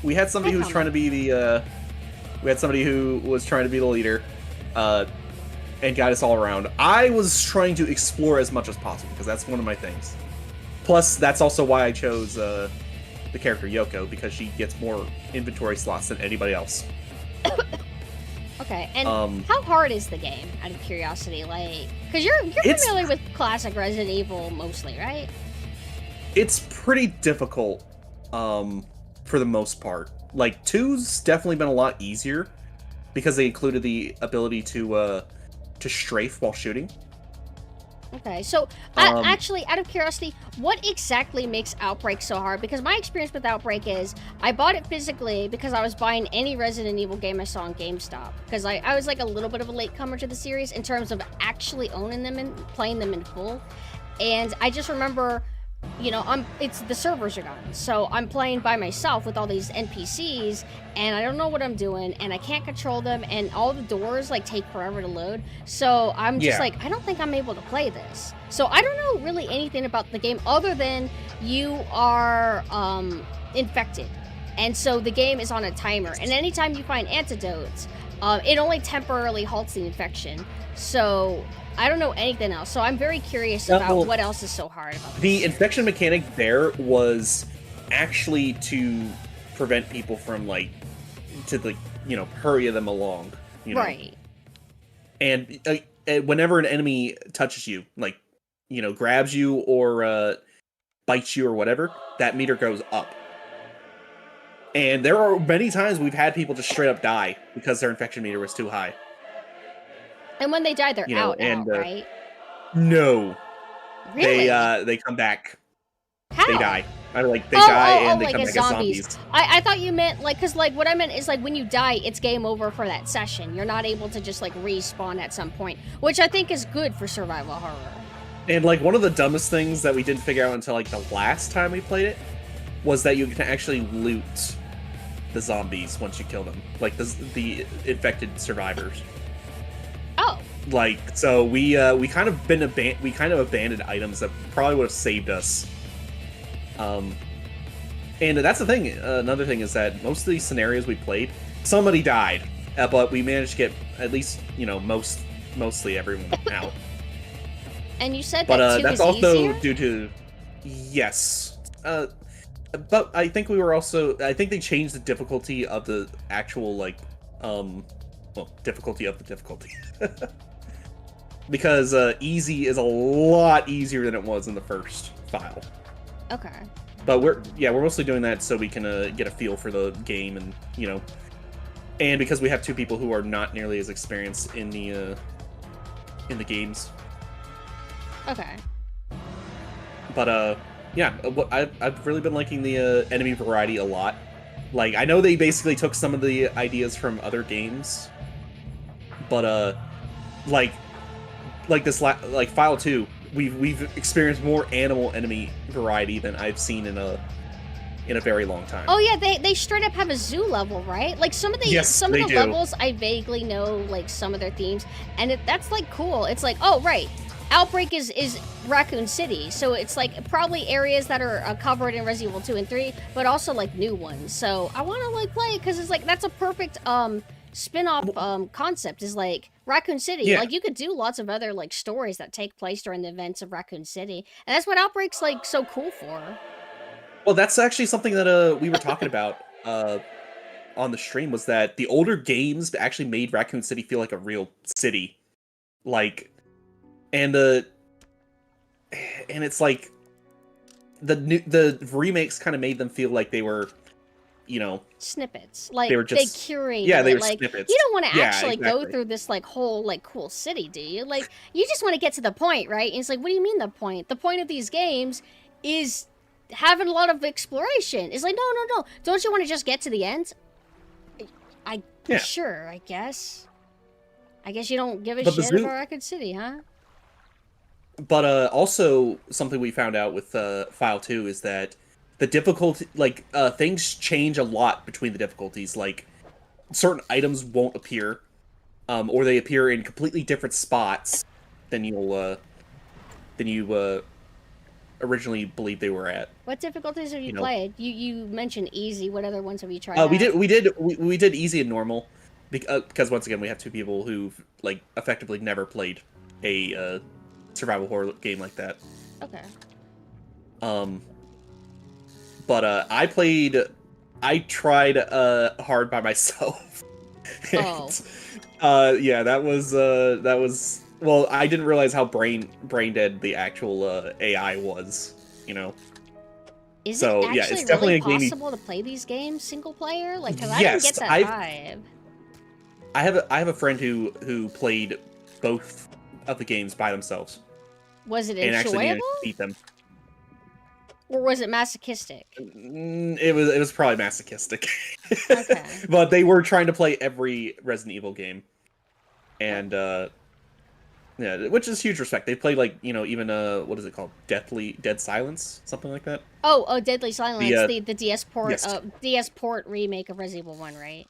H: We had somebody who was trying to be the, leader, and guide us all around. I was trying to explore as much as possible, because that's one of my things. Plus, that's also why I chose the character Yoko, because she gets more inventory slots than anybody else.
A: Okay, and how hard is the game, out of curiosity? Like, because you're familiar with classic Resident Evil mostly, right?
H: It's pretty difficult, for the most part. Like, 2's definitely been a lot easier, because they included the ability to strafe while shooting.
A: Okay, so actually, out of curiosity, what exactly makes Outbreak so hard? Because my experience with Outbreak is I bought it physically because I was buying any Resident Evil game I saw on GameStop. Because I was like a little bit of a latecomer to the series in terms of actually owning them and playing them in full. And I just remember it's the servers are gone, so I'm playing by myself with all these NPCs, and I don't know what I'm doing, and I can't control them, and all the doors like take forever to load. So I'm just like, I don't think I'm able to play this. So I don't know really anything about the game other than you are infected, and so the game is on a timer, and anytime you find antidotes, it only temporarily halts the infection. So I don't know anything else, so I'm very curious about what else is so hard about this.
H: The infection mechanic there was actually to prevent people from hurry them along,
A: Right.
H: And whenever an enemy touches you, grabs you or bites you or whatever, that meter goes up. And there are many times we've had people just straight up die because their infection meter was too high.
A: And when they die, they're out, right?
H: No.
A: Really?
H: They come back.
A: How?
H: They die. They die and they
A: like
H: come back as zombies.
A: I thought you meant because what I meant is when you die, it's game over for that session. You're not able to just respawn at some point, which I think is good for survival horror. And
H: one of the dumbest things that we didn't figure out until the last time we played it was that you can actually loot the zombies once you kill them, the infected survivors.
A: Oh.
H: So we kind of abandoned items that probably would have saved us. And that's the thing. Another thing is that most of these scenarios we played, somebody died, but we managed to get at least mostly everyone out.
A: And you said
H: that that's also
A: easier?
H: due to yes. But I think I think they changed the difficulty of the actual difficulty of the difficulty. Because easy is a lot easier than it was in the first file.
A: Okay.
H: But we're mostly doing that so we can get a feel for the game, and and because we have two people who are not nearly as experienced in the games.
A: Okay.
H: But I've really been liking the enemy variety a lot. I know they basically took some of the ideas from other games, but this File 2, we've experienced more animal enemy variety than I've seen in a very long time.
A: Oh yeah, they straight up have a zoo level, right? Some of the levels I vaguely know some of their themes, and that's cool. It's oh right, Outbreak is Raccoon City, so it's probably areas that are covered in Resident Evil 2 and 3, but also new ones. So I want to play it because it's that's a perfect spin-off concept is Raccoon City.
H: Yeah.
A: You could do lots of other stories that take place during the events of Raccoon City, and that's what Outbreak's so cool for.
H: Well, that's actually something that we were talking about on the stream, was that the older games actually made Raccoon City feel like a real city, and it's the remakes kind of made them feel like they were,
A: snippets.
H: They were just,
A: they curate.
H: Yeah, they were
A: snippets.
H: snippets.
A: You don't want to actually
H: exactly.
A: go through this whole cool city, do you? You just want to get to the point, right? And it's what do you mean the point? The point of these games is having a lot of exploration. It's no. Don't you want to just get to the end? Sure, I guess. I guess you don't give a shit about Raccoon City, huh?
H: But also something we found out with File 2 is that the difficulty, things change a lot between the difficulties. Certain items won't appear, or they appear in completely different spots than you originally believed they were at.
A: What difficulties have you played? You mentioned easy. What other ones have you tried?
H: We did easy and normal, because once again we have two people who've effectively never played a survival horror game like that.
A: Okay.
H: But I tried hard by myself.
A: Oh.
H: Yeah, that was well, I didn't realize how brain dead the actual AI was,
A: Is
H: so,
A: it actually
H: it's definitely
A: really
H: a game
A: possible to play these games single player? Because I
H: Yes,
A: didn't get that vibe.
H: I have a friend who played both of the games by themselves.
A: Was it
H: and actually managed
A: enjoyable?
H: to beat them.
A: Or was it masochistic?
H: It was probably masochistic.
A: Okay.
H: But they were trying to play every Resident Evil game. And Yeah, which is huge respect. They played like even what is it called, Dead Silence, something like that.
A: Oh, Deadly Silence, the DS port,
H: yes.
A: DS port remake of Resident Evil 1, right?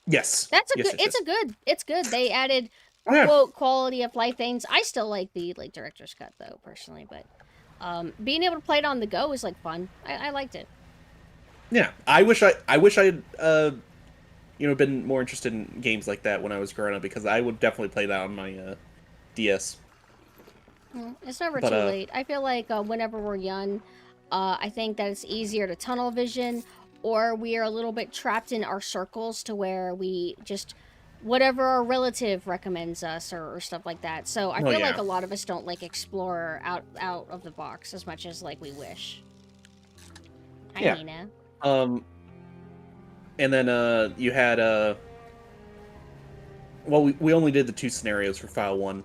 H: Yes.
A: That's a
H: yes,
A: good.
H: yes, yes.
A: It's good. They added
H: Oh, yeah.
A: quote quality of life things. I still like the director's cut though, personally, but being able to play it on the go is like fun. I liked it.
H: Yeah, I wish I had been more interested in games like that when I was growing up, because I would definitely play that on my DS.
A: It's never
H: But,
A: too late. I feel like whenever we're young, I think that it's easier to tunnel vision, or we are a little bit trapped in our circles to where we just whatever our relative recommends us or stuff like that. So I feel like a lot of us don't like explore out of the box as much as like we wish. Hi, Nina.
H: And then you had well, we only did the 2 scenarios for file 1,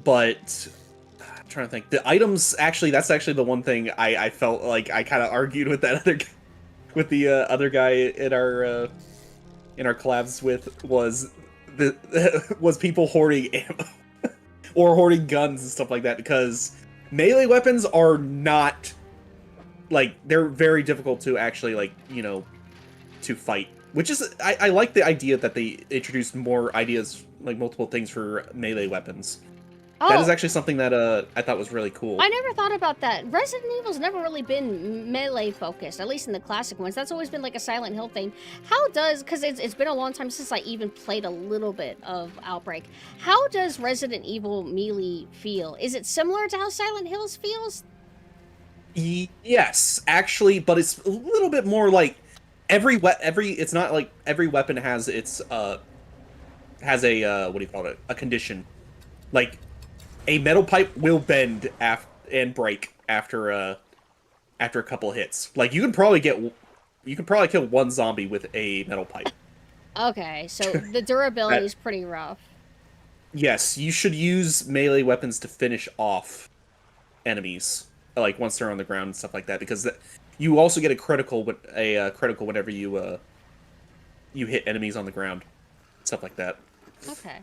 H: but I'm trying to think. The items, that's actually the one thing I felt like I kind of argued with that other with the other guy in our collabs with, was was people hoarding ammo or hoarding guns and stuff like that, because melee weapons are not, like, they're very difficult to actually, to fight. Which is, I like the idea that they introduced more ideas, like multiple things for melee weapons.
A: Oh,
H: That is actually something that I thought was really cool.
A: I never thought about that. Resident Evil's never really been melee focused, at least in the classic ones. That's always been like a Silent Hill thing. How does, because it's been a long time since I even played a little bit of Outbreak. How does Resident Evil melee feel? Is it similar to how Silent Hills feels?
H: Yes, actually, but it's a little bit more like it's not like every weapon has its has a what do you call it? A condition. Like, a metal pipe will bend and break after a couple hits. Like, you can probably kill one zombie with a metal pipe.
A: Okay, so the durability is pretty rough.
H: Yes, you should use melee weapons to finish off enemies, like once they're on the ground and stuff like that, because you also get a critical whenever you hit enemies on the ground, stuff like that.
A: Okay.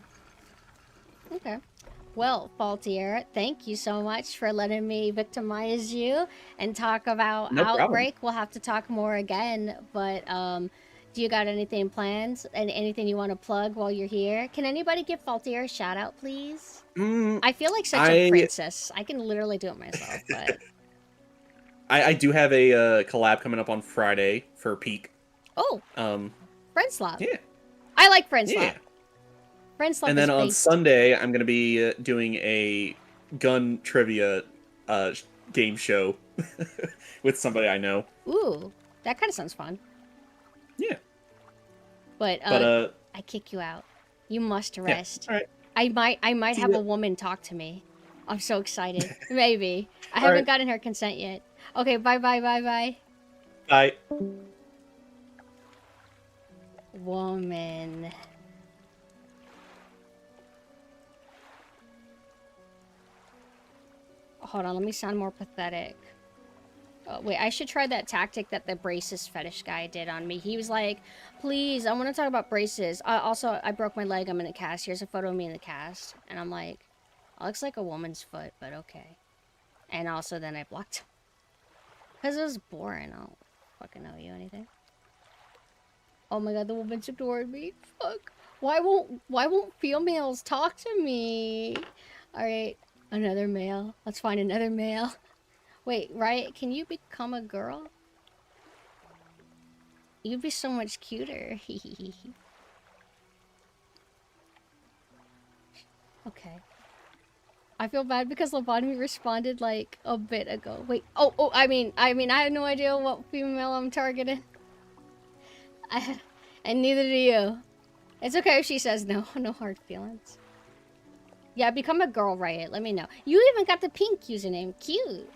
A: Well, Faultier, thank you so much for letting me victimize you and talk about Outbreak. We'll have to talk more again, but do you got anything planned and anything you want to plug while you're here? Can anybody give Faultier a shout out, please? I feel like such a princess. I can literally do it myself, but
H: I do have a collab coming up on Friday for Peak.
A: Oh, Friend Slap.
H: Yeah,
A: I like Friend Slap.
H: Yeah.
A: Friend Slap.
H: And then on Sunday, I'm going to be doing a gun trivia game show with somebody I know.
A: Ooh, that kind of sounds fun.
H: Yeah.
A: But I kick you out. You must rest.
H: Yeah. All right.
A: I might have a woman talk to me. I'm so excited. Maybe. I haven't gotten her consent yet. Okay, bye.
H: Bye.
A: Woman. Hold on, let me sound more pathetic. Wait, I should try that tactic that the braces fetish guy did on me. He was like, please, I want to talk about braces. Also, I broke my leg. I'm in a cast. Here's a photo of me in the cast. And I'm like, it looks like a woman's foot, but okay. And also then I blocked him. Because it was boring. I don't fucking owe you anything. Oh my god, the woman's ignoring me. Fuck. Why won't females talk to me? Alright, another male. Let's find another male. Wait, Riot, can you become a girl? You'd be so much cuter. Okay. I feel bad because Lobotomy responded like a bit ago. Wait, I mean, I have no idea what female I'm targeting. And neither do you. It's okay if she says no. No hard feelings. Yeah, become a girl, Riot. Let me know. You even got the pink username. Cute.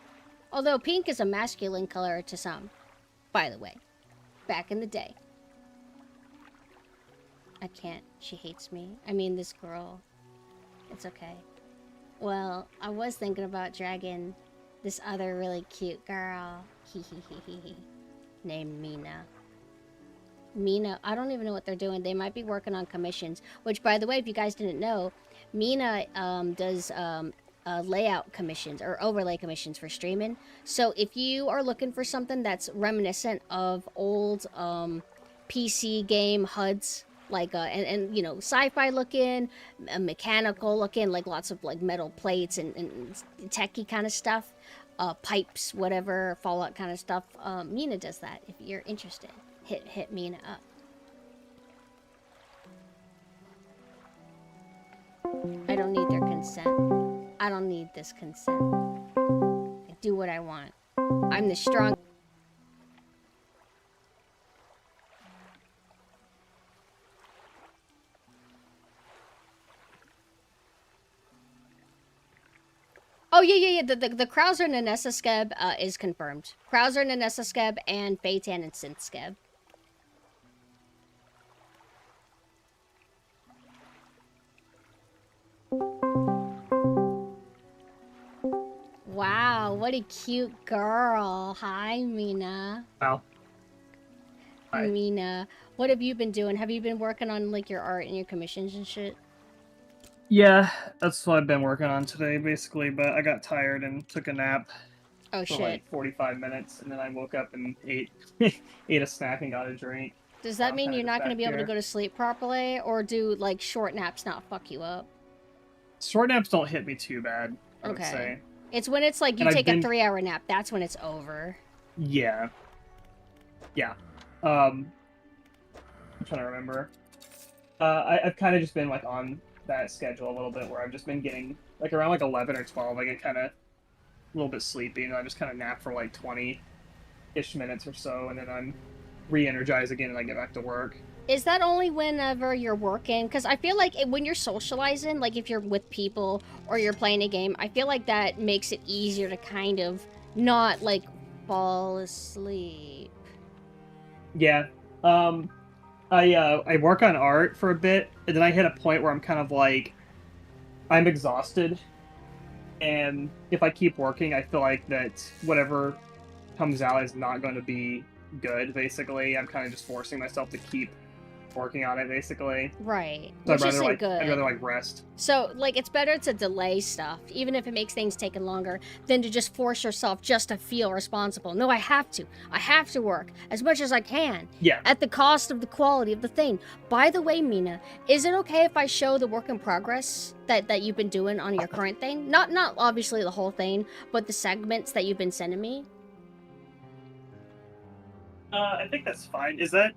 A: Although pink is a masculine color to some. By the way. Back in the day. I can't. She hates me. I mean, this girl. It's okay. Well, I was thinking about dragging this other really cute girl. Named Mina. Mina, I don't even know what they're doing. They might be working on commissions, which, by the way, if you guys didn't know, Mina does layout commissions or overlay commissions for streaming. So if you are looking for something that's reminiscent of old PC game HUDs, like and you know, sci-fi looking, mechanical looking, like lots of like metal plates and techie kind of stuff, pipes, whatever, Fallout kind of stuff, Mina does that. If you're interested, hit Mina up. I don't need their consent. I don't need this consent. I do what I want. I'm the strong. Oh, yeah. The Krauser Nanessa Skeb is confirmed. Krauser Nanessa Skeb and Phaeton and Synth Skeb. Wow, what a cute girl. Hi, Mina.
D: Wow. Hi.
A: Mina, what have you been doing? Have you been working on like your art and your commissions and shit?
D: Yeah, that's what I've been working on today, basically. But I got tired and took a nap
A: Oh
D: for
A: shit.
D: like 45 minutes, and then I woke up and ate ate a snack and got a drink.
A: Does that
D: I'm
A: mean
D: kinda
A: you're
D: just
A: not going to
D: back
A: be able to
D: here.
A: go to sleep properly, or do like short naps not fuck you up?
D: Short naps don't hit me too bad, I would
A: Okay.
D: say.
A: It's when it's like you
D: And I've
A: take a
D: been-
A: 3-hour nap, that's when it's over.
D: Yeah. Yeah. I'm trying to remember. I've kind of just been like on that schedule a little bit where I've just been getting like around like 11 or 12. I get kind of a little bit sleepy, and I just kind of nap for like 20-ish minutes or so, and then I'm re-energized again and I get back to work.
A: Is that only whenever you're working? Because I feel like when you're socializing, like if you're with people or you're playing a game, I feel like that makes it easier to kind of not like fall asleep.
D: Yeah. I work on art for a bit, and then I hit a point where I'm kind of like, I'm exhausted, and if I keep working, I feel like that whatever comes out is not going to be good. Basically, I'm kind of just forcing myself to keep working on it. Basically,
A: Right.
D: so
A: Which isn't good.
D: I'd rather like rest.
A: So, like, it's better to delay stuff, even if it makes things taking longer, than to just force yourself just to feel responsible. No, I have to. I have to work as much as I can,
D: Yeah.
A: at the cost of the quality of the thing. By the way, Mina, is it okay if I show the work in progress that you've been doing on your current thing? Not obviously the whole thing, but the segments that you've been sending me?
D: I think that's fine. Is that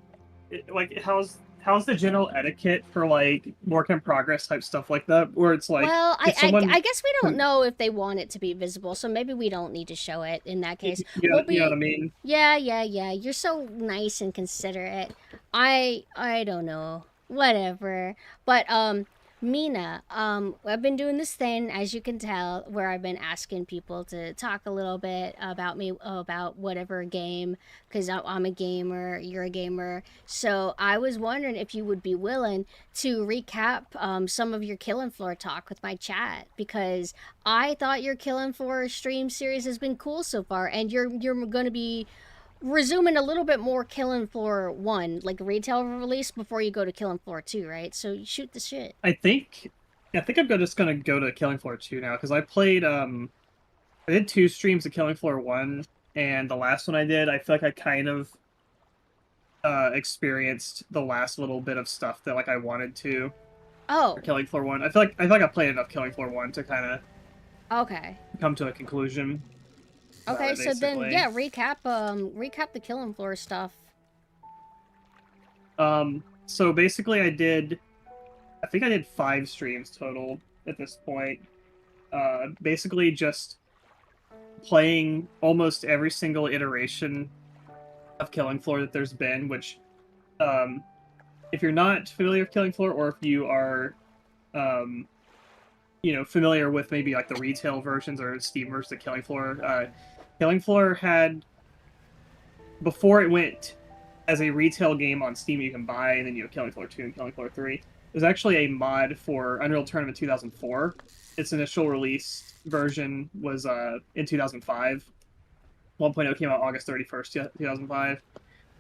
D: like how's the general etiquette for like work in progress type stuff like that, where it's like,
A: Well,
D: if someone-
A: I guess we don't know if they want it to be visible, so maybe we don't need to show it in that case.
D: you know,
A: We'll be-
D: you know what I mean?
A: Yeah. You're so nice and considerate. I don't know. Whatever. But Mina, I've been doing this thing, as you can tell, where I've been asking people to talk a little bit about me, about whatever game, because I'm a gamer, you're a gamer. So I was wondering if you would be willing to recap some of your Killing Floor talk with my chat, because I thought your Killing Floor stream series has been cool so far, and you're going to be resuming a little bit more Killing Floor 1, like retail release, before you go to Killing Floor 2, right? So shoot the shit.
D: I think I'm just gonna go to Killing Floor 2 now, because I played I did 2 streams of Killing Floor 1, and the last one I did, I feel like I kind of experienced the last little bit of stuff that like I wanted to
A: Oh,
D: for Killing Floor 1. I feel like I played enough Killing Floor 1 to kind of
A: okay.
D: come to a conclusion. about
A: Okay,
D: it,
A: so then,
D: basically.
A: yeah, recap the Killing Floor stuff.
D: So basically I think I did 5 streams total at this point. Basically just playing almost every single iteration of Killing Floor that there's been, which, if you're not familiar with Killing Floor, or if you are, familiar with maybe like the retail versions or Steam versions of Killing Floor had, before it went as a retail game on Steam you can buy, and then you have Killing Floor 2 and Killing Floor 3. There's actually a mod for Unreal Tournament 2004. Its initial release version was in 2005. 1.0 came out August 31st, 2005.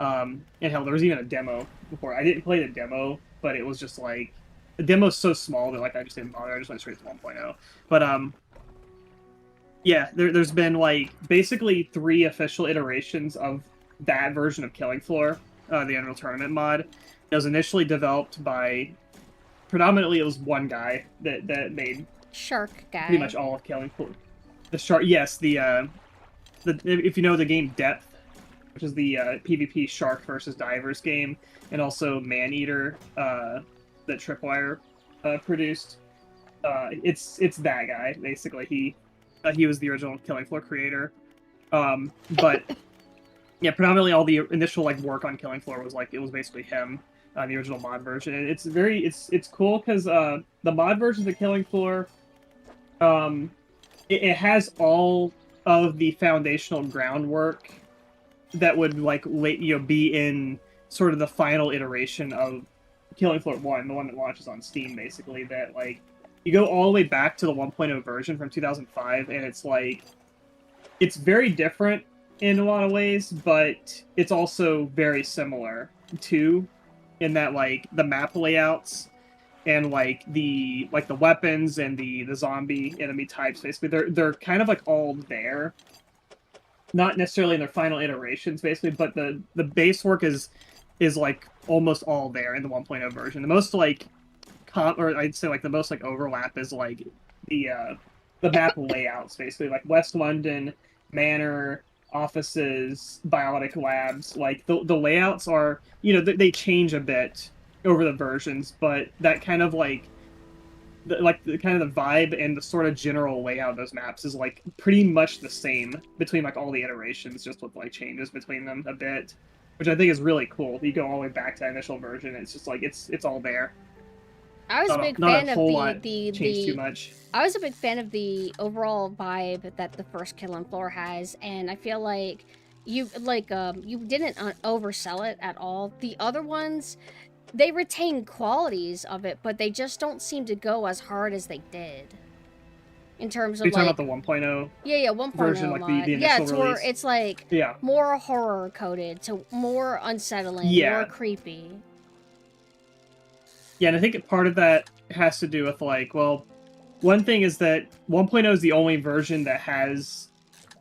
D: And hell, there was even a demo before. I didn't play the demo, but it was just like the demo's so small that like I just didn't bother. I just went straight to 1.0. But yeah, there's been like basically 3 official iterations of that version of Killing Floor, the Unreal Tournament mod. It was initially developed by predominantly it was one guy that made
A: Shark guy.
D: pretty much all of Killing Floor. The shark, yes, the if you know the game Depth, which is the PvP shark versus divers game, and also Maneater that Tripwire produced. It's that guy basically. He was the original Killing Floor creator, but yeah, predominantly all the initial like work on Killing Floor was like it was basically him, the original mod version. And it's cool because the mod version of Killing Floor, it has all of the foundational groundwork that would like be in sort of the final iteration of Killing Floor 1, the one that launches on Steam, basically. That like you go all the way back to the 1.0 version from 2005, and it's like it's very different in a lot of ways, but it's also very similar too, in that like the map layouts and like the weapons and the zombie enemy types, basically they're kind of like all there, not necessarily in their final iterations, basically, but the base work is like almost all there in the 1.0 version. The most like or I'd say like the most like overlap is like the map layouts, basically, like West London, Manor, offices, biotic labs. Like the layouts are, they change a bit over the versions, but that kind of like the kind of the vibe and the sort of general layout of those maps is like pretty much the same between like all the iterations, just with like changes between them a bit, which I think is really cool. You go all the way back to the initial version, it's just like it's all there.
A: I was a big fan of
D: too much.
A: I was a big fan of the overall vibe that the first Killing Floor has, and I feel like you didn't oversell it at all. The other ones, they retain qualities of it, but they just don't seem to go as hard as they did. In terms of
D: You're talking about the 1.0?
A: Yeah, 1.0
D: version, like the initial release.
A: It's like more horror coded, so more unsettling, more creepy.
D: Yeah, and I think part of that has to do with, like, well, one thing is that 1.0 is the only version that has,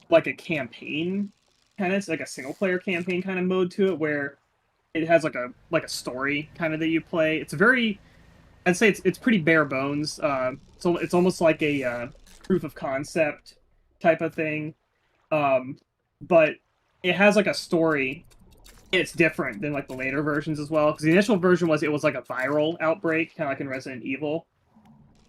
D: like, a campaign, kind of, it's like a single-player campaign kind of mode to it, where it has, like a story, kind of, that you play. It's very, I'd say it's pretty bare bones. So it's almost like a proof of concept type of thing. But it has, like, a story. It's different than like the later versions as well, because the initial version was like a viral outbreak, kind of like in Resident Evil.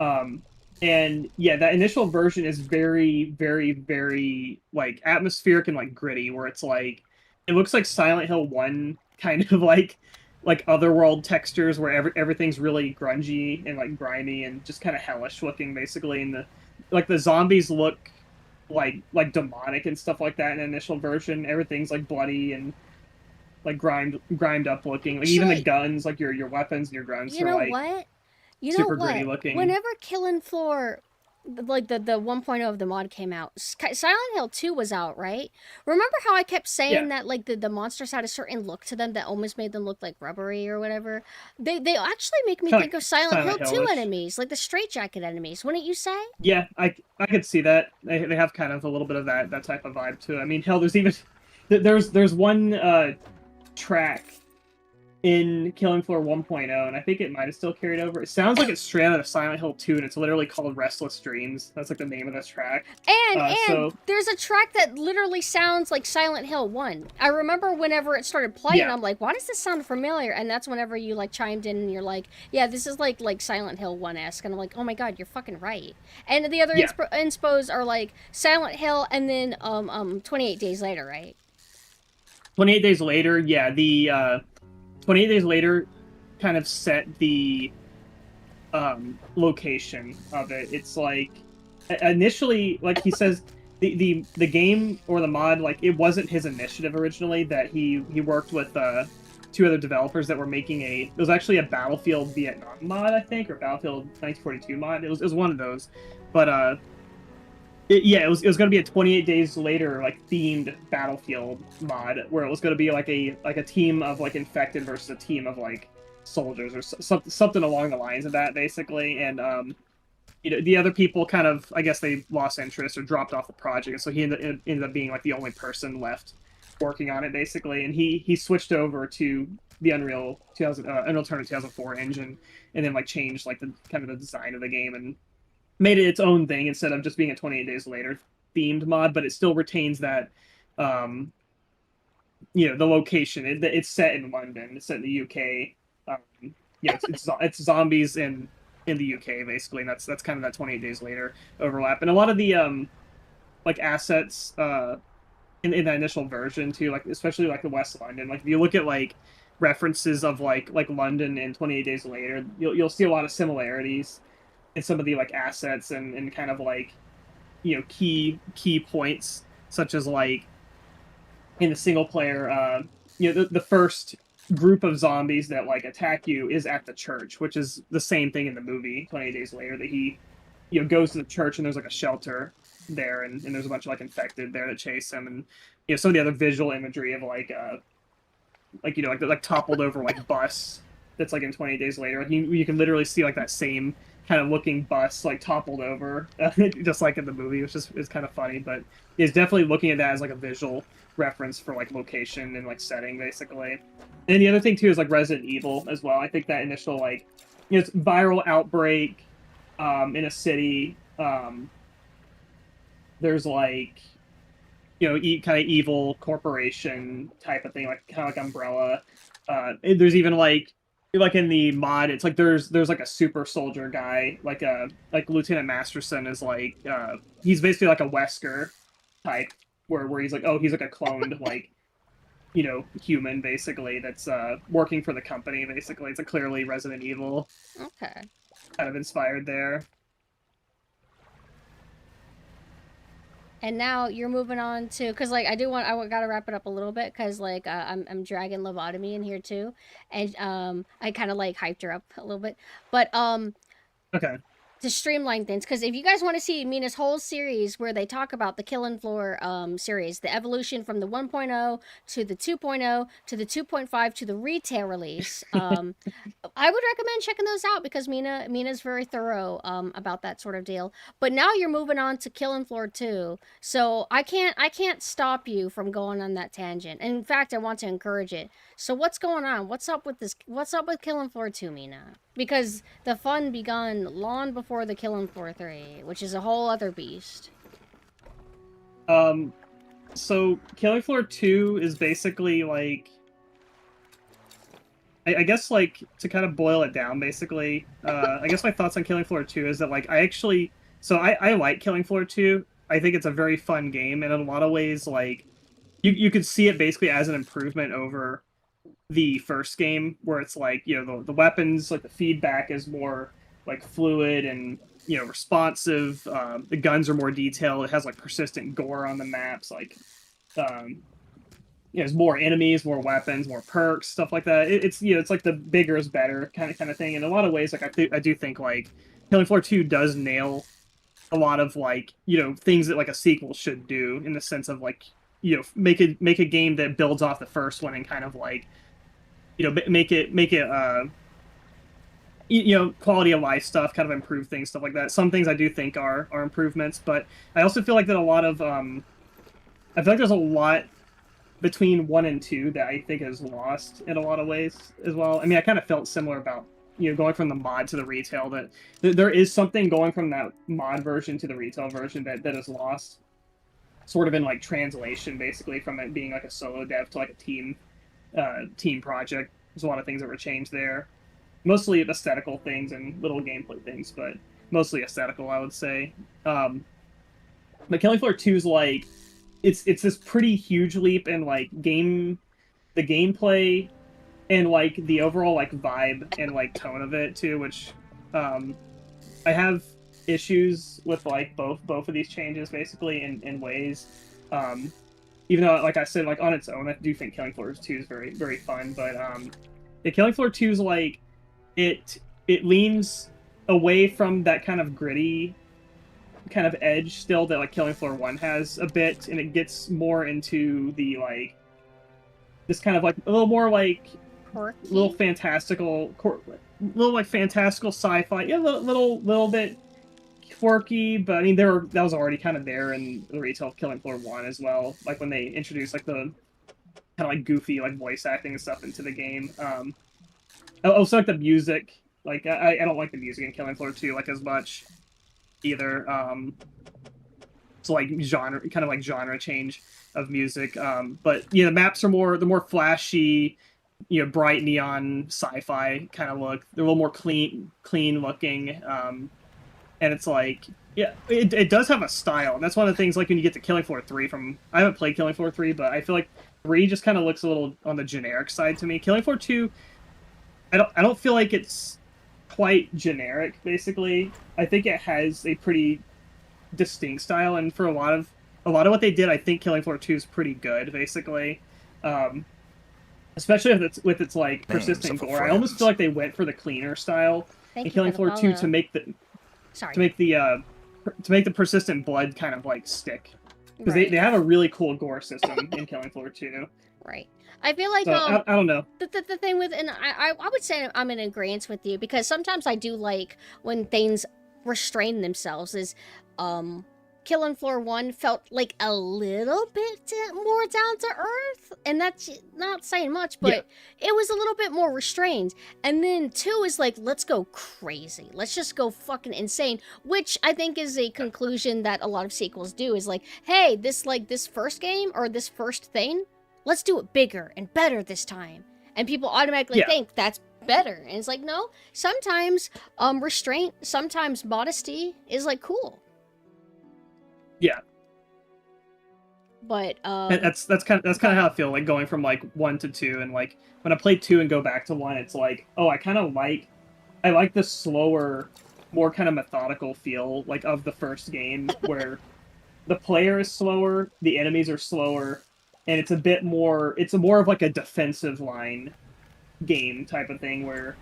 D: And yeah, that initial version is very, very, very like atmospheric and like gritty, where it's like it looks like Silent Hill 1 kind of like otherworld textures, where everything's really grungy and like grimy and just kind of hellish looking, basically. And the zombies look like demonic and stuff like that in the initial version. Everything's like bloody and like grimed up looking. Like even the guns, like your weapons and your guns are like super gritty looking.
A: Whenever Killing Floor, like the 1.0 of the mod came out, Silent Hill 2 was out, right? Remember how I kept saying that like the monsters had a certain look to them that almost made them look like rubbery or whatever? They actually make me think of Silent Hill 2 enemies, like the straitjacket enemies, wouldn't you say?
D: Yeah, I could see that. They have kind of a little bit of that type of vibe to it. I mean, hell, there's one track in Killing Floor 1.0, and I think it might have still carried over. It sounds like it's straight out of Silent Hill 2, and it's literally called Restless Dreams. That's like the name of this track.
A: And there's a track that literally sounds like Silent Hill 1. I remember whenever it started playing, I'm like, why does this sound familiar? And that's whenever you like chimed in and you're like, yeah, this is like Silent Hill 1-esque. And I'm like, oh my god, you're fucking right. And the other inspos are like Silent Hill and then 28 Days Later, right?
D: 28 Days Later, yeah, the 28 Days Later kind of set the location of it. It's like initially, like he says, the game or the mod, like it wasn't his initiative originally. That he worked with 2 other developers that were making it was actually a Battlefield Vietnam mod, I think, or Battlefield 1942 mod. It was one of those, but
I: Yeah, it was going to be a 28 days later like themed Battlefield mod where it was going to be like a team of like infected versus a team of like soldiers or something along the lines of that basically. And the other people kind of, I guess they lost interest or dropped off the project, so he ended up being like the only person left working on it basically. And he switched over to the Unreal Tournament 2004 engine, and then like changed like the kind of the design of the game and made it its own thing instead of just being a 28 days later themed mod, but it still retains that the location. It's set in London, it's set in the UK. It's zombies in the UK basically, and that's kind of that 28 days later overlap. And a lot of the like assets in that initial version too, like especially like the West London, like if you look at like references of like London and 28 days later, you'll see a lot of similarities in some of the like assets and kind of like key points, such as like in the single player the first group of zombies that like attack you is at the church, which is the same thing in the movie 28 days later, that he goes to the church and there's like a shelter there, and there's a bunch of like infected there that chase him. And some of the other visual imagery of like the toppled over like bus that's like in 28 days later, you can literally see like that same kind of looking bus like toppled over just like in the movie, which is kind of funny. But it's definitely looking at that as like a visual reference for like location and like setting basically. And the other thing too is like Resident Evil as well. I think that initial like it's viral outbreak in a city, there's like kind of evil corporation type of thing, like kind of like Umbrella. There's even like in the mod, it's like there's like a super soldier guy, like Lieutenant Masterson is like he's basically like a Wesker type, where he's like he's like a cloned like human basically that's working for the company basically. It's a clearly Resident Evil
A: Okay.
I: kind of inspired there.
A: And now you're moving on to, because like I gotta wrap it up a little bit, because like I'm dragging Lobotomy in here too, and I kind of like hyped her up a little bit, but
I: Okay.
A: to streamline things, because if you guys want to see Mina's whole series where they talk about the Killing Floor series, the evolution from the 1.0 to the 2.0 to the 2.5 to the retail release, I would recommend checking those out, because Mina's very thorough about that sort of deal. But now you're moving on to Killing Floor 2, so I can't stop you from going on that tangent. And in fact, I want to encourage it. So what's going on? What's up with this? What's up with Killing Floor 2, Mina? Because the fun begun long before the Killing Floor 3, which is a whole other beast.
I: So Killing Floor 2 is basically like, I guess like to kind of boil it down basically, I guess my thoughts on Killing Floor 2 is that like I like Killing Floor 2. I think it's a very fun game, and in a lot of ways like you could see it basically as an improvement over the first game, where it's like the weapons, like the feedback is more like fluid and responsive. The guns are more detailed. It has like persistent gore on the maps, like there's more enemies, more weapons, more perks, stuff like that. It's like the bigger is better kind of thing. In a lot of ways, like I do think like Killing Floor 2 does nail a lot of like things that like a sequel should do, in the sense of like make a game that builds off the first one and kind of like make it quality of life stuff, kind of improve things, stuff like that. Some things I do think are improvements, but I also feel like that a lot of I feel like there's a lot between 1 and 2 that I think is lost in a lot of ways as well. I mean, I kind of felt similar about going from the mod to the retail, that there is something going from that mod version to the retail version that is lost, sort of in like translation, basically, from it being like a solo dev to like a team project. There's a lot of things that were changed there, mostly aesthetical things and little gameplay things, but mostly aesthetical, I would say. But Killing Floor 2 is like it's this pretty huge leap in like the gameplay and like the overall like vibe and like tone of it too, which I have issues with like both of these changes basically in ways. Even though, like I said, like on its own, I do think Killing Floor 2 is very, very fun. But the Killing Floor 2 is like it leans away from that kind of gritty kind of edge still that like Killing Floor 1 has a bit, and it gets more into the like this kind of like a little more like
A: Quirky.
I: little fantastical sci-fi, yeah, little bit quirky, but I mean that was already kind of there in the retail of Killing Floor 1 as well, like when they introduced like the kind of like goofy like voice acting and stuff into the game. Also like the music, like I don't like the music in Killing Floor 2 like as much either. So like genre change of music. But yeah, the maps are more flashy, bright neon sci-fi kind of look. They're a little more clean looking. And it's like, yeah, it does have a style. And that's one of the things like when you get to Killing Floor 3 I haven't played Killing Floor 3, but I feel like 3 just kind of looks a little on the generic side to me. Killing Floor 2, I don't feel like it's quite generic, basically. I think it has a pretty distinct style, and for a lot of what they did, I think Killing Floor 2 is pretty good, basically. Especially with its like persistent gore. I almost feel like they went for the cleaner style in Killing Floor 2 to make the persistent blood kind of like stick, because they have a really cool gore system in Killing Floor 2.
A: Right. I feel like
I: so, I don't know.
A: The thing with, and I would say I'm in agreement with you, because sometimes I do like when things restrain themselves. Is Killing Floor 1 felt like a little bit more down to earth, and that's not saying much, but it was a little bit more restrained. And then 2 is like, let's go crazy, let's just go fucking insane, which I think is a conclusion that a lot of sequels do, is like, hey, this first game or this first thing, let's do it bigger and better this time, and people automatically think that's better. And it's like, no, sometimes restraint, sometimes modesty is like cool.
I: Yeah.
A: But
I: that's kind of how I feel like going from like 1 to 2, and like when I play 2 and go back to 1, it's like, oh, I like the slower, more kind of methodical feel like of the first game, where the player is slower, the enemies are slower, and it's more of like a defensive line game type of thing, where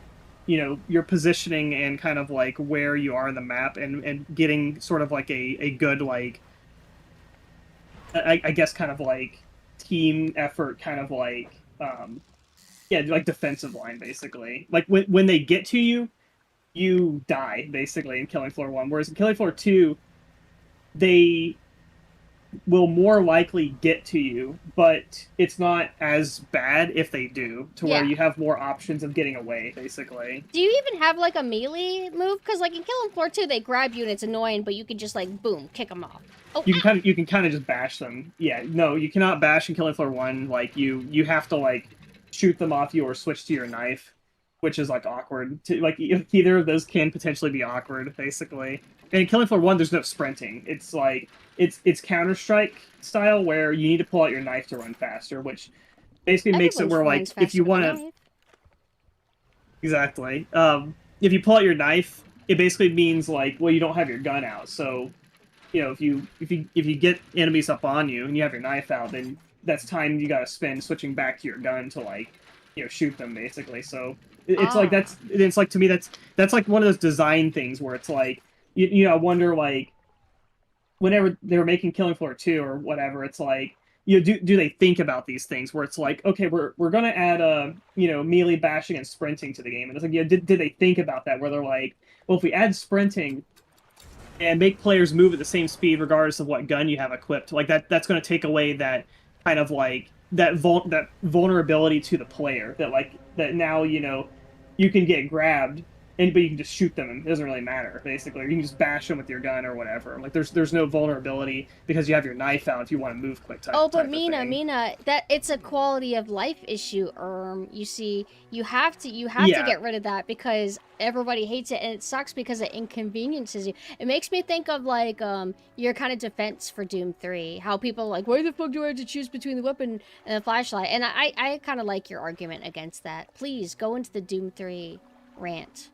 I: you're positioning and kind of like where you are in the map, and getting sort of like a good like I guess kind of like team effort, kind of like like defensive line, basically. Like when they get to you, you die basically in Killing Floor 1, whereas in Killing Floor 2, they will more likely get to you, but it's not as bad if they do, to where you have more options of getting away, basically.
A: Do you even have like a melee move? Because like in Killing Floor 2, they grab you and it's annoying, but you can just like boom, kick them off. Oh,
I: you can kind of just bash them. Yeah, no, you cannot bash in Killing Floor 1. Like you have to like shoot them off you or switch to your knife, which is like awkward. Like either of those can potentially be awkward, basically. And in Killing Floor 1, there's no sprinting. It's like it's Counter-Strike style, where you need to pull out your knife to run faster, which basically makes it where like if you want to exactly if you pull out your knife, it basically means like, well, you don't have your gun out, so if you get enemies up on you and you have your knife out, then that's time you gotta spend switching back to your gun to like shoot them, basically. So it's like it's like, to me, that's like one of those design things where it's like I wonder, like, whenever they were making Killing Floor 2 or whatever, it's like, do they think about these things where it's like, okay, we're gonna add melee bashing and sprinting to the game, and it's like, did they think about that, where they're like, well, if we add sprinting and make players move at the same speed regardless of what gun you have equipped, like that's going to take away that kind of like that vulnerability to the player, that now you can get grabbed, but you can just shoot them and it doesn't really matter, basically, or you can just bash them with your gun or whatever. Like there's no vulnerability because you have your knife out if you want to move quick.
A: But Mina, that it's a quality of life issue. You see, you have to get rid of that, because everybody hates it, and it sucks because it inconveniences you. It makes me think of like your kind of defense for Doom 3, how people are like, why the fuck do I have to choose between the weapon and the flashlight? And I kind of like your argument against that. Please go into the Doom 3 rant.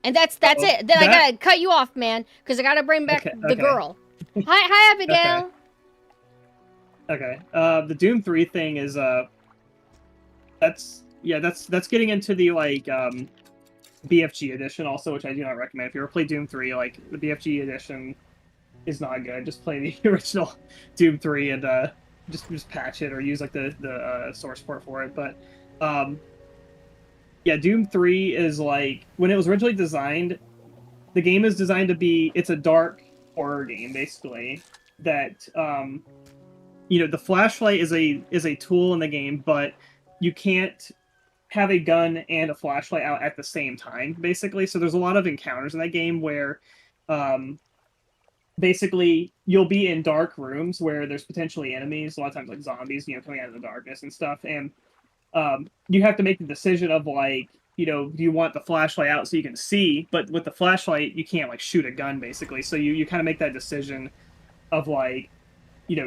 A: And that's it. Then I gotta cut you off, man, because I gotta bring back the girl. Hi, Abigail.
I: Okay. The Doom 3 thing is that's getting into the like BFG edition also, which I do not recommend. If you ever play Doom 3, like the BFG edition is not good. Just play the original Doom 3 and just patch it or use like the source port for it. But yeah, Doom 3 is like when it was originally designed, the game is designed to be it's a dark horror game basically that the flashlight is a tool in the game, but you can't have a gun and a flashlight out at the same time basically. So there's a lot of encounters in that game where basically you'll be in dark rooms where there's potentially enemies, a lot of times like zombies, coming out of the darkness and stuff, and you have to make the decision of like, do you want the flashlight out so you can see, but with the flashlight you can't like shoot a gun basically. So you kind of make that decision of like,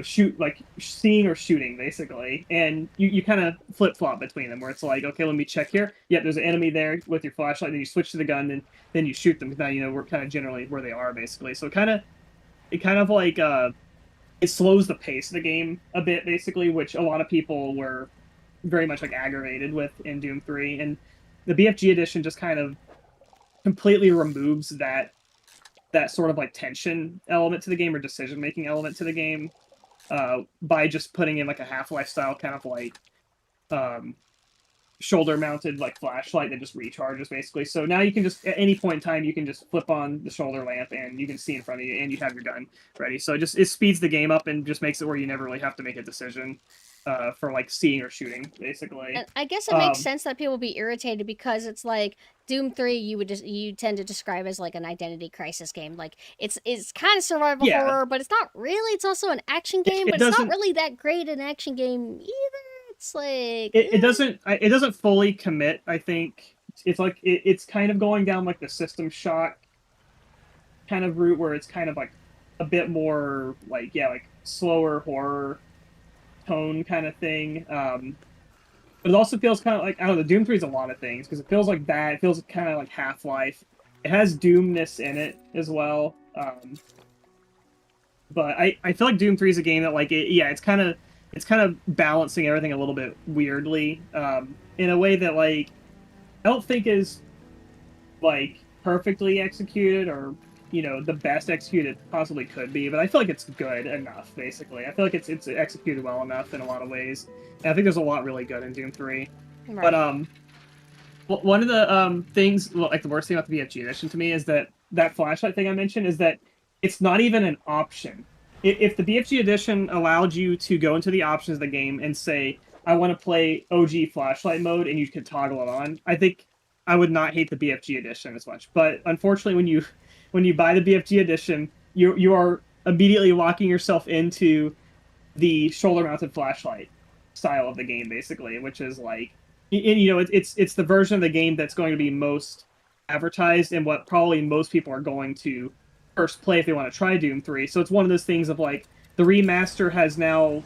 I: shoot, like seeing or shooting basically, and you kind of flip-flop between them where it's like, okay, let me check here, there's an enemy there with your flashlight, then you switch to the gun, then you shoot them, because now we're kind of generally where they are basically. So it kind of like it slows the pace of the game a bit basically, which a lot of people were very much like aggravated with in Doom 3, and the BFG edition just kind of completely removes that sort of like tension element to the game or decision making element to the game by just putting in like a Half-Life style kind of like shoulder mounted like flashlight that just recharges basically. So now you can just at any point in time you can just flip on the shoulder lamp and you can see in front of you and you have your gun ready. So it speeds the game up and just makes it where you never really have to make a decision for like seeing or shooting basically.
A: And I guess it makes sense that people be irritated because it's like Doom 3 you tend to describe as like an identity crisis game. Like it's kind of survival horror, but it's not really. It's also an action game, but it's not really that great an action game either. It's like it doesn't fully commit. I think it's like it's kind of going down like the System Shock kind of route where it's kind of like a bit more like like slower horror tone kind of thing. But it also feels kind of like, I don't know, Doom 3 is a lot of things because it feels like that. It feels kind of like Half-Life. It has Doomness in it as well. But I feel like Doom 3 is a game that like it's kind of balancing everything a little bit weirdly in a way that like I don't think is like perfectly executed or the best executed possibly could be, but I feel like it's good enough basically. I feel like it's executed well enough in a lot of ways, and I think there's a lot really good in Doom 3. Right. But one of the things, like the worst thing about the BFG edition to me is that flashlight thing I mentioned is that it's not even an option. If the BFG edition allowed you to go into the options of the game and say, I want to play OG flashlight mode, and you could toggle it on, I think I would not hate the BFG edition as much. But unfortunately, when you buy the BFG edition, you are immediately locking yourself into the shoulder-mounted flashlight style of the game, basically, which is like, it's the version of the game that's going to be most advertised and what probably most people are going to first play if they want to try Doom 3. So it's one of those things of like the remaster has now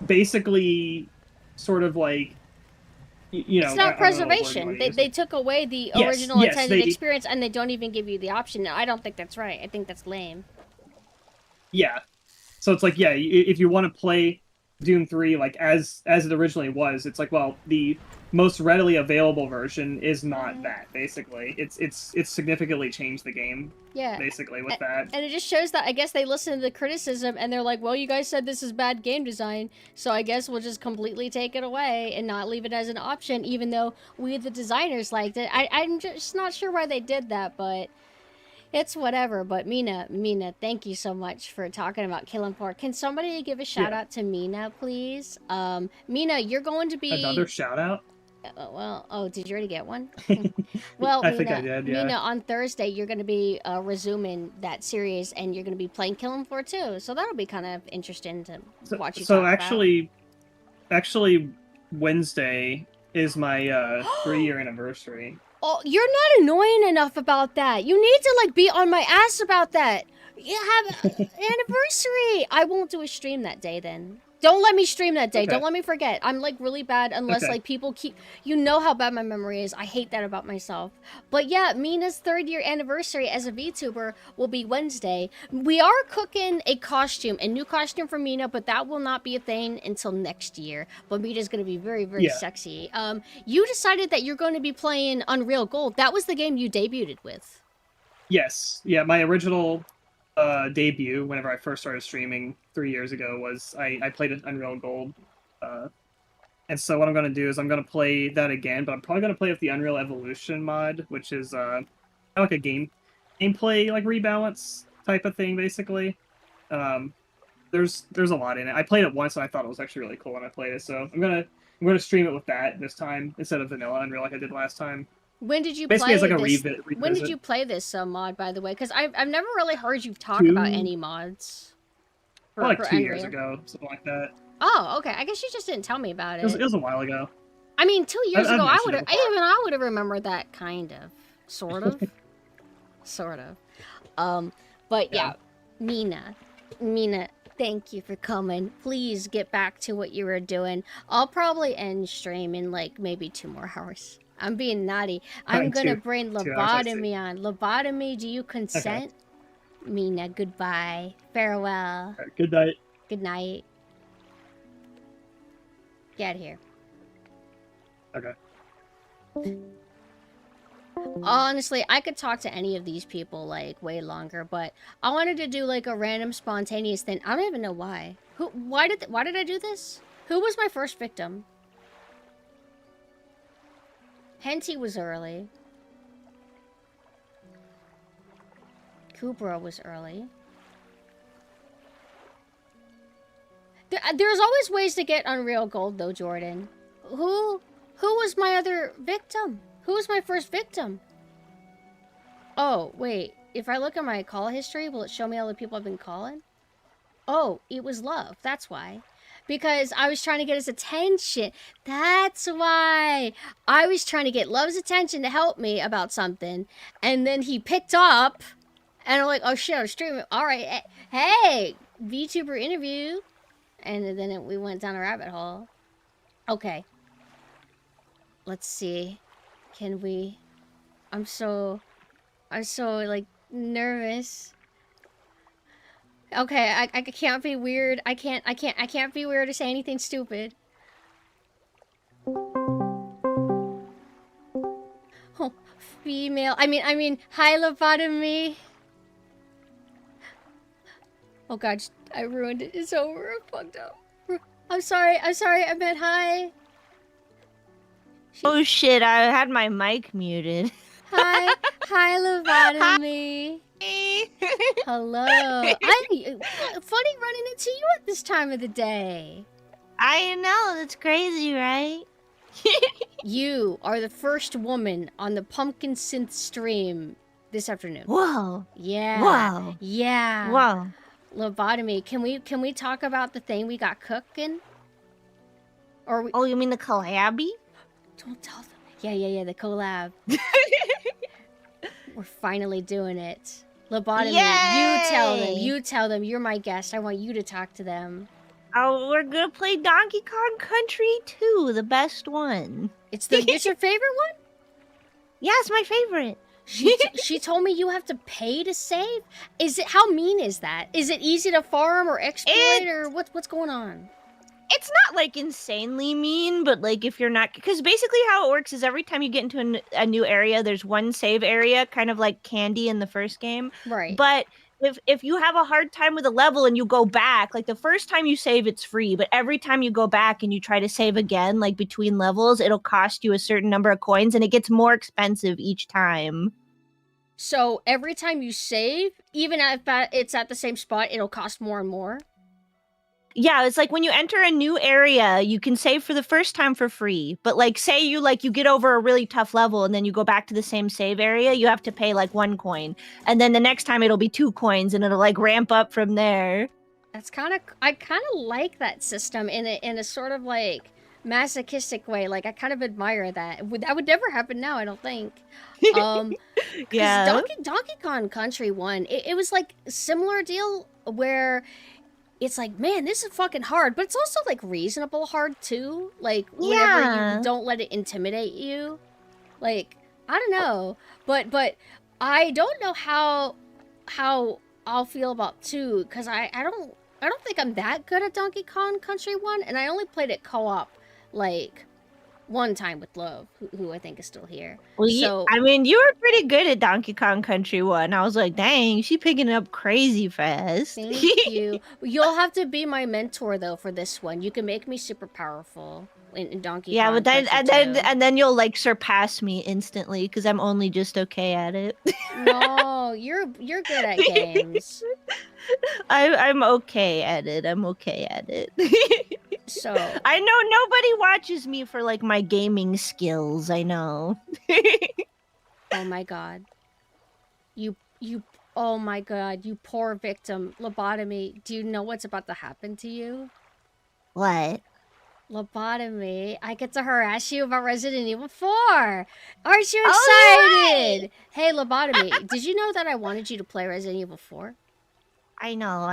A: basically sort of like it's not preservation. They took away the original intended experience and they don't even give you the option. No, I don't think that's right. I think that's lame.
I: Yeah. So it's like, if you want to play Doom 3 like as it originally was, it's like, well, the most readily available version is not that, basically. It's significantly changed the game. Yeah. Basically with that.
A: And it just shows that I guess they listened to the criticism and they're like, well, you guys said this is bad game design, so I guess we'll just completely take it away and not leave it as an option, even though we the designers liked it. I'm just not sure why they did that, but it's whatever. But Mina, thank you so much for talking about Killing Floor. Can somebody give a shout out to Mina, please? Mina, you're going to be
I: another shout out.
A: Did you already get one? Well,
I: I think I did. Yeah.
A: Mina, on Thursday you're going to be resuming that series, and you're going to be playing Killing Floor 2. So that'll be kind of interesting to watch you.
I: So actually, Wednesday is my 3-year anniversary.
A: Oh, you're not annoying enough about that. You need to like be on my ass about that. You have an anniversary. I won't do a stream that day then. Don't let me stream that day. Okay. Don't let me forget. I'm like really bad unless like people keep, how bad my memory is. I hate that about myself. But yeah, Mina's 3rd-year anniversary as a VTuber will be Wednesday. We are cooking a new costume for Mina, but that will not be a thing until next year. But Mina's going to be very, very sexy. You decided that you're going to be playing Unreal Gold. That was the game you debuted with.
I: Yes. Yeah, my original debut whenever I first started streaming 3 years ago was I played Unreal Gold. And so what I'm going to do is I'm going to play that again, but I'm probably going to play with the Unreal Evolution mod, which is kind of like a gameplay like rebalance type of thing, basically. There's a lot in it. I played it once and I thought it was actually really cool when I played it, so I'm gonna stream it with that this time instead of vanilla Unreal like I did last time.
A: When did you
I: Basically,
A: play
I: it's like a
A: this? When did
I: revisit.
A: you play this mod, by the way? Because I've never really heard you talk
I: Two-
A: about any mods.
I: Probably like
A: for
I: 2 years
A: Unreal.
I: ago, something like that.
A: Oh, okay. I guess you just didn't tell me about
I: It was a while ago.
A: I mean, 2 years
I: I've
A: ago, I
I: mentioned
A: would
I: it
A: have,
I: before.
A: even I would have remembered that, kind of, sort of, sort of. But yeah, Mina, thank you for coming. Please get back to what you were doing. I'll probably end stream in like maybe 2 more hours. I'm being naughty. I'm gonna bring
I: 2 hours, I see.
A: Lobotomy on. Lobotomy, do you consent? Mina, goodbye. Farewell.
I: All right, good night.
A: Good night. Get out of here.
I: Okay.
A: Honestly, I could talk to any of these people like way longer, but I wanted to do like a random spontaneous thing. I don't even know why. Why did I do this? Who was my first victim? Henty was early. Kubra was early. There's always ways to get Unreal Gold though, Jordan. Who was my other victim? Who was my first victim? Oh, wait. If I look at my call history, will it show me all the people I've been calling? Oh, it was Love. That's why. Because I was trying to get his attention. That's why. I was trying to get Love's attention to help me about something. And then he picked up. And I'm like, oh shit, I'm streaming. Alright. Hey! VTuber interview. And then we went down a rabbit hole. Okay. Let's see. Can we... I'm so like nervous. Okay, I can't be weird. I can't be weird or say anything stupid. Oh, female. I mean, hi, lobotomy. Oh god, I ruined it. It's over. I fucked up. I'm sorry. I meant hi.
J: Oh shit, I had my mic muted.
A: Hi, lobotomy. Hello. Funny running into you at this time of the day.
J: I know, that's crazy, right?
A: You are the first woman on the PumpkinSynth stream this afternoon.
J: Whoa.
A: Yeah.
J: Whoa.
A: Yeah.
J: Whoa.
A: Lobotomy. Can we talk about the thing we got cooking? Or
J: Oh, you mean the collabby?
A: Don't tell them. Yeah, the collab. We're finally doing it. Lobotomy,
J: Yay!
A: you tell them, you're my guest. I want you to talk to them.
J: Oh, we're gonna play Donkey Kong Country 2, the best one.
A: It's your favorite one?
J: Yeah, it's my favorite.
A: She told me you have to pay to save? How mean is that? Is it easy to farm or exploit or what's going on?
J: It's not like insanely mean, but like if you're not, because basically how it works is every time you get into a new area, there's one save area, kind of like Candy in the first game.
A: Right.
J: But if you have a hard time with a level and you go back, like the first time you save, it's free, but every time you go back and you try to save again, like between levels, it'll cost you a certain number of coins and it gets more expensive each time.
A: So every time you save, even if it's at the same spot, it'll cost more and more?
J: Yeah, it's like when you enter a new area, you can save for the first time for free. But like say you get over a really tough level and then you go back to the same save area, you have to pay like 1 coin. And then the next time it'll be 2 coins and it'll like ramp up from there.
A: That's I kind of like that system in a sort of like masochistic way. Like I kind of admire that. That would never happen now, I don't think.
J: Yeah.
A: Donkey Kong Country 1, it was like a similar deal where it's like, man, this is fucking hard, but it's also like reasonable hard too. Like whenever you don't let it intimidate you. Like, I don't know. But I don't know how I'll feel about 2, because I don't think I'm that good at Donkey Kong Country 1, and I only played it co-op like one time with Love, who I think is still here.
J: Well,
A: So
J: I mean, you were pretty good at Donkey Kong Country 1. I was like, dang, she picking it up crazy fast.
A: thank you. You'll have to be my mentor though for this one. You can make me super powerful in Donkey
J: Yeah,
A: Kong.
J: but then
A: Country 2.
J: and then you'll like surpass me instantly because I'm only just okay at it.
A: No, you're good at games.
J: I'm okay at it. I'm okay at it.
A: So
J: I know nobody watches me for like my gaming skills. I know.
A: oh my god. You oh my god, you poor victim. Lobotomy. Do you know what's about to happen to you?
J: What?
A: Lobotomy. I get to harass you about Resident Evil 4. Aren't you
J: Oh,
A: excited? Hey, Lobotomy, did you know that I wanted you to play Resident Evil 4?
J: I know.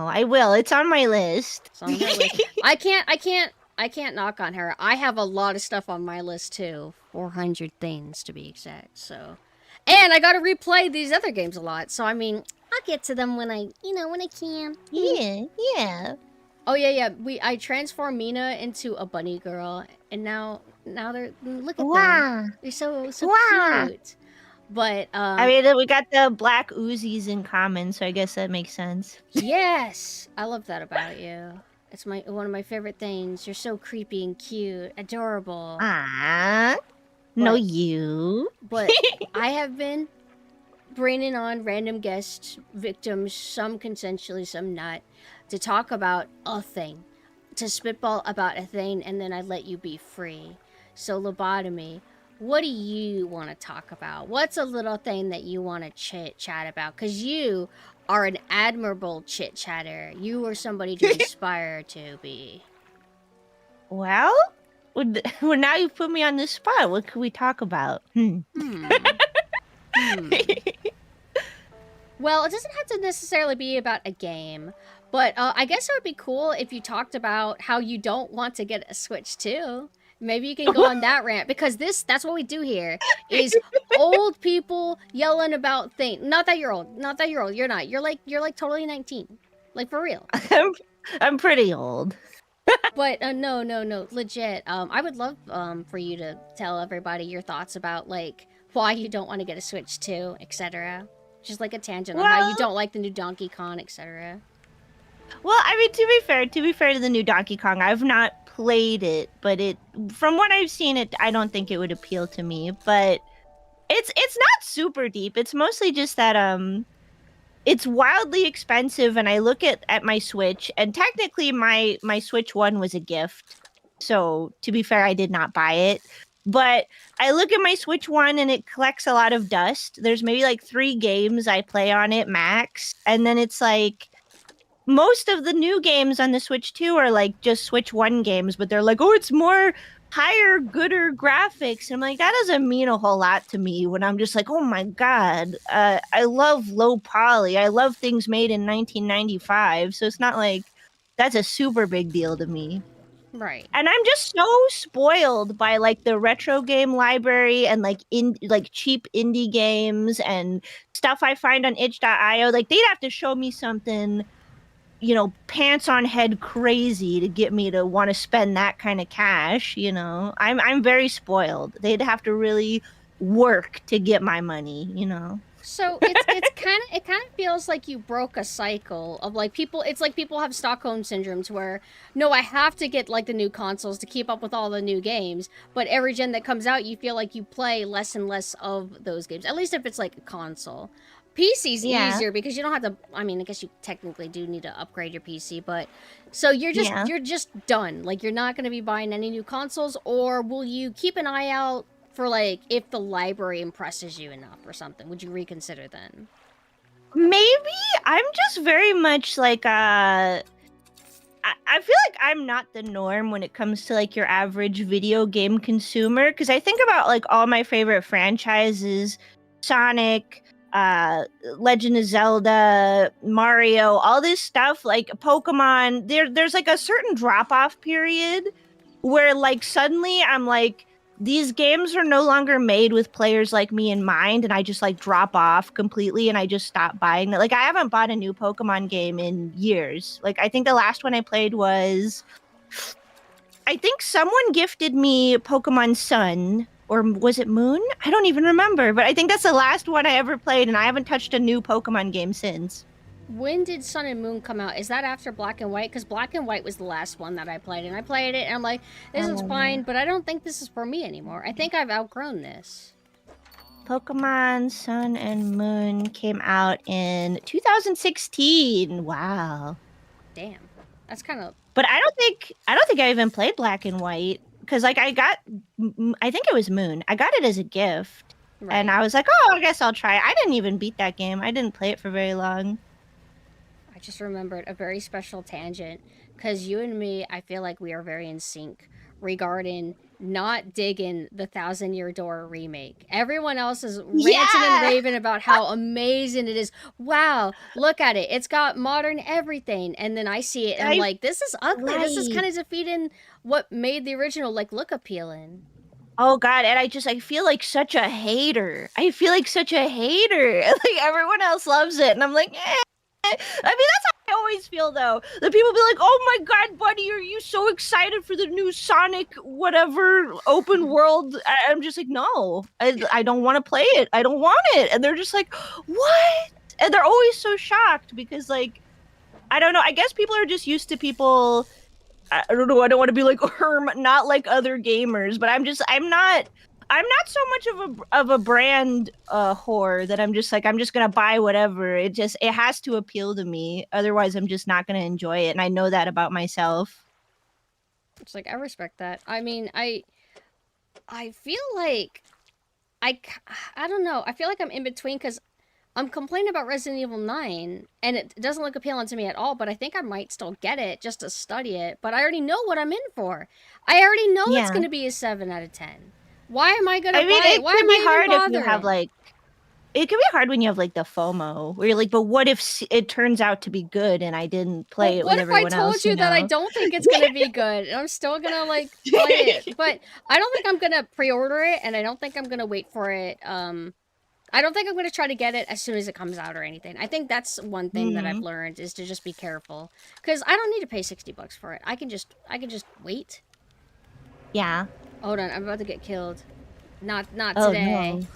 J: I will. It's on my list.
A: It's on her list. I can't knock on her. I have a lot of stuff on my list too. 400 things to be exact. So, and I got to replay these other games a lot. So I mean, I'll get to them when I can.
J: Yeah.
A: Oh yeah. I transformed Mina into a bunny girl, and now they're look at them.
J: Wow.
A: They're so
J: Wow.
A: cute. But
J: I mean, we got the black Uzis in common, so I guess that makes sense.
A: yes, I love that about you. It's one of my favorite things. You're so creepy and cute, adorable.
J: Ah. No,
A: But-
J: you.
A: But I have been bringing on random guest victims, some consensually, some not, to talk about a thing, to spitball about a thing, and then I let you be free. So, Lobotomy, what do you want to talk about? What's a little thing that you want to chit-chat about? Because you are an admirable chit-chatter. You are somebody to aspire to be.
J: Well, now you've put me on the spot. What could we talk about?
A: Well, it doesn't have to necessarily be about a game, but I guess it would be cool if you talked about how you don't want to get a Switch too. Maybe you can go on that rant, because that's what we do here, is old people yelling about things. Not that you're old. You're not. You're like totally 19. Like for real.
J: I'm pretty old.
A: But no, legit. I would love for you to tell everybody your thoughts about like why you don't want to get a Switch 2, etc. Just like a tangent on how you
J: Well-
A: don't like the new Donkey Kong, etc.
J: Well, I mean, to be fair to the new Donkey Kong, I've not played it, but from what I've seen, I don't think it would appeal to me. But it's not super deep. It's mostly just that it's wildly expensive, and I look at my Switch, and technically my Switch 1 was a gift. So to be fair, I did not buy it. But I look at my Switch 1 and it collects a lot of dust. There's maybe like 3 games I play on it max, and then it's like most of the new games on the Switch 2 are like just Switch 1 games, but they're like, oh, it's more higher, gooder graphics. And I'm like, that doesn't mean a whole lot to me when I'm just like, oh my God, I love low poly. I love things made in 1995. So it's not like that's a super big deal to me.
A: Right.
J: And I'm just so spoiled by like the retro game library and like cheap indie games and stuff I find on itch.io. Like they'd have to show me something, pants on head crazy to get me to want to spend that kind of cash. I'm very spoiled. They'd have to really work to get my money.
A: So it kind of feels like you broke a cycle of like people. It's like people have Stockholm syndromes where no, I have to get like the new consoles to keep up with all the new games. But every gen that comes out, you feel like you play less and less of those games. At least if it's like a console. PC's easier because you don't have to. I mean, I guess you technically do need to upgrade your PC, but so you're just done. Like you're not going to be buying any new consoles, or will you keep an eye out for like if the library impresses you enough or something? Would you reconsider then?
J: Maybe. I'm just very much like I feel like I'm not the norm when it comes to like your average video game consumer, because I think about like all my favorite franchises, Sonic, Legend of Zelda, Mario, all this stuff, like Pokemon. There's like a certain drop off period where like suddenly I'm like, these games are no longer made with players like me in mind, and I just like drop off completely and I just stop buying it. Like I haven't bought a new Pokemon game in years. Like I think the last one I played was I think someone gifted me Pokemon Sun, or was it Moon? I don't even remember, but I think that's the last one I ever played, and I haven't touched a new Pokemon game since.
A: When did Sun and Moon come out? Is that after Black and White? Because Black and White was the last one that I played, and I played it, and I'm like, this is fine, but I don't think this is for me anymore. I think I've outgrown this.
J: Pokemon Sun and Moon came out in 2016. Wow.
A: Damn. That's kind of...
J: But I don't think I even played Black and White, because like I think it was Moon. I got it as a gift, and I was like, oh, I guess I'll try. I didn't even beat that game. I didn't play it for very long.
A: I just remembered a very special tangent, because you and me, I feel like we are very in sync regarding not digging the Thousand Year Door remake. Everyone else is ranting and raving about how amazing it is. Wow, look at it. It's got modern everything. And then I see it and I'm like, this is ugly. Right. This is kind of defeating what made the original like look appealing.
J: Oh God, and I feel like such a hater. Like everyone else loves it, and I'm like, eh. I mean, that's how I always feel, though. The people be like, oh my God, buddy, are you so excited for the new Sonic whatever open world? I'm just like, no, I don't want to play it. I don't want it. And they're just like, what? And they're always so shocked because, like, I don't know. I guess people are just used to people. I don't know. I don't want to be like, not like other gamers, but I'm not so much of a brand whore that I'm just gonna buy whatever. It has to appeal to me. Otherwise, I'm just not gonna enjoy it, and I know that about myself.
A: It's like I respect that. I mean, I feel like I don't know. I feel like I'm in between because I'm complaining about Resident Evil 9, and it doesn't look appealing to me at all. But I think I might still get it just to study it. But I already know what I'm in for. I already know it's gonna be a 7 out of 10. Why am I gonna buy it? Why am I even bothering?
J: If you have like, it can be hard when you have like the FOMO, where you're like, but what if it turns out to be good and I didn't play it with everyone else?
A: What if I told you that I don't think it's gonna be good, and I'm still gonna like play it? But I don't think I'm gonna pre-order it, and I don't think I'm gonna wait for it. I don't think I'm gonna try to get it as soon as it comes out or anything. I think that's one thing that I've learned is to just be careful, because I don't need to pay $60 for it. I can just wait.
J: Yeah.
A: Hold on, I'm about to get killed. Not
J: Oh,
A: today.
J: no.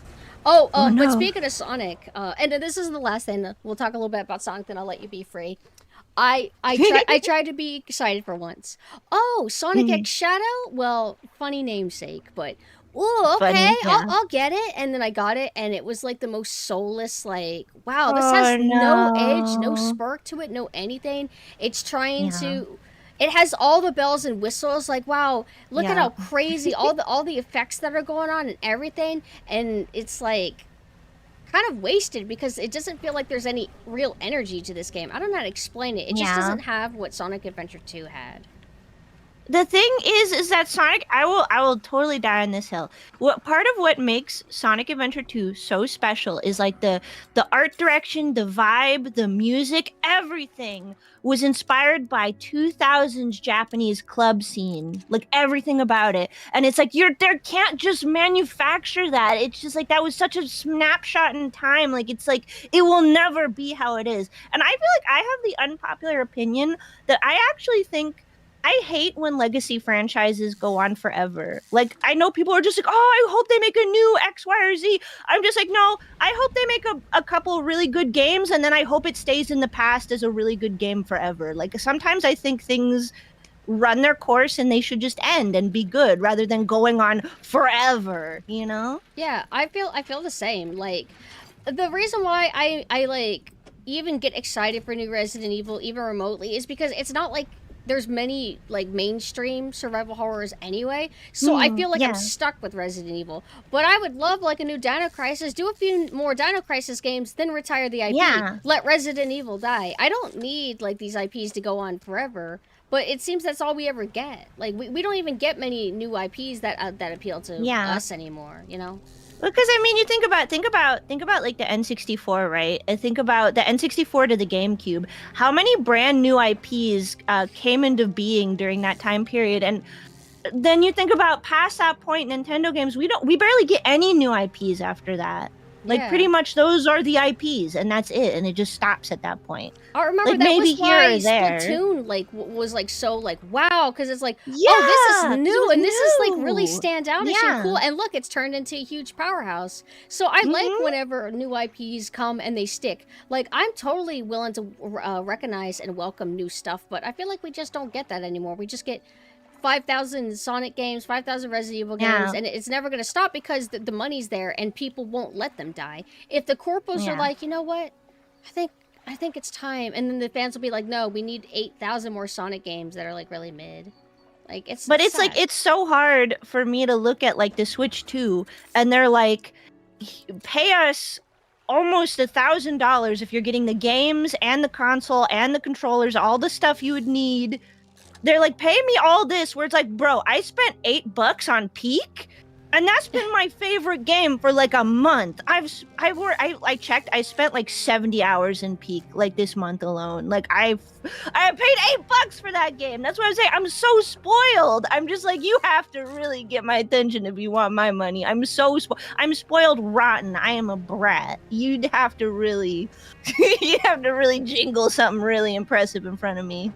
A: Oh,
J: no.
A: but speaking of Sonic, and this is the last thing. We'll talk a little bit about Sonic, then I'll let you be free. I tried to be excited for once. Oh, Sonic X Shadow? Well, funny namesake, but ooh, okay,
J: Funny, yeah.
A: I'll get it. And then I got it, and it was like the most soulless. Like, wow, this has no edge, no spark to it, no anything. It's trying to. It has all the bells and whistles. Like, wow, look at how crazy all the effects that are going on and everything. And it's like kind of wasted because it doesn't feel like there's any real energy to this game. I don't know how to explain it. It just doesn't have what Sonic Adventure 2 had.
J: The thing is that Sonic, I will totally die on this hill. What part of what makes Sonic Adventure 2 so special is like the art direction, the vibe, the music, everything was inspired by 2000s Japanese club scene. Like everything about it. And it's like there can't just manufacture that. It's just like that was such a snapshot in time. Like it's like it will never be how it is. And I feel like I have the unpopular opinion that I actually think I hate when legacy franchises go on forever. Like, I know people are just like, oh, I hope they make a new X, Y, or Z. I'm just like, no, I hope they make a couple really good games, and then I hope it stays in the past as a really good game forever. Like, sometimes I think things run their course and they should just end and be good rather than going on forever, you know?
A: Yeah, I feel the same. Like, the reason why I like, even get excited for new Resident Evil, even remotely, is because it's not like there's many like mainstream survival horrors anyway, so I feel like I'm stuck with Resident Evil. But I would love like a new Dino Crisis, do a few more Dino Crisis games, then retire the IP. Let Resident Evil die. I don't need like these IPs to go on forever, but it seems that's all we ever get. Like we don't even get many new IPs that appeal to us anymore, you know?
J: Because I mean, you think about like the N64, right? And think about the N64 to the GameCube. How many brand new IPs came into being during that time period? And then you think about past that point, Nintendo games. We barely get any new IPs after that. Like pretty much those are the IPs, and that's it, and it just stops at that point.
A: I remember
J: Like,
A: that
J: maybe
A: was
J: here
A: why
J: or there.
A: Splatoon like was like so like wow, because it's like
J: Yeah,
A: oh this is
J: 'cause it
A: new
J: was
A: and this is like really
J: new.
A: standoutish and cool,
J: Yeah.
A: and look, it's turned into a huge powerhouse. So I like whenever new IPs come and they stick. Like I'm totally willing to recognize and welcome new stuff, but I feel like we just don't get that anymore. We just get 5,000 Sonic games, 5,000 Resident Evil games, and it's never going to stop because the money's there and people won't let them die. If the corpos are like, you know what, I think it's time, and then the fans will be like, no, we need 8,000 more Sonic games that are like really mid. Like it's
J: like it's so hard for me to look at like the Switch 2, and they're like, pay us almost $1,000 if you're getting the games and the console and the controllers, all the stuff you would need. They're like, pay me all this, where it's like, bro, I spent $8 on Peak, and that's been my favorite game for like a month. I checked, I spent like 70 hours in Peak like this month alone. Like I paid $8 for that game. That's what I'm saying. I'm so spoiled. I'm just like, you have to really get my attention if you want my money. I'm so I'm spoiled rotten. I am a brat. You'd have to really jingle something really impressive in front of me.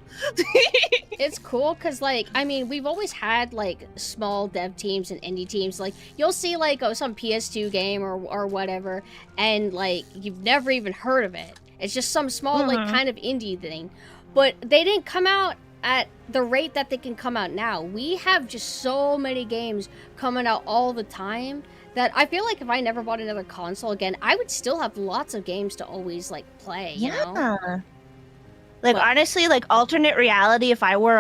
A: It's cool because, like, I mean, we've always had, like, small dev teams and indie teams. Like, you'll see, like, some PS2 game or whatever, and, like, you've never even heard of it. It's just some small, like, kind of indie thing. But they didn't come out at the rate that they can come out now. We have just so many games coming out all the time that I feel like if I never bought another console again, I would still have lots of games to always, like, play, you know?
J: Like, honestly, like alternate reality, if I were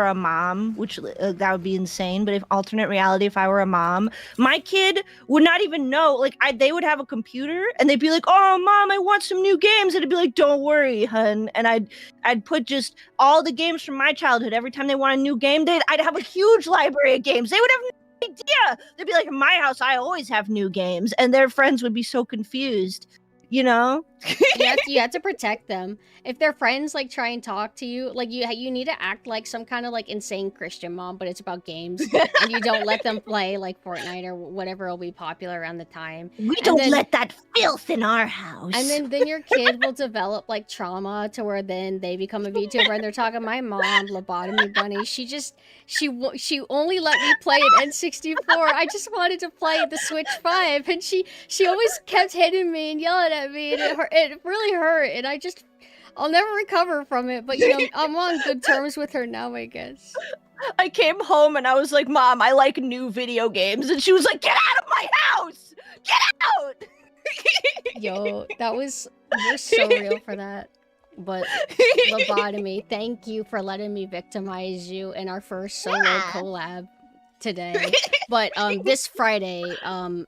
J: a mom, which that would be insane, but if alternate reality, if I were a mom, my kid would not even know. Like, they would have a computer and they'd be like, "Oh, mom, I want some new games," and it'd be like, "Don't worry, hun." And I'd put just all the games from my childhood. Every time they want a new game, I'd have a huge library of games. They would have no idea. They'd be like, "In my house, I always have new games," and their friends would be so confused. You know?
A: you have to protect them. If their friends like try and talk to you, like you need to act like some kind of like insane Christian mom, but it's about games, and you don't let them play like Fortnite or whatever will be popular around the time.
J: We don't let that filth in our house.
A: And then your kid will develop like trauma to where then they become a VTuber and they're talking, my mom, lobotomy bunny, she only let me play an N64. I just wanted to play the Switch 5, and she always kept hitting me and yelling at me, and it really hurt, and I'll never recover from it, but you know, I'm on good terms with her now, I guess.
J: I came home and I was like, "Mom, I like new video games," and she was like, "Get out of my house! Get out!"
A: Yo, you're so real for that. But lobotomy, thank you for letting me victimize you in our first solo collab today. But this Friday,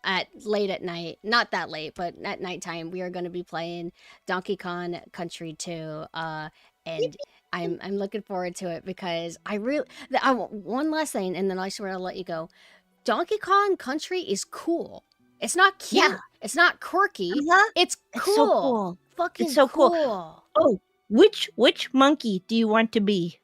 A: at late at night, not that late, but at nighttime, we are going to be playing Donkey Kong Country 2. And I'm looking forward to it because I want one last thing, and then I swear I'll let you go. Donkey Kong Country is cool. It's not cute. Yeah. It's not quirky. It's cool.
J: It's so cool.
A: Fucking
J: it's so
A: cool.
J: Oh, which monkey do you want to be?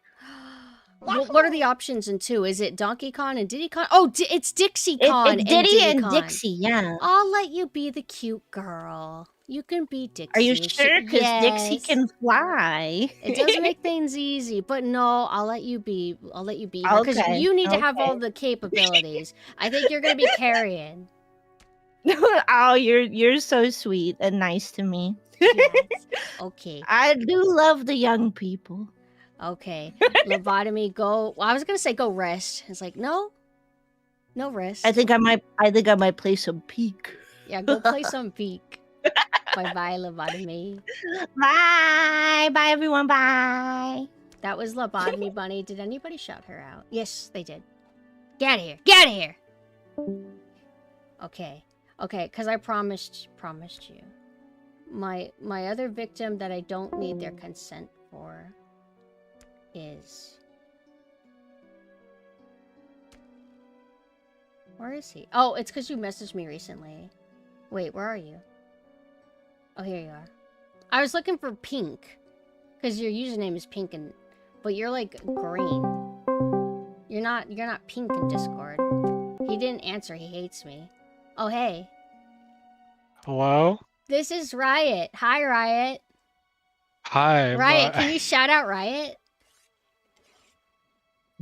A: What are the options in 2? Is it Donkey Kong and Diddy Kong? Oh, it's Dixie Kong
J: it's Diddy and
A: Kong.
J: Dixie, yeah.
A: I'll let you be the cute girl. You can be Dixie.
J: Are you sure? Because Dixie can fly.
A: It does make things easy, but no, I'll let you be her because you need to have all the capabilities. I think you're gonna be carrying.
J: Oh, you're so sweet and nice to me.
A: Yes. Okay.
J: I do love the young people.
A: Okay. Lobotomy, go. Well, I was gonna say go rest. It's like no rest.
J: I think I might play some Peak.
A: Yeah, go play some Peak. Bye, Lobotomy.
J: Bye everyone. Bye.
A: That was Lobotomy Bunny. Did anybody shout her out? Yes, they did. Get here. Get here. Okay, because I promised you. My other victim that I don't need their consent for is... Where is he? Oh, it's because you messaged me recently. Wait, where are you? Oh, here you are. I was looking for Pink, because your username is Pink, but you're like green. You're not Pink in Discord. He didn't answer. He hates me. Oh, hey.
K: Hello?
A: This is Riot. Hi, Riot.
K: Hi.
A: Riot, can you shout out Riot?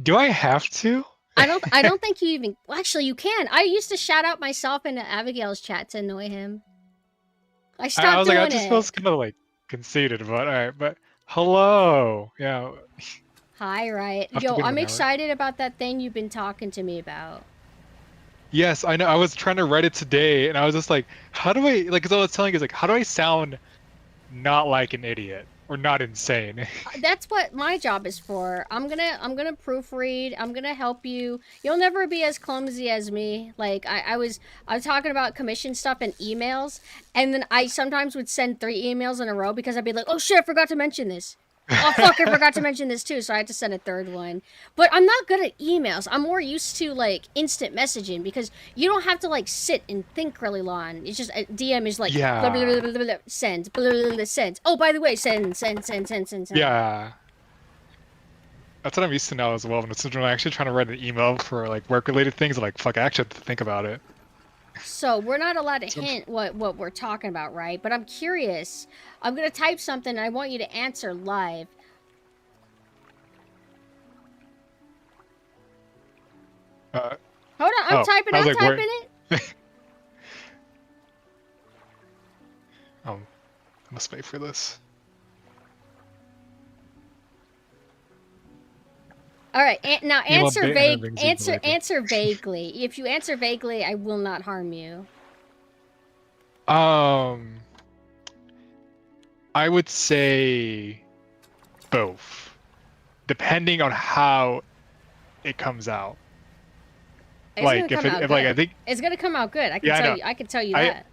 K: Do I have to?
A: I don't think you even. Well, actually, you can. I used to shout out myself into Abigail's chat to annoy him. I stopped
K: I was
A: doing
K: like, I just feels kind of like conceited, but alright. But hello. Yeah.
A: Hi, Riot.
K: Have to
A: Yo,
K: win
A: I'm
K: whenever.
A: excited about that thing you've been talking to me about.
K: Yes, I know. I was trying to write it today, and I was just like, how do I like? Because I was telling you, is like, how do I sound not like an idiot or not insane?
A: That's what my job is for. I'm gonna proofread. I'm gonna help you. You'll never be as clumsy as me. Like I was talking about commission stuff in emails, and then I sometimes would send 3 emails in a row because I'd be like, oh shit, I forgot to mention this. Oh fuck, I forgot to mention this too, so I had to send a 3rd one. But I'm not good at emails. I'm more used to like instant messaging because you don't have to like sit and think really long. It's just a DM is like
K: Yeah.
A: blah, blah, blah, blah, blah, blah, send, blah, blah, blah, blah, send. Oh, by the way, send.
K: Yeah. That's what I'm used to now as well. When I'm actually trying to write an email for like work-related things, I'm like, fuck, I actually have to think about it.
A: So we're not allowed to hint what we're talking about, right? But I'm curious. I'm gonna type something and I want you to answer live. Hold on, I'm typing it.
K: I must wait for this.
A: All right, now
K: You
A: answer
K: want
A: vague.
K: bit- answer vaguely.
A: Answer vaguely. If you answer vaguely, I will not harm you.
K: I would say both, depending on how it comes out.
A: It's
K: Like
A: gonna come out
K: if like I
A: good.
K: think
A: It's gonna come out good. I can
K: Yeah, I
A: tell
K: know.
A: you. I can tell you
K: I-
A: that.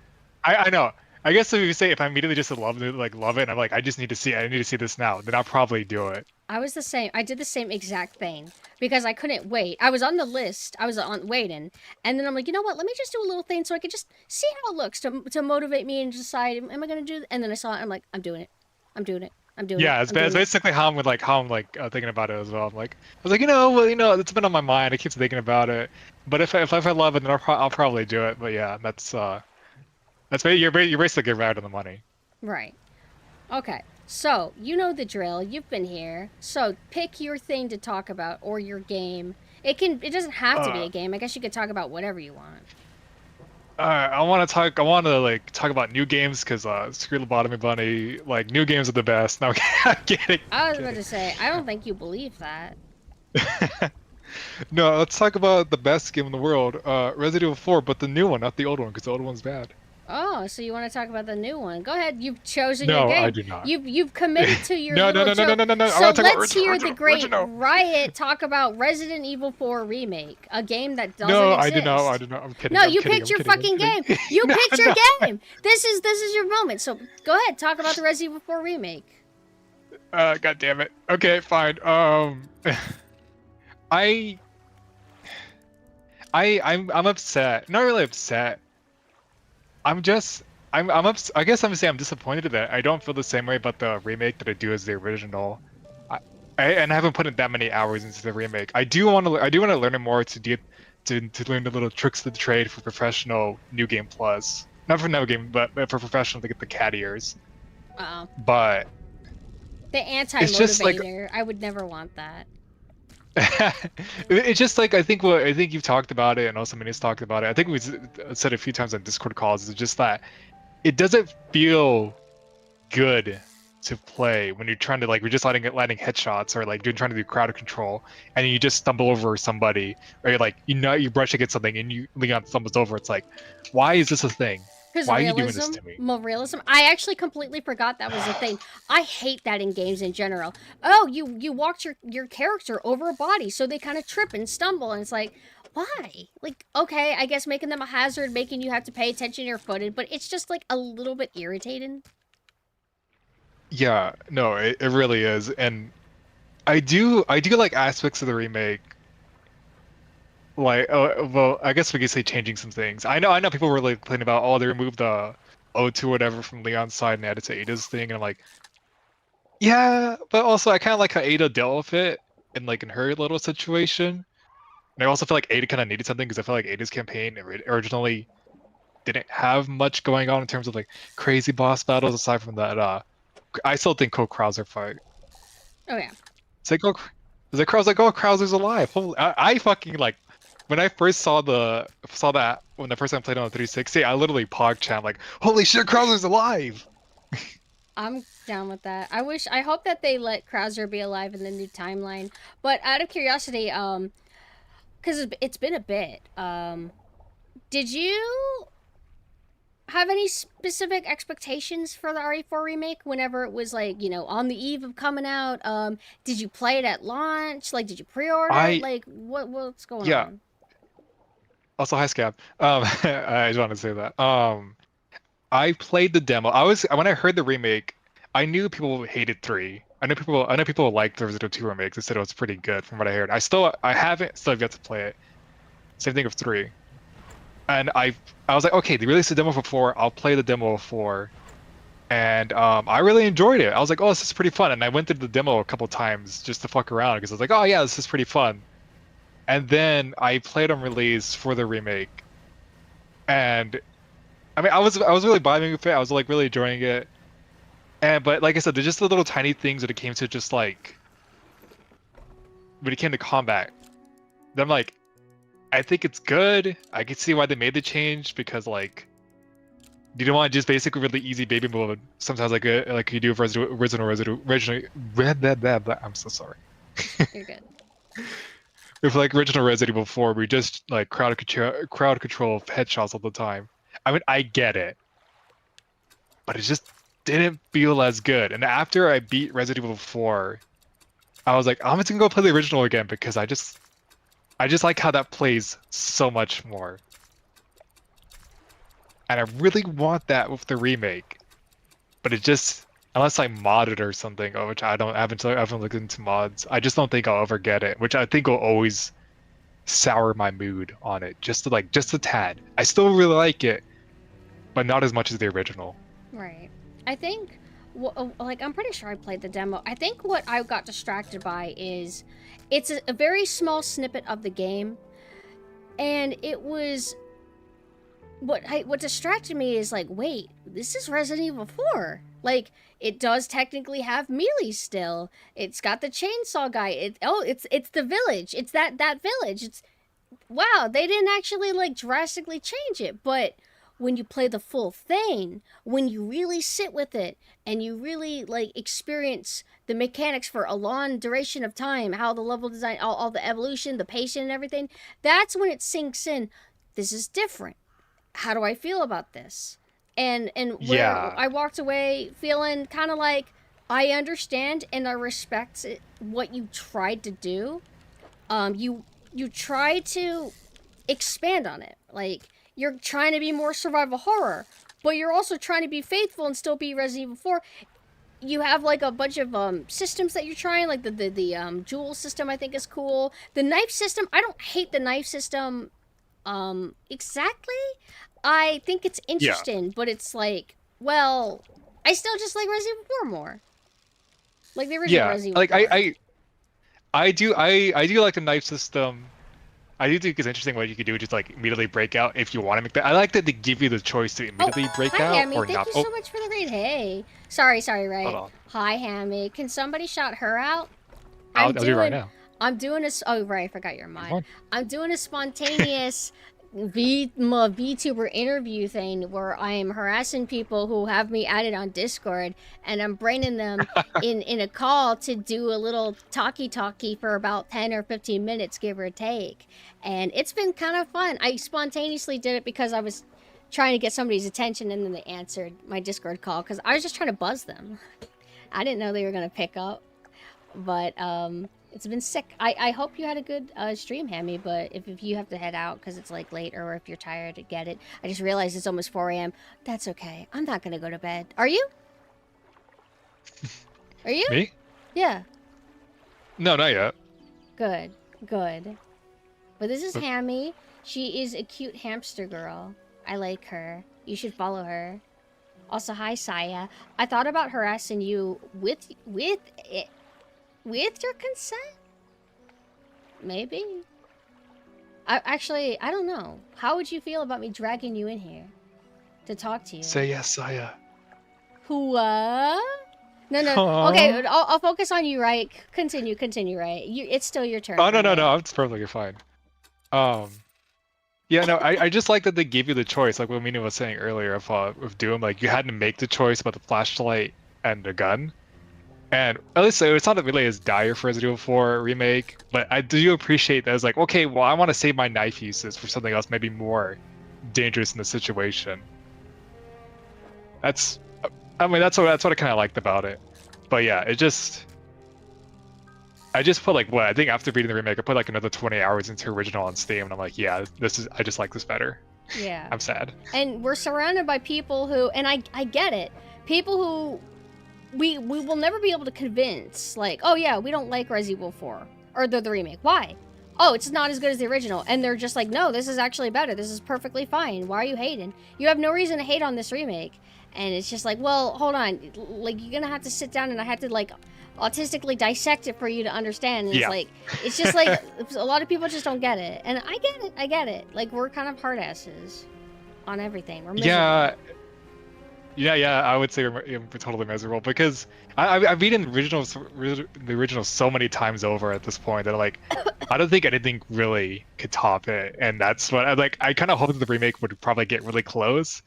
K: I know. I guess if you say if I immediately just love it, and I'm like, I just need to see, I need to see this now, then I'll probably do it.
A: I was the same. I did the same exact thing because I couldn't wait. I was on the list. I was on waiting, and then I'm like, you know what? Let me just do a little thing so I could just see how it looks to motivate me and decide, am I gonna do? And then I saw it. I'm like, I'm doing it. I'm doing it. I'm doing it.
K: Yeah, it's
A: I'm doing it.
K: basically how I'm thinking about it as well. I'm like, I was like, it's been on my mind. I keep thinking about it. But if I love it, then I'll probably do it. But yeah, that's you're basically getting right on the money.
A: Right. Okay. So, you know the drill. You've been here. So, pick your thing to talk about or your game. It doesn't have to be a game. I guess you could talk about whatever you want.
K: I want to talk about new games because screw Lobotomy Bunny. Like new games are the best. No, I'm kidding.
A: I was about to say, I don't think you believe that.
K: No, let's talk about the best game in the world, Resident Evil 4, but the new one, not the old one, because the old one's bad.
A: Oh, so you want to talk about the new one? Go ahead. You've chosen
K: No,
A: your game.
K: I do not.
A: You've committed to your
K: No.
A: little joke.
K: I
A: So
K: wanna talk about
A: let's hear
K: original,
A: the great
K: original.
A: Riot talk about Resident Evil 4 remake, a game that doesn't
K: No,
A: exist.
K: I did not. I'm kidding.
A: No,
K: I'm
A: you
K: kidding,
A: picked
K: I'm
A: your
K: kidding, I'm
A: fucking game.
K: kidding.
A: You
K: No,
A: picked your
K: no.
A: game. This is your moment. So go ahead, talk about the Resident Evil 4 remake.
K: God damn it. Okay, fine. I'm upset. Not really upset. I guess I'm saying I'm disappointed that I don't feel the same way about the remake that I do as the original. And I haven't put in that many hours into the remake. I do want to learn more to learn the little tricks of the trade for professional New Game Plus. Not for no game, but for professional to get the cat ears.
A: Uh-oh.
K: But
A: The
K: It's just like-
A: anti-motivator. I would never want that.
K: it's just like I think you've talked about it, and also Minnie's talked about it. I think we said a few times on Discord calls. It's just that it doesn't feel good to play when you're trying to you're just landing headshots or trying to do crowd control, and you just stumble over somebody, or you're you brush against something and Leon stumbles over. It's like, why is this a thing?
A: Because
K: Why are you
A: realism,
K: doing this to me?
A: more realism. I actually completely forgot that was a thing. I hate that in games in general. Oh, you walked your character over a body, so they kind of trip and stumble, and it's like, why? Okay, I guess making them a hazard, making you have to pay attention to your footing, but it's just a little bit irritating.
K: Yeah, no, it really is, and I do like aspects of the remake. Well, I guess we could say changing some things. I know people were complaining about, oh, they removed the O2 or whatever from Leon's side and added to Ada's thing, and I'm like, yeah, but also I kind of like how Ada dealt with it in her little situation. And I also feel like Ada kind of needed something because I feel like Ada's campaign originally didn't have much going on in terms of like crazy boss battles aside from that. I still think Cole Krauser fight.
A: Oh yeah.
K: It's like, oh, it's like, I was like, oh, Krauser's alive. Holy, I fucking like, when I first saw that when the first time I played on the 360, I literally pogchammed like, holy shit, Krauser's alive.
A: I'm down with that. I hope that they let Krauser be alive in the new timeline. But out of curiosity, because it's been a bit, did you have any specific expectations for the RE4 remake whenever it was like, you know, on the eve of coming out? Did you play it at launch? Like, did you pre-order it? Like, what's going on?
K: Also, hi Scab. I just want to say that. I played the demo. When I heard the remake, I knew people hated 3. I know people liked the Resident Evil 2 remake. They said it was pretty good from what I heard. I haven't still yet to play it. Same thing with 3. And I was like, okay, they released the demo for 4. I'll play the demo of 4. And I really enjoyed it. I was like, oh, this is pretty fun. And I went through the demo a couple times just to fuck around because I was like, oh yeah, this is pretty fun. And then I played on release for the remake. And I mean, I was really vibing with it. I was like really enjoying it. But like I said, there's just the little tiny things when it came to just like when it came to combat. Then I'm like, I think it's good. I can see why they made the change because like you don't want just basically really easy baby mode. Sometimes like you do with originally. I'm so sorry.
A: You're good.
K: With like original Resident Evil 4, we just like crowd control headshots all the time. I mean, I get it, but it just didn't feel as good. And after I beat Resident Evil 4, I was like, I'm just gonna go play the original again because I just like how that plays so much more. And I really want that with the remake, but it just, unless I mod it or something, which I haven't looked into mods, I just don't think I'll ever get it, which I think will always sour my mood on it, just a tad. I still really like it, but not as much as the original.
A: Right. I think, like, I'm pretty sure I played the demo. I think what I got distracted by is it's a very small snippet of the game, and it was what distracted me is like, wait, this is Resident Evil 4. Like, it does technically have melee still. It's got the chainsaw guy. It's the village. It's that village. It's wow, they didn't actually like drastically change it, but when you play the full thing, when you really sit with it and you really like experience the mechanics for a long duration of time, how the level design, all the evolution, the pacing and everything, that's when it sinks in. This is different. How do I feel about this? And where I walked away feeling kind of like I understand and I respect what you tried to do. You try to expand on it. Like, you're trying to be more survival horror, but you're also trying to be faithful and still be Resident Evil 4. You have like a bunch of systems that you're trying, like the jewel system I think is cool. The knife system, I don't hate the knife system exactly. I think it's interesting, but it's like, well, I still just like Resident Evil 4 more. Like the original Resident Evil 4.
K: Like I do like the knife system. I do think it's interesting what you could do, just like immediately break out if you want to make that. I like that they give you the choice to immediately break out
A: Hammy,
K: or
A: thank
K: not.
A: you so much for the raid. Hey, sorry, right?
K: Hold on.
A: Hi, Hammy. Can somebody shout her out?
K: I'll do it right now.
A: I'm doing a. Oh, right, I forgot your mind. I'm doing a spontaneous VTuber interview thing where I am harassing people who have me added on Discord, and I'm bringing them in a call to do a little talkie for about 10 or 15 minutes, give or take. And it's been kind of fun. I spontaneously did it because I was trying to get somebody's attention, and then they answered my Discord call because I was just trying to buzz them. I didn't know they were going to pick up, but it's been sick. I hope you had a good stream, Hammy, but if you have to head out because it's like late, or if you're tired to get it. I just realized it's almost 4 a.m. That's okay. I'm not going to go to bed. Are you? Are you?
K: Me?
A: Yeah.
K: No, not yet.
A: Good. But this is Hammy. She is a cute hamster girl. I like her. You should follow her. Also, hi, Saya. I thought about harassing you with your consent? Maybe. I don't know. How would you feel about me dragging you in here? to talk to you.
K: Say yes, Saya.
A: What? No.
K: Aw.
A: Okay, I'll focus on you, right? Continue, right? It's still your turn.
K: Oh no,
A: right?
K: it's perfectly fine. Yeah, no, I just like that they gave you the choice, like what Mina was saying earlier of Doom. Like you had to make the choice about the flashlight and the gun. And at least it's not really as dire for Resident Evil 4 remake, but I do appreciate that it's like, okay, well, I want to save my knife uses for something else, maybe more dangerous in the situation. That's what I kind of liked about it. But yeah, I just put like I think after beating the remake, I put like another 20 hours into original on Steam, and I'm like, yeah, I just like this better.
A: Yeah.
K: I'm sad.
A: And we're surrounded by people who, and I get it, people who we will never be able to convince, like, oh yeah, we don't like Resident Evil 4 or the remake. Why? Oh, it's not as good as the original. And they're just like, no, this is actually better. This is perfectly fine. Why are you hating? You have no reason to hate on this remake. And it's just like, well, hold on. Like, you're gonna have to sit down and I have to, like, autistically dissect it for you to understand. And
K: Yeah.
A: it's like, it's just like, a lot of people just don't get it. And I get it. Like, we're kind of hard asses on everything. We're miserable.
K: Yeah, I would say we're totally miserable because I've beaten the original so many times over at this point that like I don't think anything really could top it, and that's what I kind of hoped that the remake would probably get really close,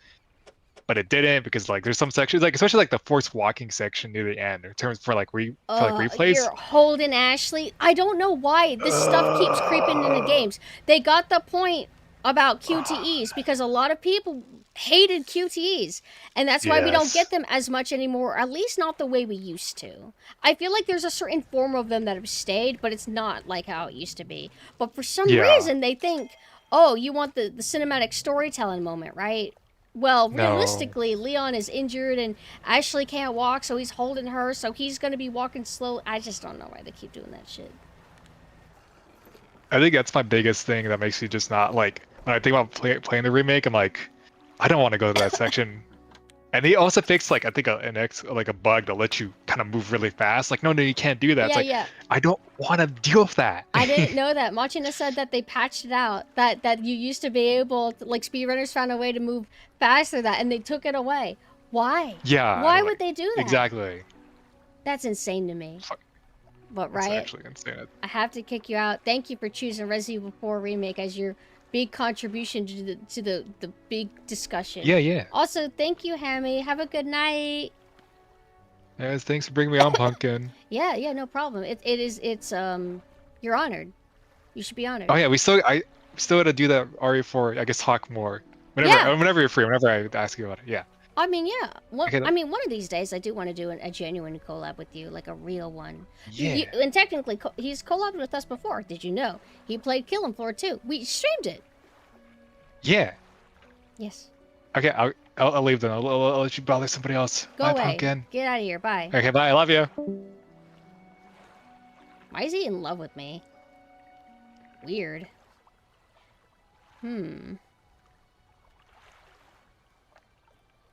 K: but it didn't because like there's some sections like especially like the forced walking section near the end in terms for like replays.
A: You're holding Ashley. I don't know why this stuff keeps creeping into games. They got the point about QTEs because a lot of people hated QTEs, and that's why we don't
K: Yes.
A: get them as much anymore, or at least not the way we used to. I feel like there's a certain form of them that have stayed, but it's not like how it used to be. But for some
K: Yeah.
A: reason, they think, oh, you want the cinematic storytelling moment, right? Well,
K: No.
A: realistically, Leon is injured and Ashley can't walk, so he's holding her, so he's going to be walking slow. I just don't know why they keep doing that shit.
K: I think that's my biggest thing that makes you just not like when I think about playing the remake. I'm like, I don't want to go to that section. And they also fixed like I think a bug to let you kind of move really fast. Like no, you can't do that. It's like
A: Yeah.
K: I don't want to deal with that.
A: I didn't know that. Machina said that they patched it out. That you used to be able to, like, speedrunners found a way to move faster that, and they took it away. Why?
K: Yeah.
A: Why
K: like,
A: would they do that?
K: Exactly.
A: That's insane to me.
K: Fuck.
A: But
K: That's
A: right,
K: actually insane.
A: I have to kick you out. Thank you for choosing Resident Evil 4 Remake as your big contribution to the big discussion.
K: Yeah.
A: Also, thank you, Hammy. Have a good night.
K: Yes, thanks for bringing me on, Pumpkin.
A: Yeah, no problem. It's you're honored. You should be honored.
K: Oh yeah, I still gotta do that RE4. I guess talk more. Whenever you're free. Whenever I ask you about it. Yeah.
A: I mean, yeah.
K: Okay,
A: I mean, one of these days, I do want to do a genuine collab with you, like a real one.
K: Yeah.
A: And technically, he's collabed with us before. Did you know? He played Killing Floor too. We streamed it.
K: Yeah.
A: Yes.
K: Okay, I'll leave then. I'll let you bother somebody else.
A: Go
K: Bye,
A: away.
K: Pumpkin.
A: Get out of here. Bye.
K: Okay, bye. I love you.
A: Why is he in love with me? Weird.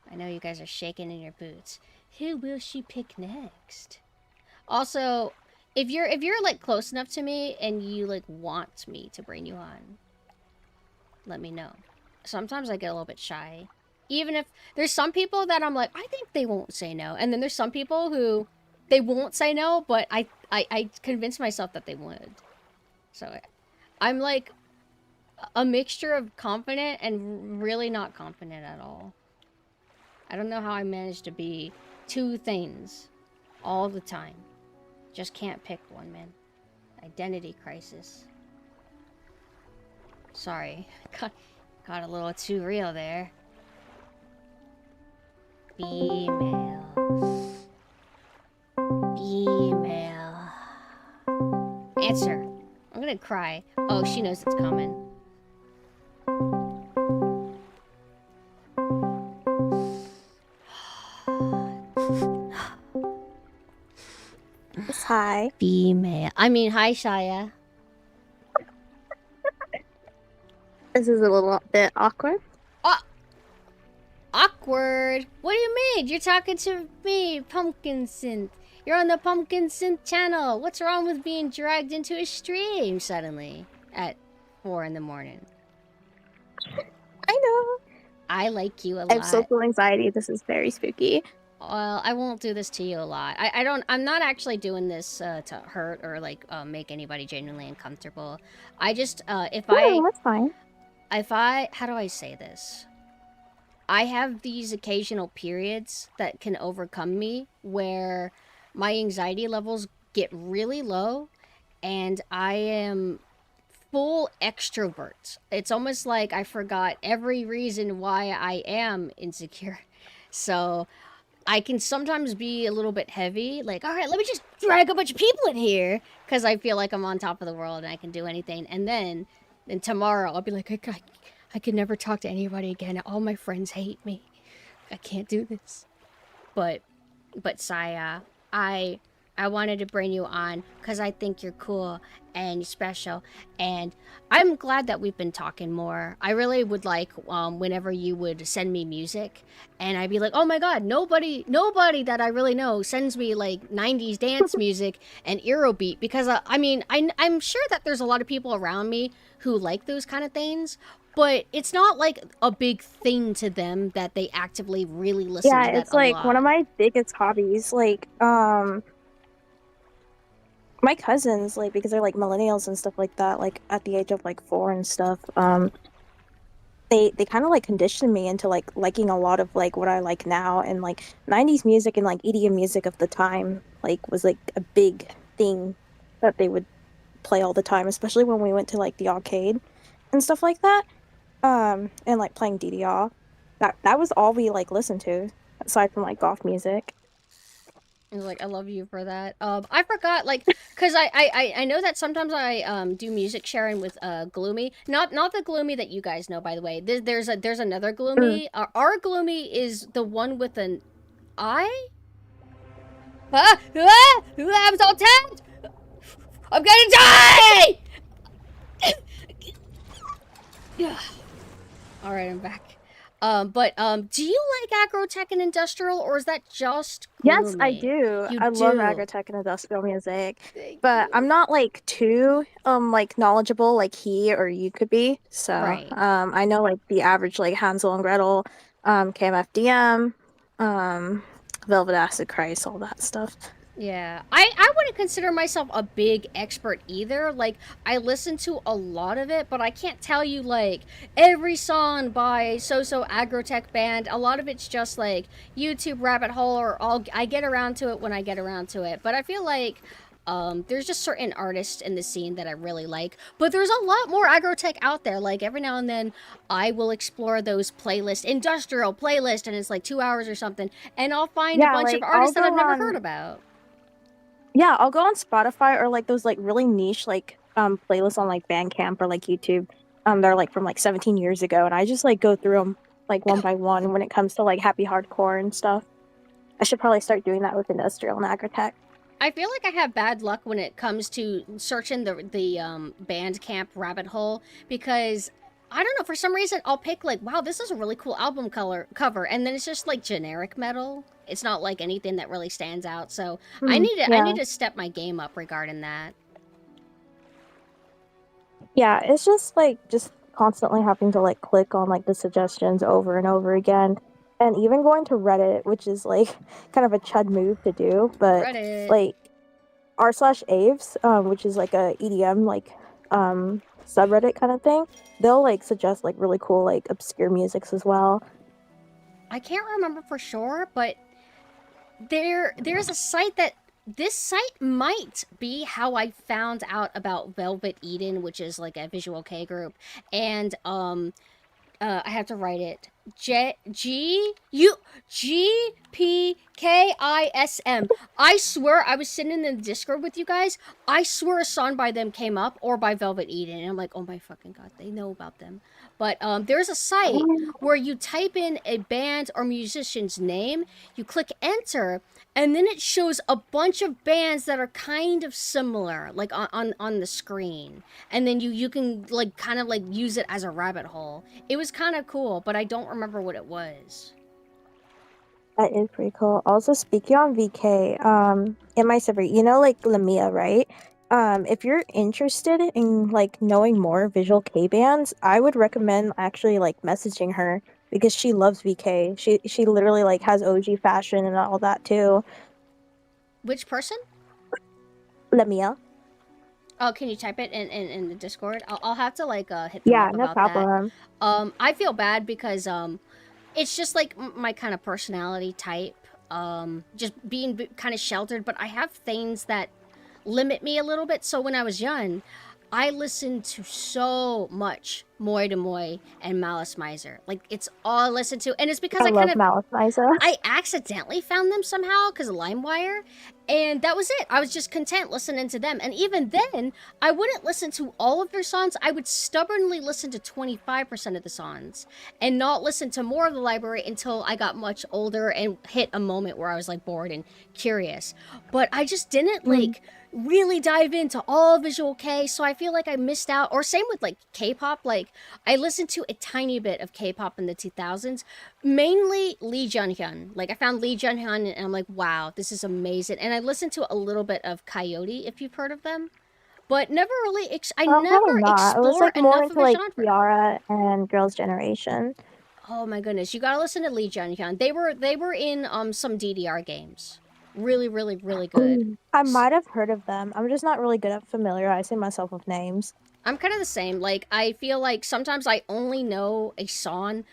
A: I know you guys are shaking in your boots. Who will she pick next? Also, if you're like close enough to me and you like want me to bring you on, let me know. Sometimes I get a little bit shy. Even if there's some people that I'm like, I think they won't say no. And then there's some people who they won't say no, but I convince myself that they would. So I'm like a mixture of confident and really not confident at all. I don't know how I managed to be two things all the time. Just can't pick one, man. Identity crisis. Sorry. Got a little too real there. Female. Answer. I'm gonna cry. Oh, she knows it's coming.
L: Hi.
A: Female. I mean, hi, Shia.
L: This is a little bit awkward.
A: Awkward? What do you mean? You're talking to me, PumpkinSynth. You're on the PumpkinSynth channel. What's wrong with being dragged into a stream suddenly at 4 in the morning?
L: I know.
A: I like you a
L: I have
A: lot.
L: social anxiety. This is very spooky.
A: Well, I won't do this to you a lot. I'm not actually doing this to hurt or like make anybody genuinely uncomfortable. I just
L: No, that's fine.
A: how do I say this? I have these occasional periods that can overcome me where my anxiety levels get really low and I am full extrovert. It's almost like I forgot every reason why I am insecure. So I can sometimes be a little bit heavy, like, all right, let me just drag a bunch of people in here because I feel like I'm on top of the world and I can do anything. And then tomorrow I'll be like, I can never talk to anybody again. All my friends hate me. I can't do this. But Saya, I wanted to bring you on because I think you're cool and special, and I'm glad that we've been talking more. I really would like whenever you would send me music, and I'd be like, oh my god, nobody that I really know sends me like 90s dance music and Eurobeat, because I mean, I'm sure that there's a lot of people around me who like those kind of things, but it's not like a big thing to them that they actively really listen to that
L: Yeah, it's like
A: lot.
L: one of my biggest hobbies. Like, my cousins, like, because they're like millennials and stuff like that, like at the age of like 4 and stuff, they kind of like conditioned me into like liking a lot of like what I like now, and like 90s music and like EDM music of the time like was like a big thing that they would play all the time, especially when we went to like the arcade and stuff like that. And like playing DDR. That was all we like listened to aside from like goth music.
A: I was like, I love you for that. I forgot, like, cause I know that sometimes I do music sharing with Gloomy. Not the Gloomy that you guys know, by the way. There's another Gloomy. Our Gloomy is the one with an eye. I'm so tense. I'm gonna die. Yeah. All right, I'm back. Do you like agrotech and industrial, or is that just Gloomy?
L: Yes, I do.
A: You
L: I
A: do.
L: love agrotech and industrial music.
A: Thank
L: But
A: you.
L: I'm not like too like knowledgeable like he or you could be. So
A: Right.
L: I know like the average like Hansel and Gretel, KMFDM, Velvet Acid Christ, all that stuff.
A: Yeah, I wouldn't consider myself a big expert either. Like, I listen to a lot of it, but I can't tell you, like, every song by so-so agrotech band. A lot of it's just, like, YouTube rabbit hole, or I get around to it when I get around to it. But I feel like there's just certain artists in the scene that I really like. But there's a lot more agrotech out there. Like, every now and then, I will explore those playlists, industrial playlist, and it's like 2 hours or something, and I'll find a bunch of artists that I've never heard about.
L: Yeah, I'll go on Spotify or like those like really niche like playlists on like Bandcamp or like YouTube. They're like from like 17 years ago, and I just like go through them like one by one when it comes to like happy hardcore and stuff. I should probably start doing that with industrial and agrotech.
A: I feel like I have bad luck when it comes to searching the Bandcamp rabbit hole, because I don't know, for some reason I'll pick like, wow, this is a really cool album cover, and then it's just like generic metal. It's not like anything that really stands out. So I need to step my game up regarding that.
L: Yeah, it's just like just constantly having to like click on like the suggestions over and over again, and even going to Reddit, which is like kind of a chud move to do, but
A: Reddit.
L: like r/aves, which is like a EDM like subreddit kind of thing, they'll like suggest like really cool like obscure musics as well.
A: I can't remember for sure, but there's a site that this site might be how I found out about Velvet Eden, which is like a visual K group, and I have to write it. GPKISM. I swear, I was sitting in the Discord with you guys. I swear a song by them came up, or by Velvet Eden, and I'm like, oh my fucking god, they know about them. But there's a site where you type in a band or musician's name, you click enter, and then it shows a bunch of bands that are kind of similar, like on the screen. And then you can like kind of like use it as a rabbit hole. It was kind of cool, but I don't remember what it was.
L: That is pretty cool. Also, speaking on VK, in my server, you know, like Lamia, right? If you're interested in like knowing more visual K bands, I would recommend actually like messaging her because she loves VK. She literally like has OG fashion and all that too.
A: Which person?
L: Lemia.
A: Oh, can you type it in the Discord? I'll have to like hit them
L: Yeah,
A: up
L: no
A: about
L: problem.
A: that. I feel bad because it's just like my kind of personality type. Just being kind of sheltered, but I have things that limit me a little bit. So when I was young, I listened to so much Moi de Moi and Malice Miser. Like, it's all I listened to. And it's because
L: I
A: I
L: love
A: kind of
L: Malice Miser.
A: I accidentally found them somehow because of LimeWire, and that was it. I was just content listening to them. And even then, I wouldn't listen to all of their songs. I would stubbornly listen to 25% of the songs and not listen to more of the library until I got much older and hit a moment where I was like bored and curious. But I just didn't like really dive into all Visual K, so I feel like I missed out. Or same with like K-pop. Like, I listened to a tiny bit of K-pop in the 2000s, mainly Lee Jun-hyun. Like, I found Lee Jun-hyun and I'm like, wow, this is amazing. And I listened to a little bit of Coyote, if you've heard of them, but never really I never
L: Probably not. It was
A: explore
L: like more
A: enough of
L: into
A: a
L: like
A: genre.
L: Kiara and Girls' Generation.
A: Oh my goodness, you gotta listen to Lee Jun-hyun. They were in some DDR games. Really, really, really good.
L: I might have heard of them. I'm just not really good at familiarizing myself with names.
A: I'm kind of the same. Like, I feel like sometimes I only know a song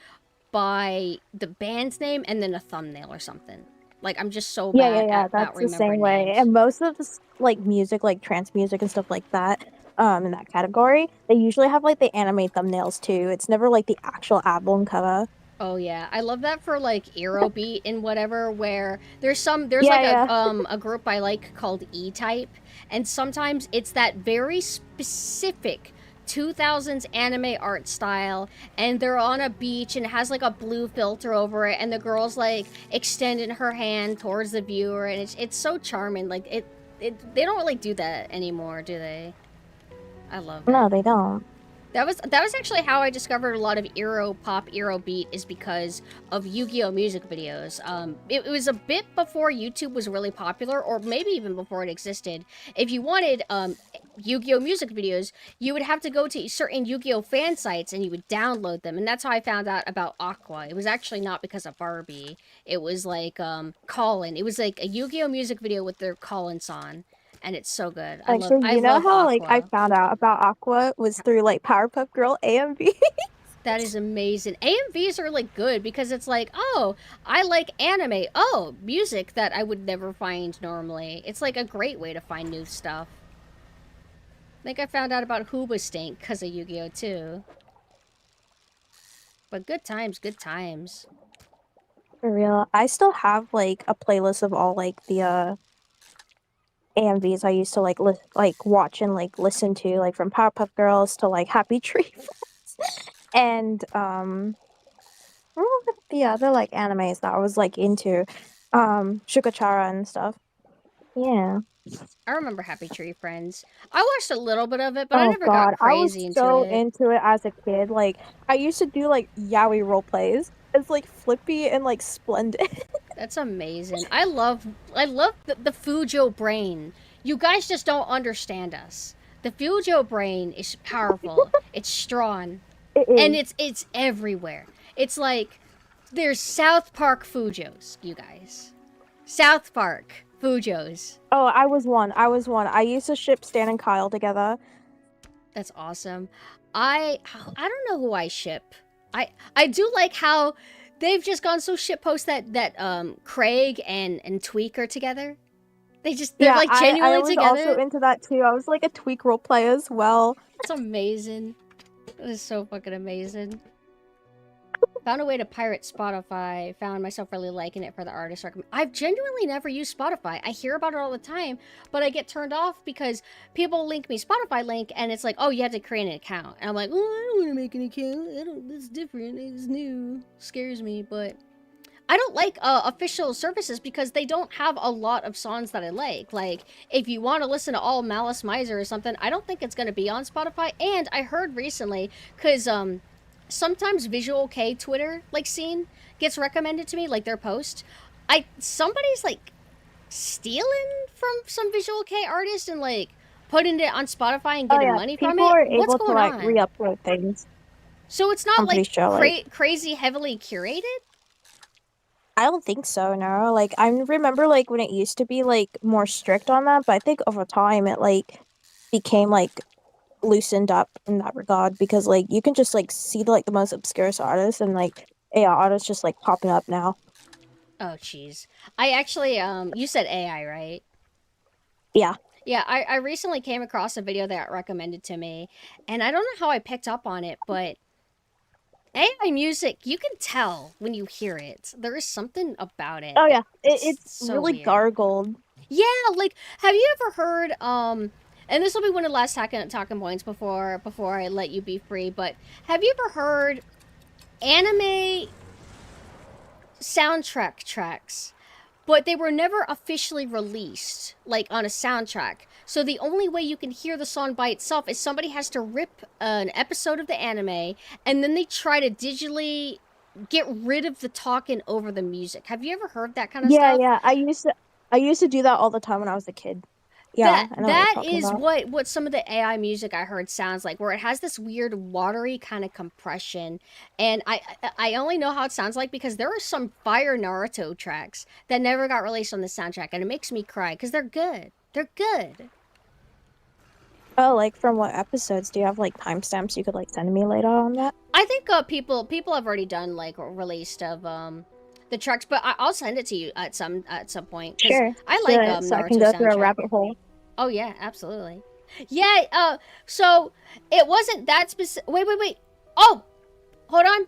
A: by the band's name and then a thumbnail or something. Like, I'm just so bad at
L: That's the
A: remembering
L: same way.
A: names.
L: And most of this like music, like trance music and stuff like that, in that category, they usually have like the anime thumbnails too. It's never like the actual album cover.
A: Oh yeah, I love that for like Eurobeat and whatever. Where there's
L: Yeah,
A: a group I like called E-Type, and sometimes it's that very specific 2000s anime art style, and they're on a beach and it has like a blue filter over it, and the girl's like extending her hand towards the viewer, and it's so charming. Like they don't really do that anymore, do they? I love it.
L: No, they don't.
A: That was actually how I discovered a lot of Euro pop, Euro beat, is because of Yu-Gi-Oh music videos. It was a bit before YouTube was really popular, or maybe even before it existed. If you wanted Yu-Gi-Oh music videos, you would have to go to certain Yu-Gi-Oh fan sites and you would download them, and that's how I found out about Aqua. It was actually not because of Barbie. It was like Colin. It was like a Yu-Gi-Oh music video with their Colin song. And it's so good.
L: Actually,
A: I
L: you know
A: love
L: how
A: Aqua.
L: like I found out about Aqua was through like Powerpuff Girl AMV.
A: That is amazing. AMVs are like good because it's like, oh, I like anime. Oh, music that I would never find normally. It's like a great way to find new stuff. I think I found out about Hoobastank because of Yu-Gi-Oh too. But good times, good times.
L: For real, I still have like a playlist of all like the AMVs I used to like watch and like listen to, like from Powerpuff Girls to like Happy Tree Friends. And what were the other like animes that I was like into? Shukachara and stuff. Yeah.
A: I remember Happy Tree Friends. I watched a little bit of it, but I
L: Oh
A: never
L: god,
A: got
L: I was
A: crazy
L: so
A: into it.
L: into it as a kid. Like I used to do like yaoi role plays. It's like Flippy and like Splendid.
A: That's amazing. I love the Fujo brain. You guys just don't understand us. The Fujo brain is powerful. It's strong.
L: It is.
A: And it's everywhere. It's like there's South Park Fujos, you guys. South Park Fujos.
L: Oh, I was one. I used to ship Stan and Kyle together.
A: That's awesome. I don't know who I ship. I do like how they've just gone so shitpost that Craig and Tweak are together. They're like genuinely
L: I was
A: together.
L: also into that too. I was like a Tweak role player as well.
A: It's amazing. It is so fucking amazing. Found a way to pirate Spotify. Found myself really liking it for the artist recommend. I've genuinely never used Spotify. I hear about it all the time, but I get turned off because people link me Spotify link, and it's like, oh, you have to create an account. And I'm like, oh, I don't want to make an account. It's different. It's new. Scares me, but I don't like official services because they don't have a lot of songs that I like. Like, if you want to listen to all Malice Miser or something, I don't think it's going to be on Spotify. And I heard recently, because sometimes Visual K Twitter like scene gets recommended to me, like their post. Somebody's like stealing from some Visual K artist and like putting it on Spotify and getting money from
L: People
A: it.
L: are
A: What's
L: able to
A: going
L: like
A: on?
L: re-upload things.
A: So it's not
L: I'm pretty
A: like
L: sure, like-
A: crazy heavily curated?
L: I don't think so, no. Like, I remember, like, when it used to be, like, more strict on that, but I think over time it, like, became, like, loosened up in that regard because, like, you can just, like, see, like, the most obscure artists and, like, AI artists just, like, popping up now.
A: Oh, jeez. I actually, you said AI, right?
L: Yeah.
A: Yeah, I recently came across a video that got recommended to me, and I don't know how I picked up on it, but AI music, you can tell when you hear it. There is something about it.
L: Oh, yeah.
A: It's
L: It's
A: so
L: really
A: weird.
L: gargled.
A: Yeah, like, have you ever heard, and this will be one of the last talking points before I let you be free, but have you ever heard anime soundtrack tracks? But they were never officially released, like on a soundtrack. So the only way you can hear the song by itself is somebody has to rip an episode of the anime, and then they try to digitally get rid of the talking over the music. Have you ever heard that kind of stuff?
L: Yeah. I used to do that all the time when I was a kid. Yeah, I know what you're
A: That
L: talking
A: is
L: about.
A: what some of the AI music I heard sounds like, where it has this weird watery kind of compression, and I only know how it sounds like because there are some fire Naruto tracks that never got released on the soundtrack, and it makes me cry because they're good. They're good.
L: Oh, like from what episodes? Do you have like timestamps you could like send me later on that?
A: I think people have already done like released of the tracks, but I'll send it to you at some point. 'Cause
L: Sure.
A: I like
L: so I
A: Naruto
L: can go through a
A: soundtrack.
L: rabbit hole.
A: Oh yeah, absolutely. Yeah, so it wasn't that specific. Wait. Oh, hold on.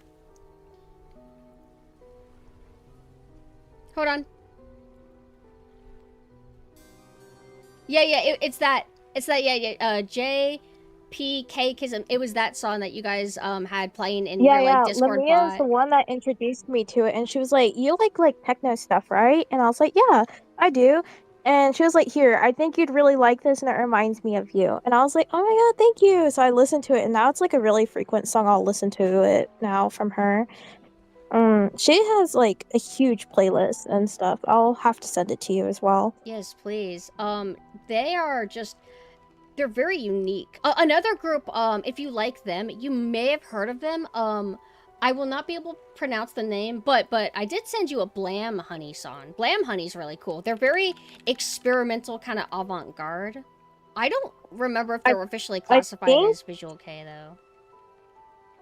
A: Yeah, it's that. Yeah. JPK. It was that song that you guys had playing in your like Discord
L: Lamia's
A: bot.
L: the one that introduced me to it, and she was like, "You like techno stuff, right?" And I was like, "Yeah, I do." And she was like, "Here, I think you'd really like this, and it reminds me of you." And I was like, "Oh my god, thank you!" So I listened to it, and now it's like a really frequent song. I'll listen to it now from her. She has like a huge playlist and stuff. I'll have to send it to you as well.
A: Yes, please. They are just they're very unique. Another group, if you like them, you may have heard of them. I will not be able to pronounce the name, but I did send you a Blam Honey song. Blam Honey's really cool. They're very experimental, kind of avant-garde. I don't remember if they were officially classified as Visual K though.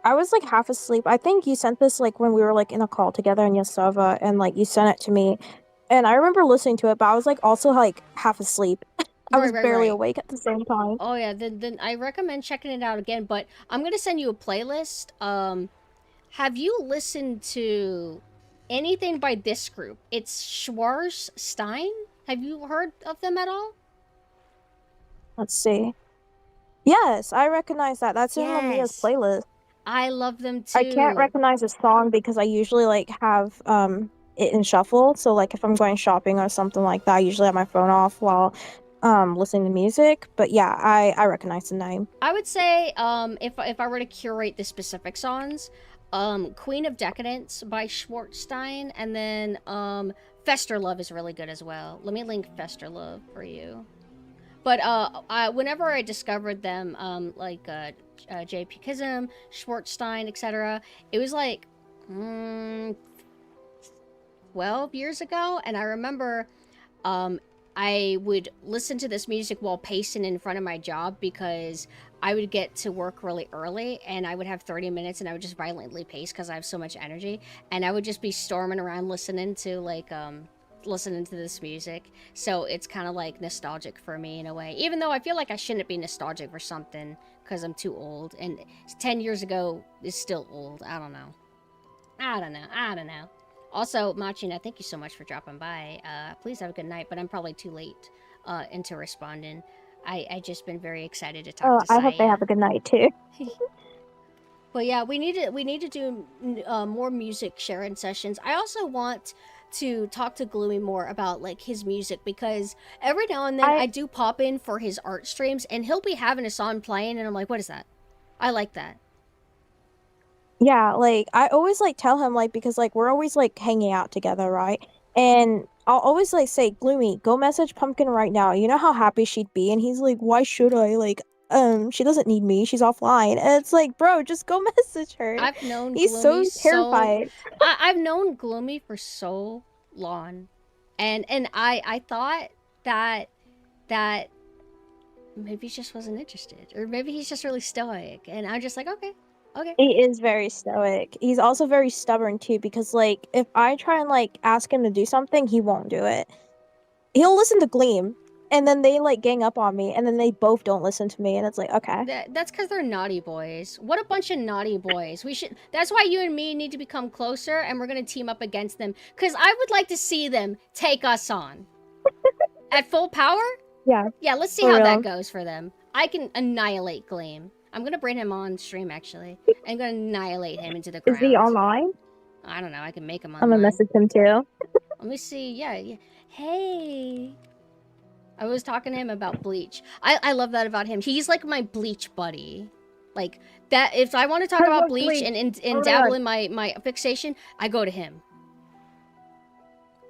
L: I was like half asleep. I think you sent this like when we were like in a call together in your server, and like you sent it to me, and I remember listening to it, but I was like also like half asleep. I was barely awake at the same time.
A: Oh yeah, then I recommend checking it out again. But I'm gonna send you a playlist. Have you listened to anything by this group? It's Schwarzenstein. Have you heard of them at all?
L: Let's see. Yes, I recognize that. That's in Lamia's playlist.
A: I love them too.
L: I can't recognize a song because I usually like have it in shuffle. So like if I'm going shopping or something like that, I usually have my phone off while listening to music. But yeah, I recognize the name.
A: I would say if I were to curate the specific songs, Queen of Decadence by Schwarzenstein, and then Fester Love is really good as well. Let me link Fester Love for you. But whenever I discovered them, like JP Kism, Schwarzenstein, etc., it was like 12 years ago, and I remember I would listen to this music while pacing in front of my job because I would get to work really early and I would have 30 minutes and I would just violently pace because I have so much energy, and I would just be storming around listening to like listening to this music. So it's kind of like nostalgic for me in a way, even though I feel like I shouldn't be nostalgic for something because I'm too old, and 10 years ago is still old. I don't know. Also, Machina, thank you so much for dropping by. Please have a good night, but I'm probably too late into responding. I just been very excited to talk to Saya.
L: I hope they have a good night too.
A: But yeah, we need to do more music sharing sessions. I also want to talk to Gloomy more about like his music, because every now and then I do pop in for his art streams and he'll be having a song playing and I'm like, what is that? I like that.
L: Yeah, like I always like tell him like, because like we're always like hanging out together, right? And I'll always like say, Gloomy, go message Pumpkin right now. You know how happy she'd be? And he's like, why should I? Like she doesn't need me. She's offline. And it's like, bro, just go message her.
A: I've known
L: He's
A: Gloomy
L: so terrified.
A: I've known Gloomy for so long, and I thought that maybe he just wasn't interested, or maybe he's just really stoic, and I'm just like, okay.
L: He is very stoic. He's also very stubborn too, because like if I try and like ask him to do something, he won't do it. He'll listen to Gleam, and then they like gang up on me, and then they both don't listen to me, and it's like, okay.
A: That's because they're naughty boys. What a bunch of naughty boys. That's why you and me need to become closer, and we're gonna team up against them. Because I would like to see them take us on. At full power?
L: Yeah.
A: Yeah, let's see
L: For
A: how
L: real.
A: that goes for them. I can annihilate Gleam. I'm gonna bring him on stream, actually. I'm gonna annihilate him into the ground.
L: Is he online?
A: I don't know, I can make him
L: I'm
A: online.
L: gonna message him too.
A: Let me see, yeah. Hey! I was talking to him about Bleach. I love that about him. He's like my Bleach buddy. Like, that. If I want to talk
L: I
A: about
L: love
A: Bleach
L: Bleach.
A: and
L: Oh my
A: dabble
L: God.
A: in my fixation, I go to him.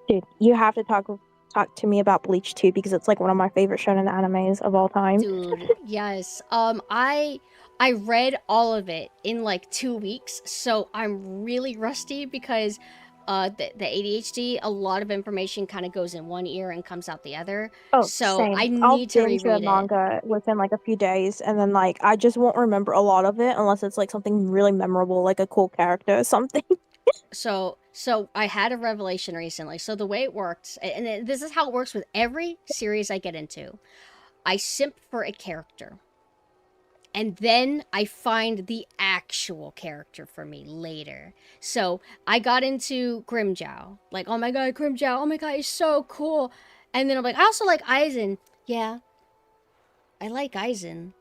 L: Dude, you have to talk to me about Bleach too, because it's like one of my favorite shonen animes of all time.
A: Dude, yes. I read all of it in like 2 weeks, so I'm really rusty because the ADHD, a lot of information kind of goes in one ear and comes out the other.
L: Oh,
A: So
L: same.
A: I
L: I'll
A: need to
L: binge the
A: reread it.
L: manga within like a few days, and then like I just won't remember a lot of it unless it's like something really memorable, like a cool character or something.
A: So I had a revelation recently. So the way it works, and this is how it works with every series I get into. I simp for a character. And then I find the actual character for me later. So I got into Grimjow. Like, oh my god, Grimjow. Oh my god, he's so cool. And then I'm like, I also like Aizen. Yeah. I like Aizen.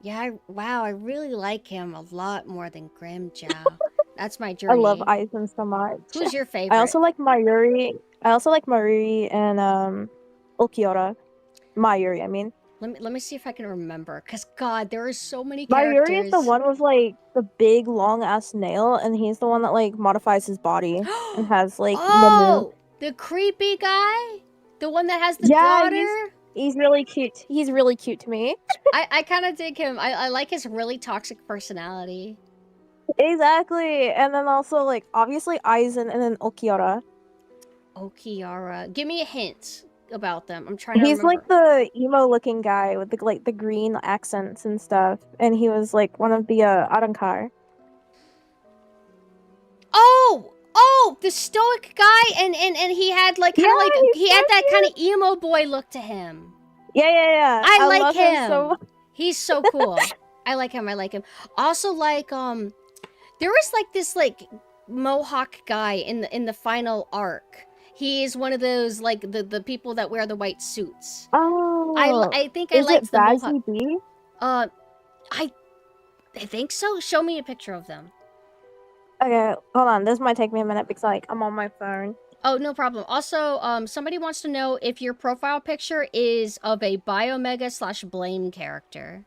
A: Yeah, wow, I really like him a lot more than Grimjow. That's my journey.
L: I love Aizen so much.
A: Who's your favorite?
L: I also like Mayuri. And Ulquiorra. Mayuri, I mean.
A: Let me see if I can remember. Cause God, there are so many characters.
L: Mayuri is the one with like the big long ass nail, and he's the one that like modifies his body and has like
A: Oh, the creepy guy, the one that has the daughter.
L: He's really cute. He's really cute to me.
A: I kind of dig him. I like his really toxic personality.
L: Exactly, and then also like obviously Aizen, and then Ulquiorra.
A: Ulquiorra, give me a hint about them. I'm trying to
L: He's
A: remember.
L: like the emo looking guy with the green accents and stuff, and he was like one of the Arankar.
A: Oh, the stoic guy, and he had like kind of like he had that kind of emo boy look to him.
L: Yeah.
A: I like
L: love
A: him.
L: so much.
A: He's so cool. I like him. Also, like there was like this like Mohawk guy in the final arc. He is one of those like the people that wear the white suits.
L: Oh,
A: I think I liked the Mohawk.
L: B?
A: I think so. Show me a picture of them.
L: Okay, hold on. This might take me a minute because like I'm on my phone.
A: Oh, no problem. Also, somebody wants to know if your profile picture is of a Biomega / Blame character.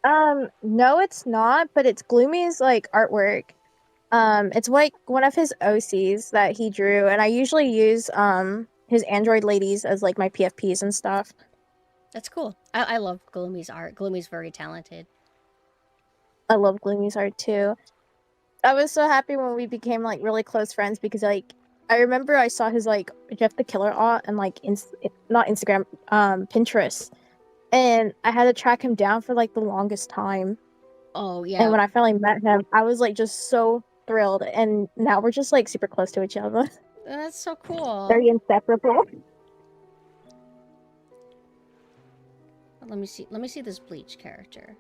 L: No, it's not, but it's Gloomy's like artwork. It's like one of his OCs that he drew, and I usually use his android ladies as like my PFPs and stuff.
A: That's cool. I love Gloomy's art. Gloomy's very talented.
L: I love Gloomy's art too. I was so happy when we became like really close friends because like I remember I saw his like Jeff the Killer art and like not Instagram, Pinterest, and I had to track him down for like the longest time.
A: Oh yeah.
L: And when I finally met him, I was like just so thrilled, and now we're just like super close to each other.
A: That's so cool.
L: Very inseparable.
A: Let me see this Bleach character.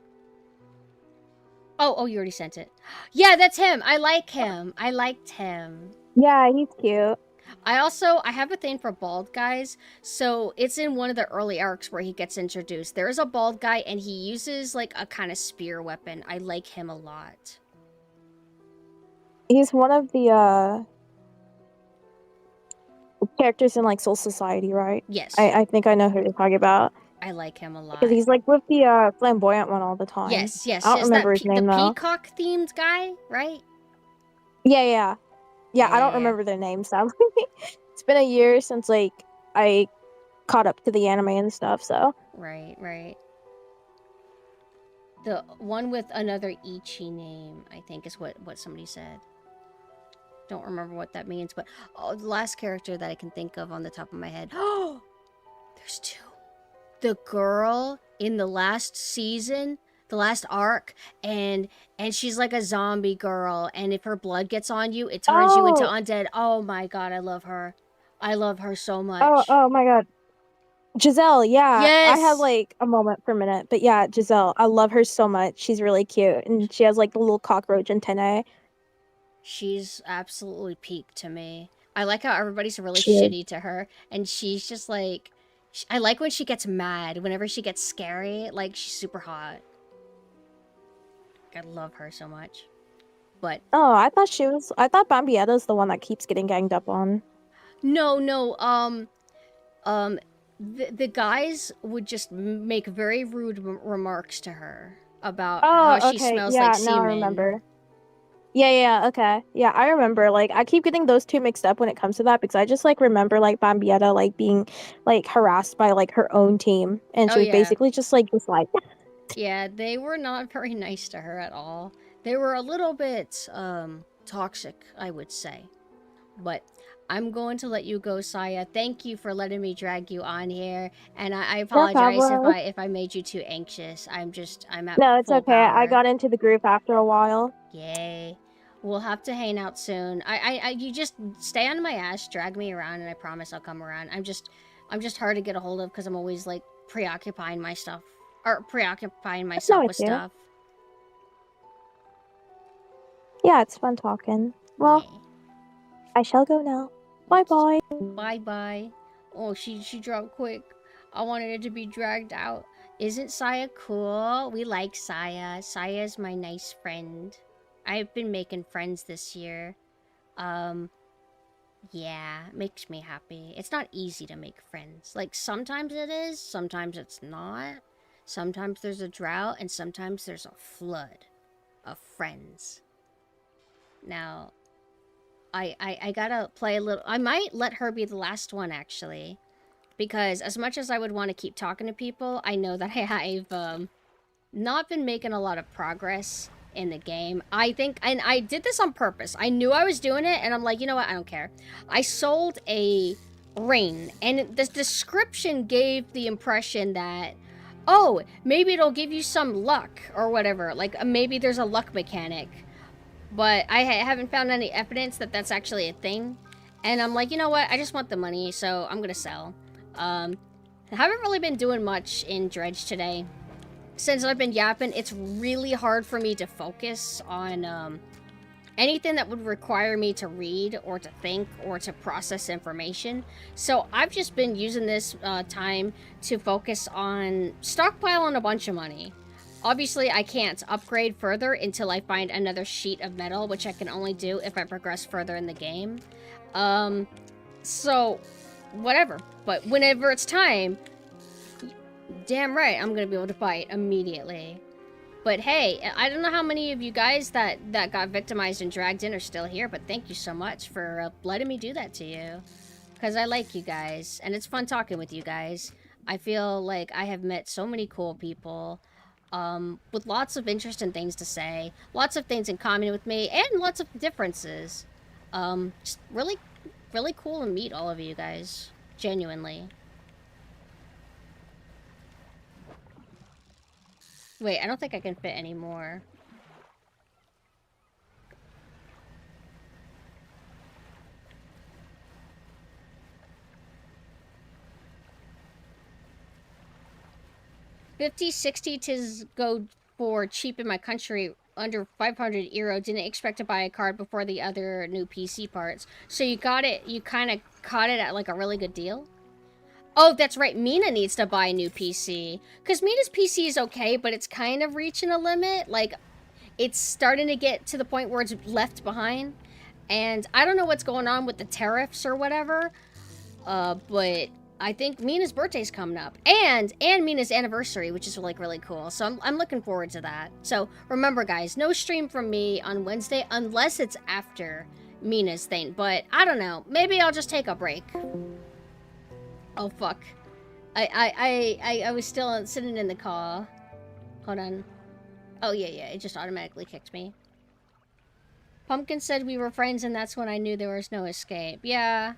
A: Oh, you already sent it. Yeah, that's him. I like him. I liked him.
L: Yeah, he's cute.
A: I have a thing for bald guys, so it's in one of the early arcs where he gets introduced. There is a bald guy, and he uses like a kind of spear weapon. I like him a lot.
L: He's one of the characters in like Soul Society, right?
A: Yes.
L: I think I know who you're talking about.
A: I like him a lot.
L: Because he's like with the flamboyant one all the time.
A: Yes.
L: I don't remember his name
A: the
L: though.
A: peacock themed guy, right?
L: Yeah, I don't remember their names, sadly. It's been a year since like I caught up to the anime and stuff, so.
A: Right. The one with another Ichi name, I think, is what somebody said. Don't remember what that means, but the last character that I can think of on the top of my head. Oh, there's two. The girl in the last season, the last arc, and she's like a zombie girl, and if her blood gets on you, it turns you into undead. Oh my god, I love her. I love her so much.
L: Oh my god. Giselle, yeah.
A: Yes!
L: I had like a moment for a minute, but yeah, Giselle, I love her so much. She's really cute, and she has like the little cockroach antennae.
A: She's absolutely peak to me. I like how everybody's really
L: She is.
A: shitty to her, and she's just like... I like when she gets mad, whenever she gets scary, like, she's super hot. I love her so much. But...
L: Oh, I thought Bambietta's the one that keeps getting ganged up on.
A: No, the guys would just make very rude remarks to her about how she smells like semen.
L: Now I remember. Yeah, okay. Yeah, I remember. Like, I keep getting those two mixed up when it comes to that because I just, like, remember, like, Bambietta, like, being, like, harassed by, like, her own team. And she was basically just, like, disliked.
A: Yeah, they were not very nice to her at all. They were a little bit, toxic, I would say. But I'm going to let you go, Saya. Thank you for letting me drag you on here. And I apologize if I made you too anxious. I'm at
L: No, it's
A: full
L: okay.
A: power.
L: I got into the group after a while.
A: Yay. We'll have to hang out soon. You just stay on my ass, drag me around, and I promise I'll come around. I'm just hard to get a hold of because I'm always, like, preoccupying myself with stuff.
L: Yeah, it's fun talking. Well, I shall go now. Bye-bye.
A: Bye-bye. Oh, she dropped quick. I wanted it to be dragged out. Isn't Saya cool? We like Saya. Saya's my nice friend. I've been making friends this year. Yeah, it makes me happy. It's not easy to make friends. Like, sometimes it is, sometimes it's not. Sometimes there's a drought, and sometimes there's a flood of friends. Now, I gotta play a little... I might let her be the last one, actually. Because as much as I would want to keep talking to people, I know that I've not been making a lot of progress in the game. I think, and I did this on purpose. I knew I was doing it, and I'm like, you know what? I don't care. I sold a ring, and the description gave the impression that, oh, maybe it'll give you some luck or whatever. Like, maybe there's a luck mechanic. But I haven't found any evidence that that's actually a thing. And I'm like, you know what? I just want the money, so I'm gonna sell. I haven't really been doing much in Dredge today. Since I've been yapping, it's really hard for me to focus on anything that would require me to read or to think or to process information. So I've just been using this time to focus on stockpiling a bunch of money. Obviously, I can't upgrade further until I find another sheet of metal, which I can only do if I progress further in the game. So, whatever. But whenever it's time, damn right, I'm gonna be able to buy it immediately. But hey, I don't know how many of you guys that got victimized and dragged in are still here, but thank you so much for letting me do that to you. Because I like you guys, and it's fun talking with you guys. I feel like I have met so many cool people. With lots of interesting things to say, lots of things in common with me, and lots of differences. Just really, really cool to meet all of you guys. Genuinely. Wait, I don't think I can fit any more. $50-$60 to go for cheap in my country, under 500 euro. Didn't expect to buy a card before the other new PC parts. So you got it, you kind of caught it at like a really good deal? Oh, that's right, Mina needs to buy a new PC. Because Mina's PC is okay, but it's kind of reaching a limit. Like, it's starting to get to the point where it's left behind. And I don't know what's going on with the tariffs or whatever. But I think Mina's birthday's coming up. And Mina's anniversary, which is like really cool. So I'm looking forward to that. So remember, guys, no stream from me on Wednesday unless it's after Mina's thing. But I don't know. Maybe I'll just take a break. Oh, fuck. I was still sitting in the car. Hold on. Oh, yeah, it just automatically kicked me. Pumpkin said we were friends, and that's when I knew there was no escape. Yeah,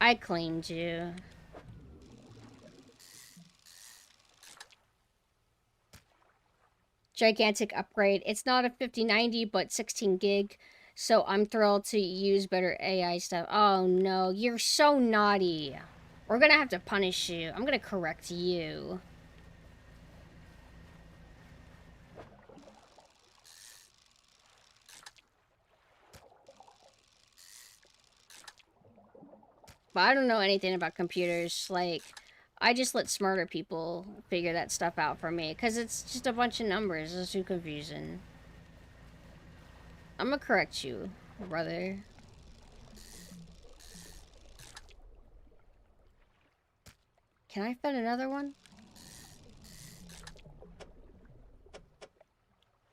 A: I claimed you. Gigantic upgrade. It's not a 5090, but 16 gig. So I'm thrilled to use better AI stuff. Oh no, you're so naughty. We're gonna have to punish you. I'm gonna correct you. But I don't know anything about computers. Like, I just let smarter people figure that stuff out for me. Because it's just a bunch of numbers. It's too confusing. I'm gonna correct you, brother. Can I fit another one?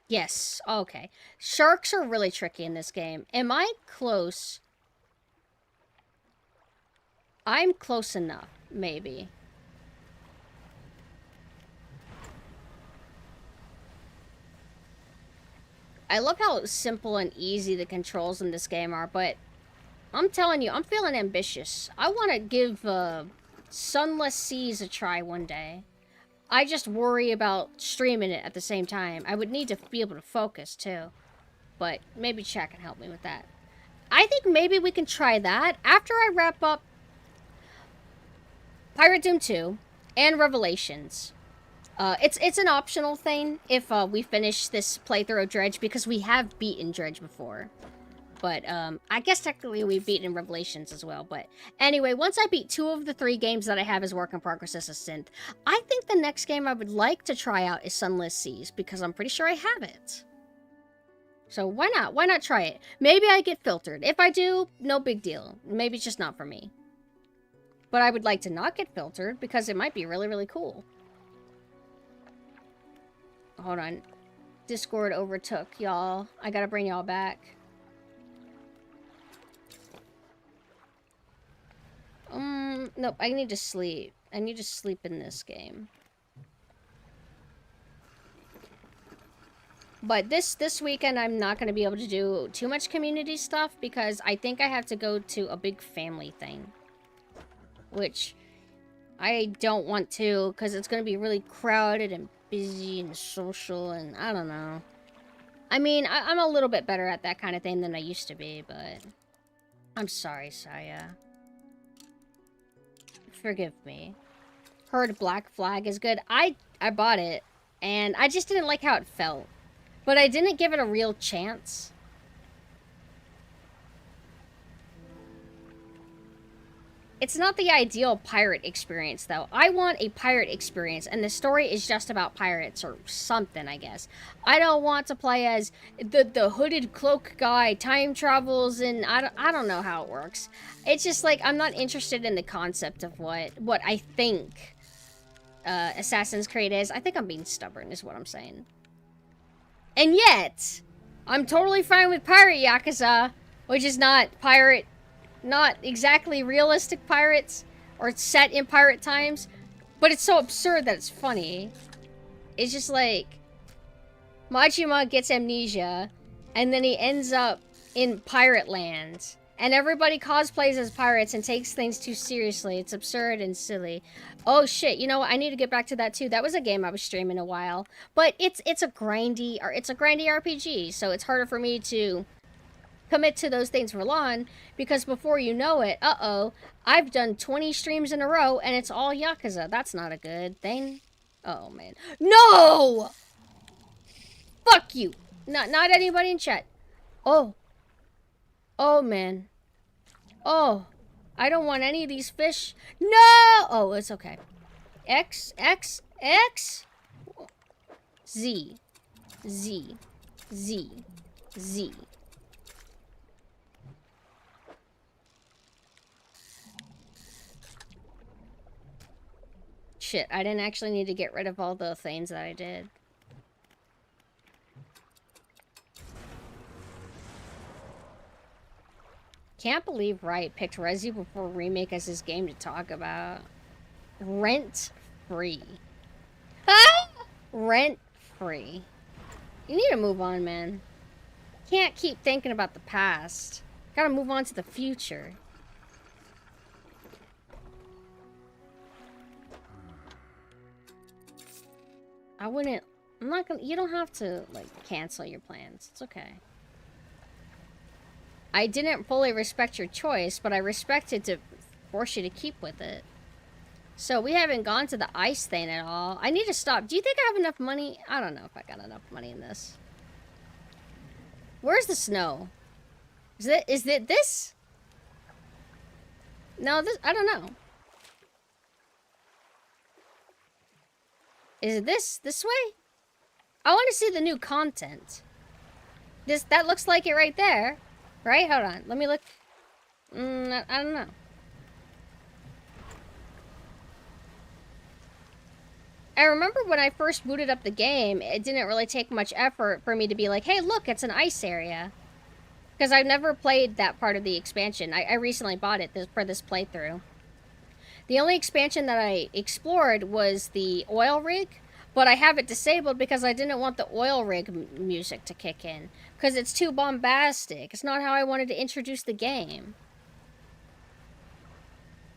A: Yes. Okay. Sharks are really tricky in this game. Am I close? I'm close enough, maybe. I love how simple and easy the controls in this game are, but I'm telling you, I'm feeling ambitious. I want to give Sunless Seas a try one day. I just worry about streaming it at the same time. I would need to be able to focus, too. But maybe chat can help me with that. I think maybe we can try that after I wrap up Pirate Doom 2 and Revelations. It's an optional thing if we finish this playthrough of Dredge, because we have beaten Dredge before. But I guess technically we've beaten Revelations as well. But anyway, once I beat 2 of the 3 games that I have as work in progress as a synth, I think the next game I would like to try out is Sunless Seas, because I'm pretty sure I have it. So why not? Why not try it? Maybe I get filtered. If I do, no big deal. Maybe it's just not for me. But I would like to not get filtered, because it might be really, really cool. Hold on. Discord overtook y'all. I gotta bring y'all back. Nope, I need to sleep. I need to sleep in this game. But this weekend, I'm not going to be able to do too much community stuff, because I think I have to go to a big family thing. Which I don't want to, because it's going to be really crowded and busy and social, and I don't know. I mean, I'm a little bit better at that kind of thing than I used to be, but I'm sorry, Saya. Forgive me. Heard Black Flag is good. I bought it, and I just didn't like how it felt. But I didn't give it a real chance. It's not the ideal pirate experience, though. I want a pirate experience, and the story is just about pirates or something, I guess. I don't want to play as the hooded cloak guy, time travels, and I don't know how it works. It's just like, I'm not interested in the concept of what I think Assassin's Creed is. I think I'm being stubborn, is what I'm saying. And yet, I'm totally fine with Pirate Yakuza, which is not exactly realistic pirates, or it's set in pirate times, but it's so absurd that it's funny. It's just like, Majima gets amnesia, and then he ends up in pirate land, and everybody cosplays as pirates and takes things too seriously. It's absurd and silly. Oh shit, you know what? I need to get back to that too. That was a game I was streaming a while, but it's a grindy RPG, so it's harder for me to commit to those things for long, because before you know it, I've done 20 streams in a row, and it's all Yakuza. That's not a good thing. Oh, man. No! Fuck you! Not anybody in chat. Oh. Oh, man. Oh. I don't want any of these fish. No! Oh, it's okay. X. Z. Shit, I didn't actually need to get rid of all the things that I did. Can't believe Wright picked Resi before Remake as his game to talk about. Rent free. Ah! Rent free. You need to move on, man. Can't keep thinking about the past. Gotta move on to the future. I wouldn't... I'm not gonna... You don't have to, like, cancel your plans. It's okay. I didn't fully respect your choice, but I respected to force you to keep with it. So we haven't gone to the ice thing at all. I need to stop. Do you think I have enough money? I don't know if I got enough money in this. Where's the snow? Is it this? No, this... I don't know. Is it this way? I want to see the new content. That looks like it right there. Right? Hold on. Let me look. I don't know. I remember when I first booted up the game, it didn't really take much effort for me to be like, hey, look, it's an ice area. Because I've never played that part of the expansion. I recently bought it for this playthrough. The only expansion that I explored was the oil rig, but I have it disabled because I didn't want the oil rig music to kick in. Because it's too bombastic. It's not how I wanted to introduce the game.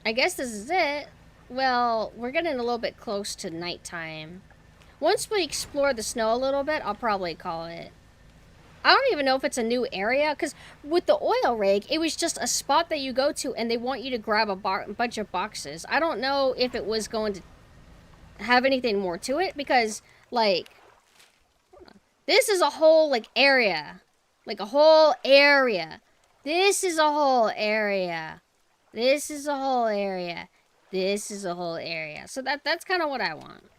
A: I guess this is it. Well, we're getting a little bit close to nighttime. Once we explore the snow a little bit, I'll probably call it. I don't even know if it's a new area, because with the oil rig, it was just a spot that you go to and they want you to grab a bunch of boxes. I don't know if it was going to have anything more to it, because, like, this is a whole, like, area. Like, a whole area. This is a whole area. This is a whole area. This is a whole area. So that's kind of what I want.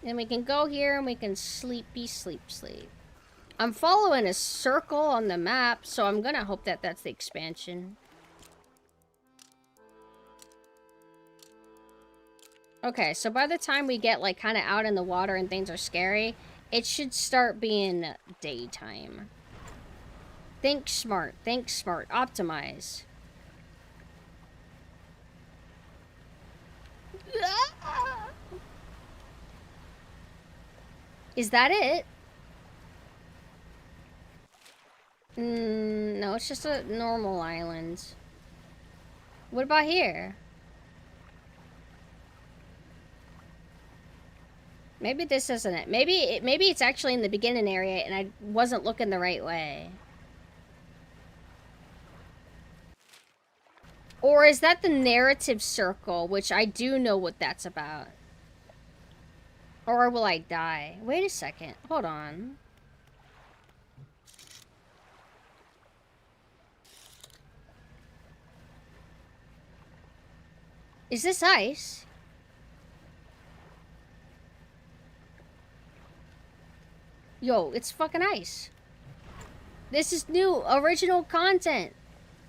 A: And we can go here and we can sleep. I'm following a circle on the map, so I'm gonna hope that that's the expansion. Okay, so by the time we get, like, kind of out in the water and things are scary, it should start being daytime. Think smart, optimize. Is that it? No, it's just a normal island. What about here? Maybe this isn't it. Maybe it's actually in the beginning area and I wasn't looking the right way. Or is that the narrative circle, which I do know what that's about? Or will I die? Wait a second. Hold on. Is this ice? Yo, it's fucking ice. This is new, original content.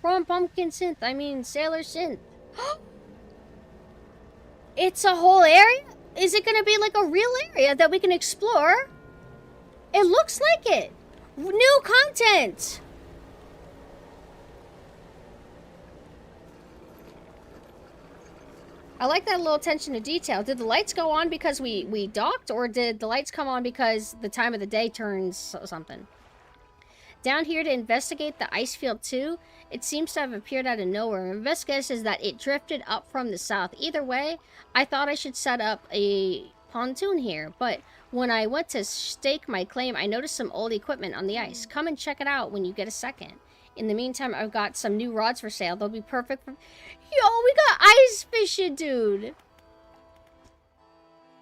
A: From PumpkinSynth, I mean Sailor Synth. It's a whole area? Is it gonna be like a real area that we can explore? It looks like it. New content. I like that little attention to detail. Did the lights go on because we docked, or did the lights come on because the time of the day turns something? Down here to investigate the ice field too. It seems to have appeared out of nowhere. My best guess is that it drifted up from the south. Either way, I thought I should set up a pontoon here, but when I went to stake my claim, I noticed some old equipment on the ice. Come and check it out when you get a second. In the meantime, I've got some new rods for sale. They'll be perfect for... Yo, we got ice fishing, dude!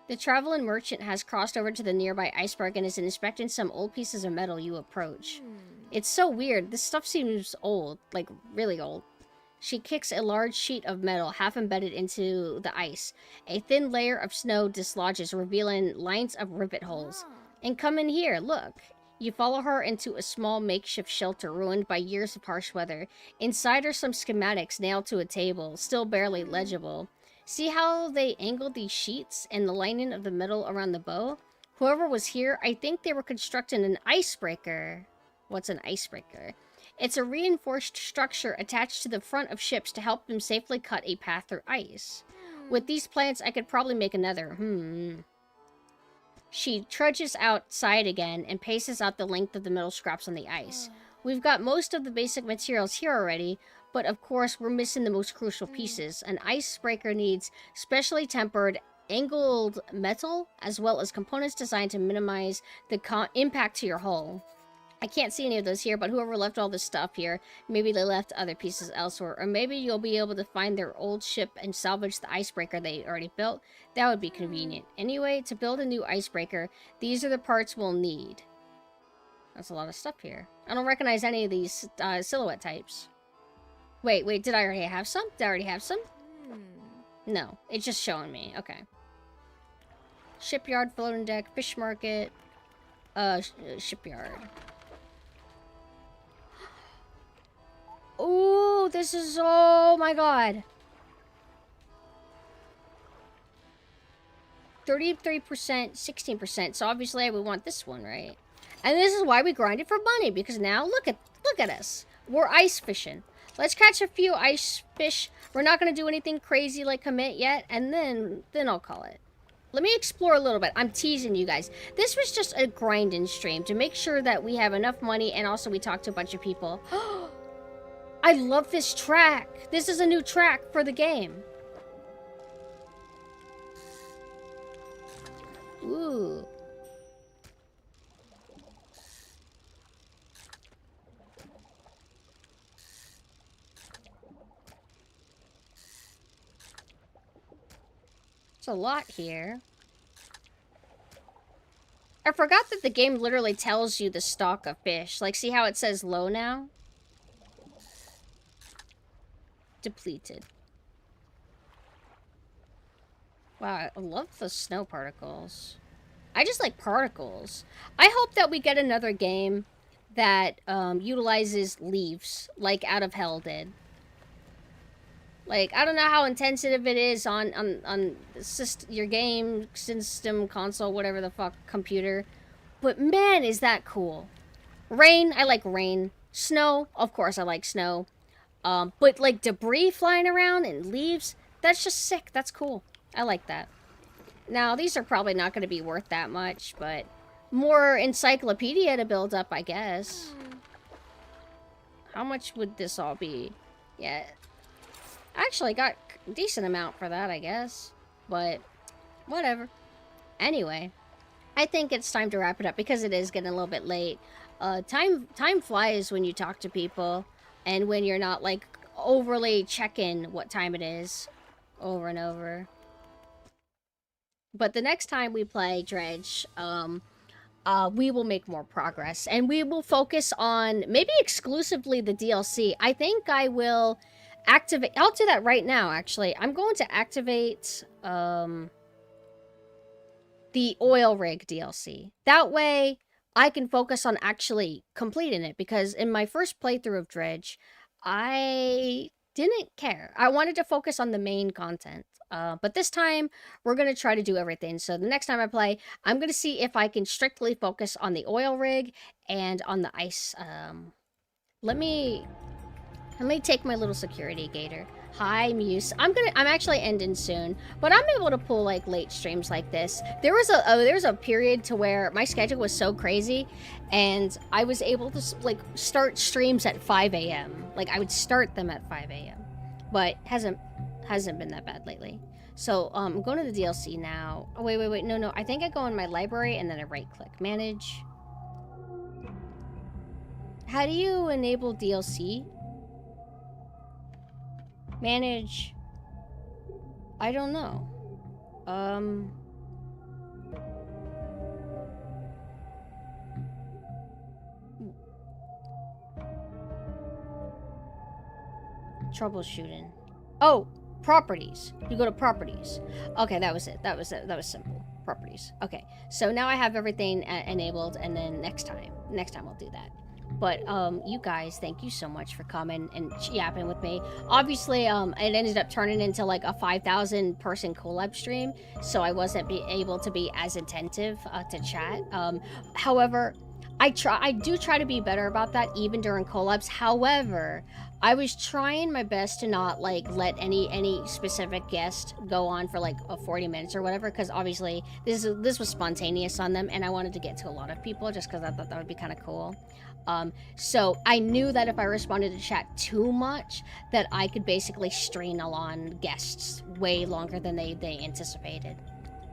A: The traveling merchant has crossed over to the nearby iceberg and is inspecting some old pieces of metal you approach. It's so weird. This stuff seems old, like really old. She kicks a large sheet of metal half embedded into the ice. A thin layer of snow dislodges, revealing lines of rivet holes. And come in here, look. You follow her into a small makeshift shelter ruined by years of harsh weather. Inside are some schematics nailed to a table, still barely legible. See how they angled these sheets and the lining of the metal around the bow? Whoever was here, I think they were constructing an icebreaker. What's an icebreaker? It's a reinforced structure attached to the front of ships to help them safely cut a path through ice. With these plants, I could probably make another. She trudges outside again and paces out the length of the metal scraps on the ice. We've got most of the basic materials here already, but of course we're missing the most crucial pieces. An icebreaker needs specially tempered, angled metal, as well as components designed to minimize the impact to your hull. I can't see any of those here, but whoever left all this stuff here, maybe they left other pieces elsewhere, or maybe you'll be able to find their old ship and salvage the icebreaker they already built. That would be convenient. Anyway, to build a new icebreaker, these are the parts we'll need. That's a lot of stuff here. I don't recognize any of these silhouette types. Wait, did I already have some? Did I already have some? No, it's just showing me. Okay. Shipyard, floating deck, fish market, shipyard. Oh, this is, oh my god. 33%, 16%. So obviously I would want this one, right? And this is why we grinded for money, because now look at us. We're ice fishing. Let's catch a few ice fish. We're not going to do anything crazy like commit yet, and then I'll call it. Let me explore a little bit. I'm teasing you guys. This was just a grinding stream to make sure that we have enough money, and also we talked to a bunch of people. I love this track. This is a new track for the game. Ooh. It's a lot here. I forgot that the game literally tells you the stock of fish. Like, see how it says low now? Depleted. Wow, I love the snow particles. I just like particles. I hope that we get another game that utilizes leaves, like Out of Hell did. Like, I don't know how intensive it is on your game system, console, whatever the fuck, computer. But man, is that cool. Rain, I like rain. Snow, of course I like snow. But like debris flying around and leaves, that's just sick. That's cool. I like that. Now, these are probably not going to be worth that much, but more encyclopedia to build up, I guess. How much would this all be? Yeah. I actually got a decent amount for that, I guess. But, whatever. Anyway, I think it's time to wrap it up because it is getting a little bit late. Time flies when you talk to people and when you're not, like, overly checking what time it is over and over. But the next time we play Dredge, we will make more progress. And we will focus on maybe exclusively the DLC. I think I will activate... I'll do that right now, actually. I'm going to activate the oil rig DLC. That way, I can focus on actually completing it. Because in my first playthrough of Dredge, I didn't care. I wanted to focus on the main content. But this time, we're going to try to do everything. So the next time I play, I'm going to see if I can strictly focus on the oil rig and on the ice. Let me take my little security gator. Hi, Muse. I'm actually ending soon, but I'm able to pull like late streams like this. There was a period to where my schedule was so crazy, and I was able to like start streams at 5 a.m. Like I would start them at 5 a.m. But hasn't been that bad lately. So I'm going to the DLC now. Oh, wait. No. I think I go in my library and then I right click. Manage. How do you enable DLC? Manage. I don't know. Troubleshooting. Oh, properties. You go to properties. Okay, that was it. That was simple. Properties. Okay, so now I have everything enabled, and then next time I'll do that. But you guys, thank you so much for coming and yapping with me. Obviously, it ended up turning into like a 5,000 person collab stream, so I wasn't able to be as attentive to chat. However, I do try to be better about that even during collabs. However, I was trying my best to not like let any specific guest go on for like 40 minutes or whatever, because obviously this was spontaneous on them, and I wanted to get to a lot of people just because I thought that would be kind of cool. So I knew that if I responded to chat too much, that I could basically strain along guests way longer than they anticipated.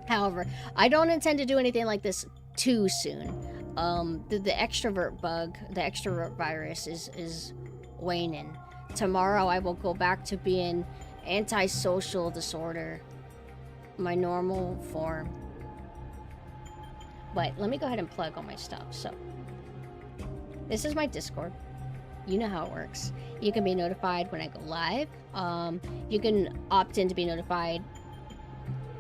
A: However, I don't intend to do anything like this too soon. The extrovert bug, the extrovert virus is waning. Tomorrow I will go back to being antisocial disorder, my normal form. But let me go ahead and plug all my stuff. So this is my Discord. You know how it works. You can be notified when I go live. You can opt in to be notified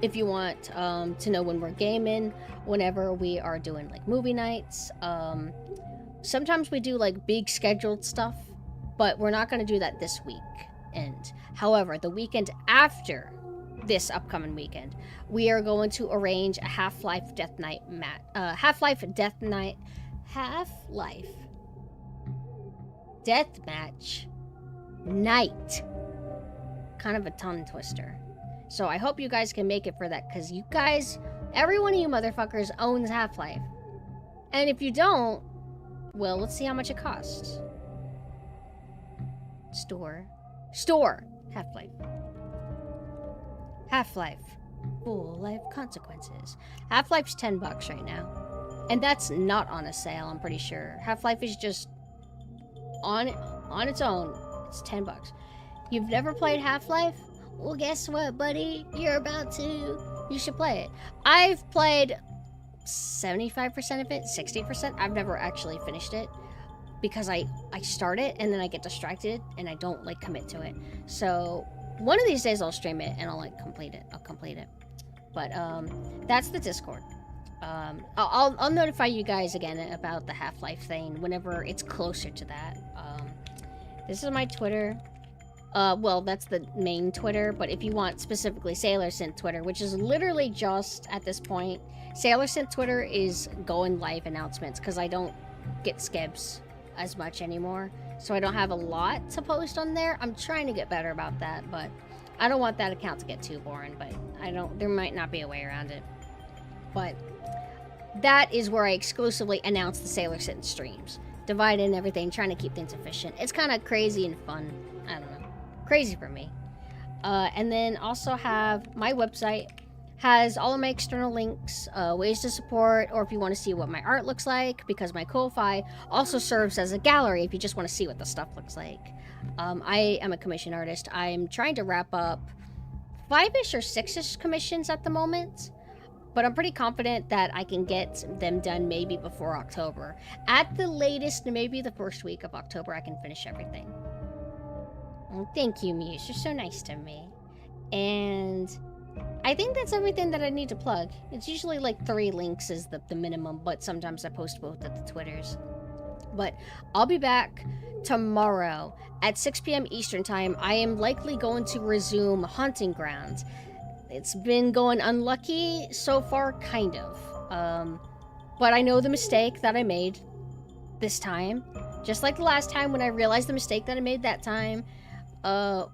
A: if you want to know when we're gaming, whenever we are doing like movie nights. Sometimes we do like big scheduled stuff, but we're not going to do that this weekend. However, the weekend after this upcoming weekend, we are going to arrange a Half-Life Death Night Half-Life Death Match night. Kind of a tongue twister. So I hope you guys can make it for that, because you guys, every one of you motherfuckers owns Half-Life. And if you don't, well, let's see how much it costs. Store. Half-Life. Half-Life. Full life consequences. Half-Life's $10 right now. And that's not on a sale, I'm pretty sure. Half-Life is just on its own. It's $10. You've never played Half-Life? Well, guess what, buddy? You're about to. You should play it. I've played 75% of it, 60%. I've never actually finished it because I start it and then I get distracted and I don't like commit to it. So one of these days I'll stream it and I'll like complete it. But that's the Discord. I'll notify you guys again about the Half-Life thing whenever it's closer to that. This is my Twitter. Well, that's the main Twitter, but if you want specifically SailorSynth Twitter, which is literally just, at this point, SailorSynth Twitter is going live announcements, because I don't get skibs as much anymore, so I don't have a lot to post on there. I'm trying to get better about that, but I don't want that account to get too boring, but there might not be a way around it. But that is where I exclusively announce the SailorSynth streams, dividing everything, trying to keep things efficient. It's kind of crazy and fun. I don't know. Crazy for me. And then also have my website, has all of my external links, ways to support, or if you want to see what my art looks like, because my Ko-Fi also serves as a gallery if you just want to see what the stuff looks like. I am a commission artist. I'm trying to wrap up 5-ish or 6-ish commissions at the moment, but I'm pretty confident that I can get them done maybe before October. At the latest, maybe the first week of October, I can finish everything. Oh, thank you, Muse. You're so nice to me. And I think that's everything that I need to plug. It's usually like 3 links is the minimum, but sometimes I post both at the Twitters. But I'll be back tomorrow at 6 p.m. Eastern Time. I am likely going to resume Hunting Grounds. It's been going unlucky so far, kind of. But I know the mistake that I made this time. Just like the last time when I realized the mistake that I made that time. I'll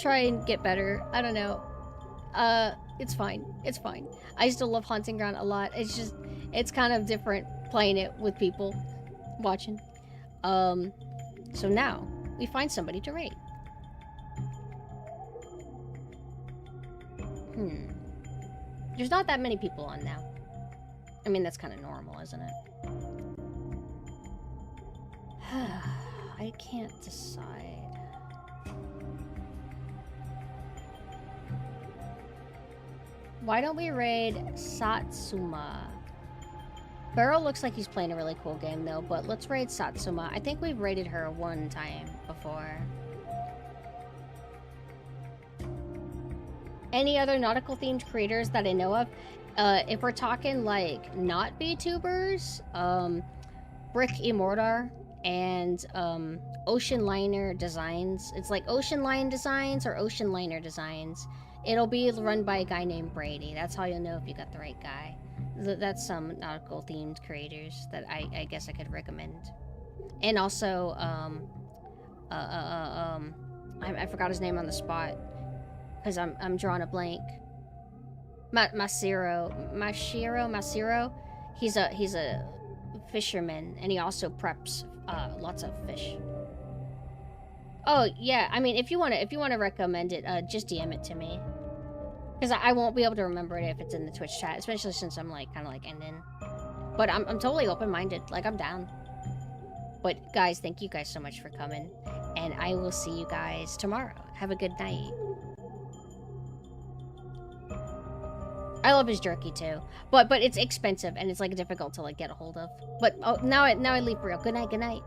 A: try and get better. I don't know. It's fine. It's fine. I still love Hunting Ground a lot. It's kind of different playing it with people watching. So now we find somebody to rate. There's not that many people on now. I mean, that's kind of normal, isn't it? I can't decide. Why don't we raid Satsuma? Beryl looks like he's playing a really cool game though, but let's raid Satsuma. I think we've raided her one time before. Any other nautical themed creators that I know of? If we're talking like not VTubers, Brick Immortar and Ocean Liner Designs. It's like Ocean Line Designs or Ocean Liner Designs. It'll be run by a guy named Brady. That's how you'll know if you got the right guy. That's some nautical themed creators that I guess I could recommend. And also, I forgot his name on the spot because I'm drawing a blank. Masiro. He's a fisherman, and he also preps lots of fish. Oh yeah, I mean, if you wanna recommend it, just DM it to me, because I won't be able to remember it if it's in the Twitch chat, especially since I'm like kind of like ending. But I'm totally open-minded, like I'm down. But guys, thank you guys so much for coming, and I will see you guys tomorrow. Have a good night. I love his jerky too, but it's expensive and it's like difficult to like get a hold of. But oh, now I leave for real. Good night. Good night.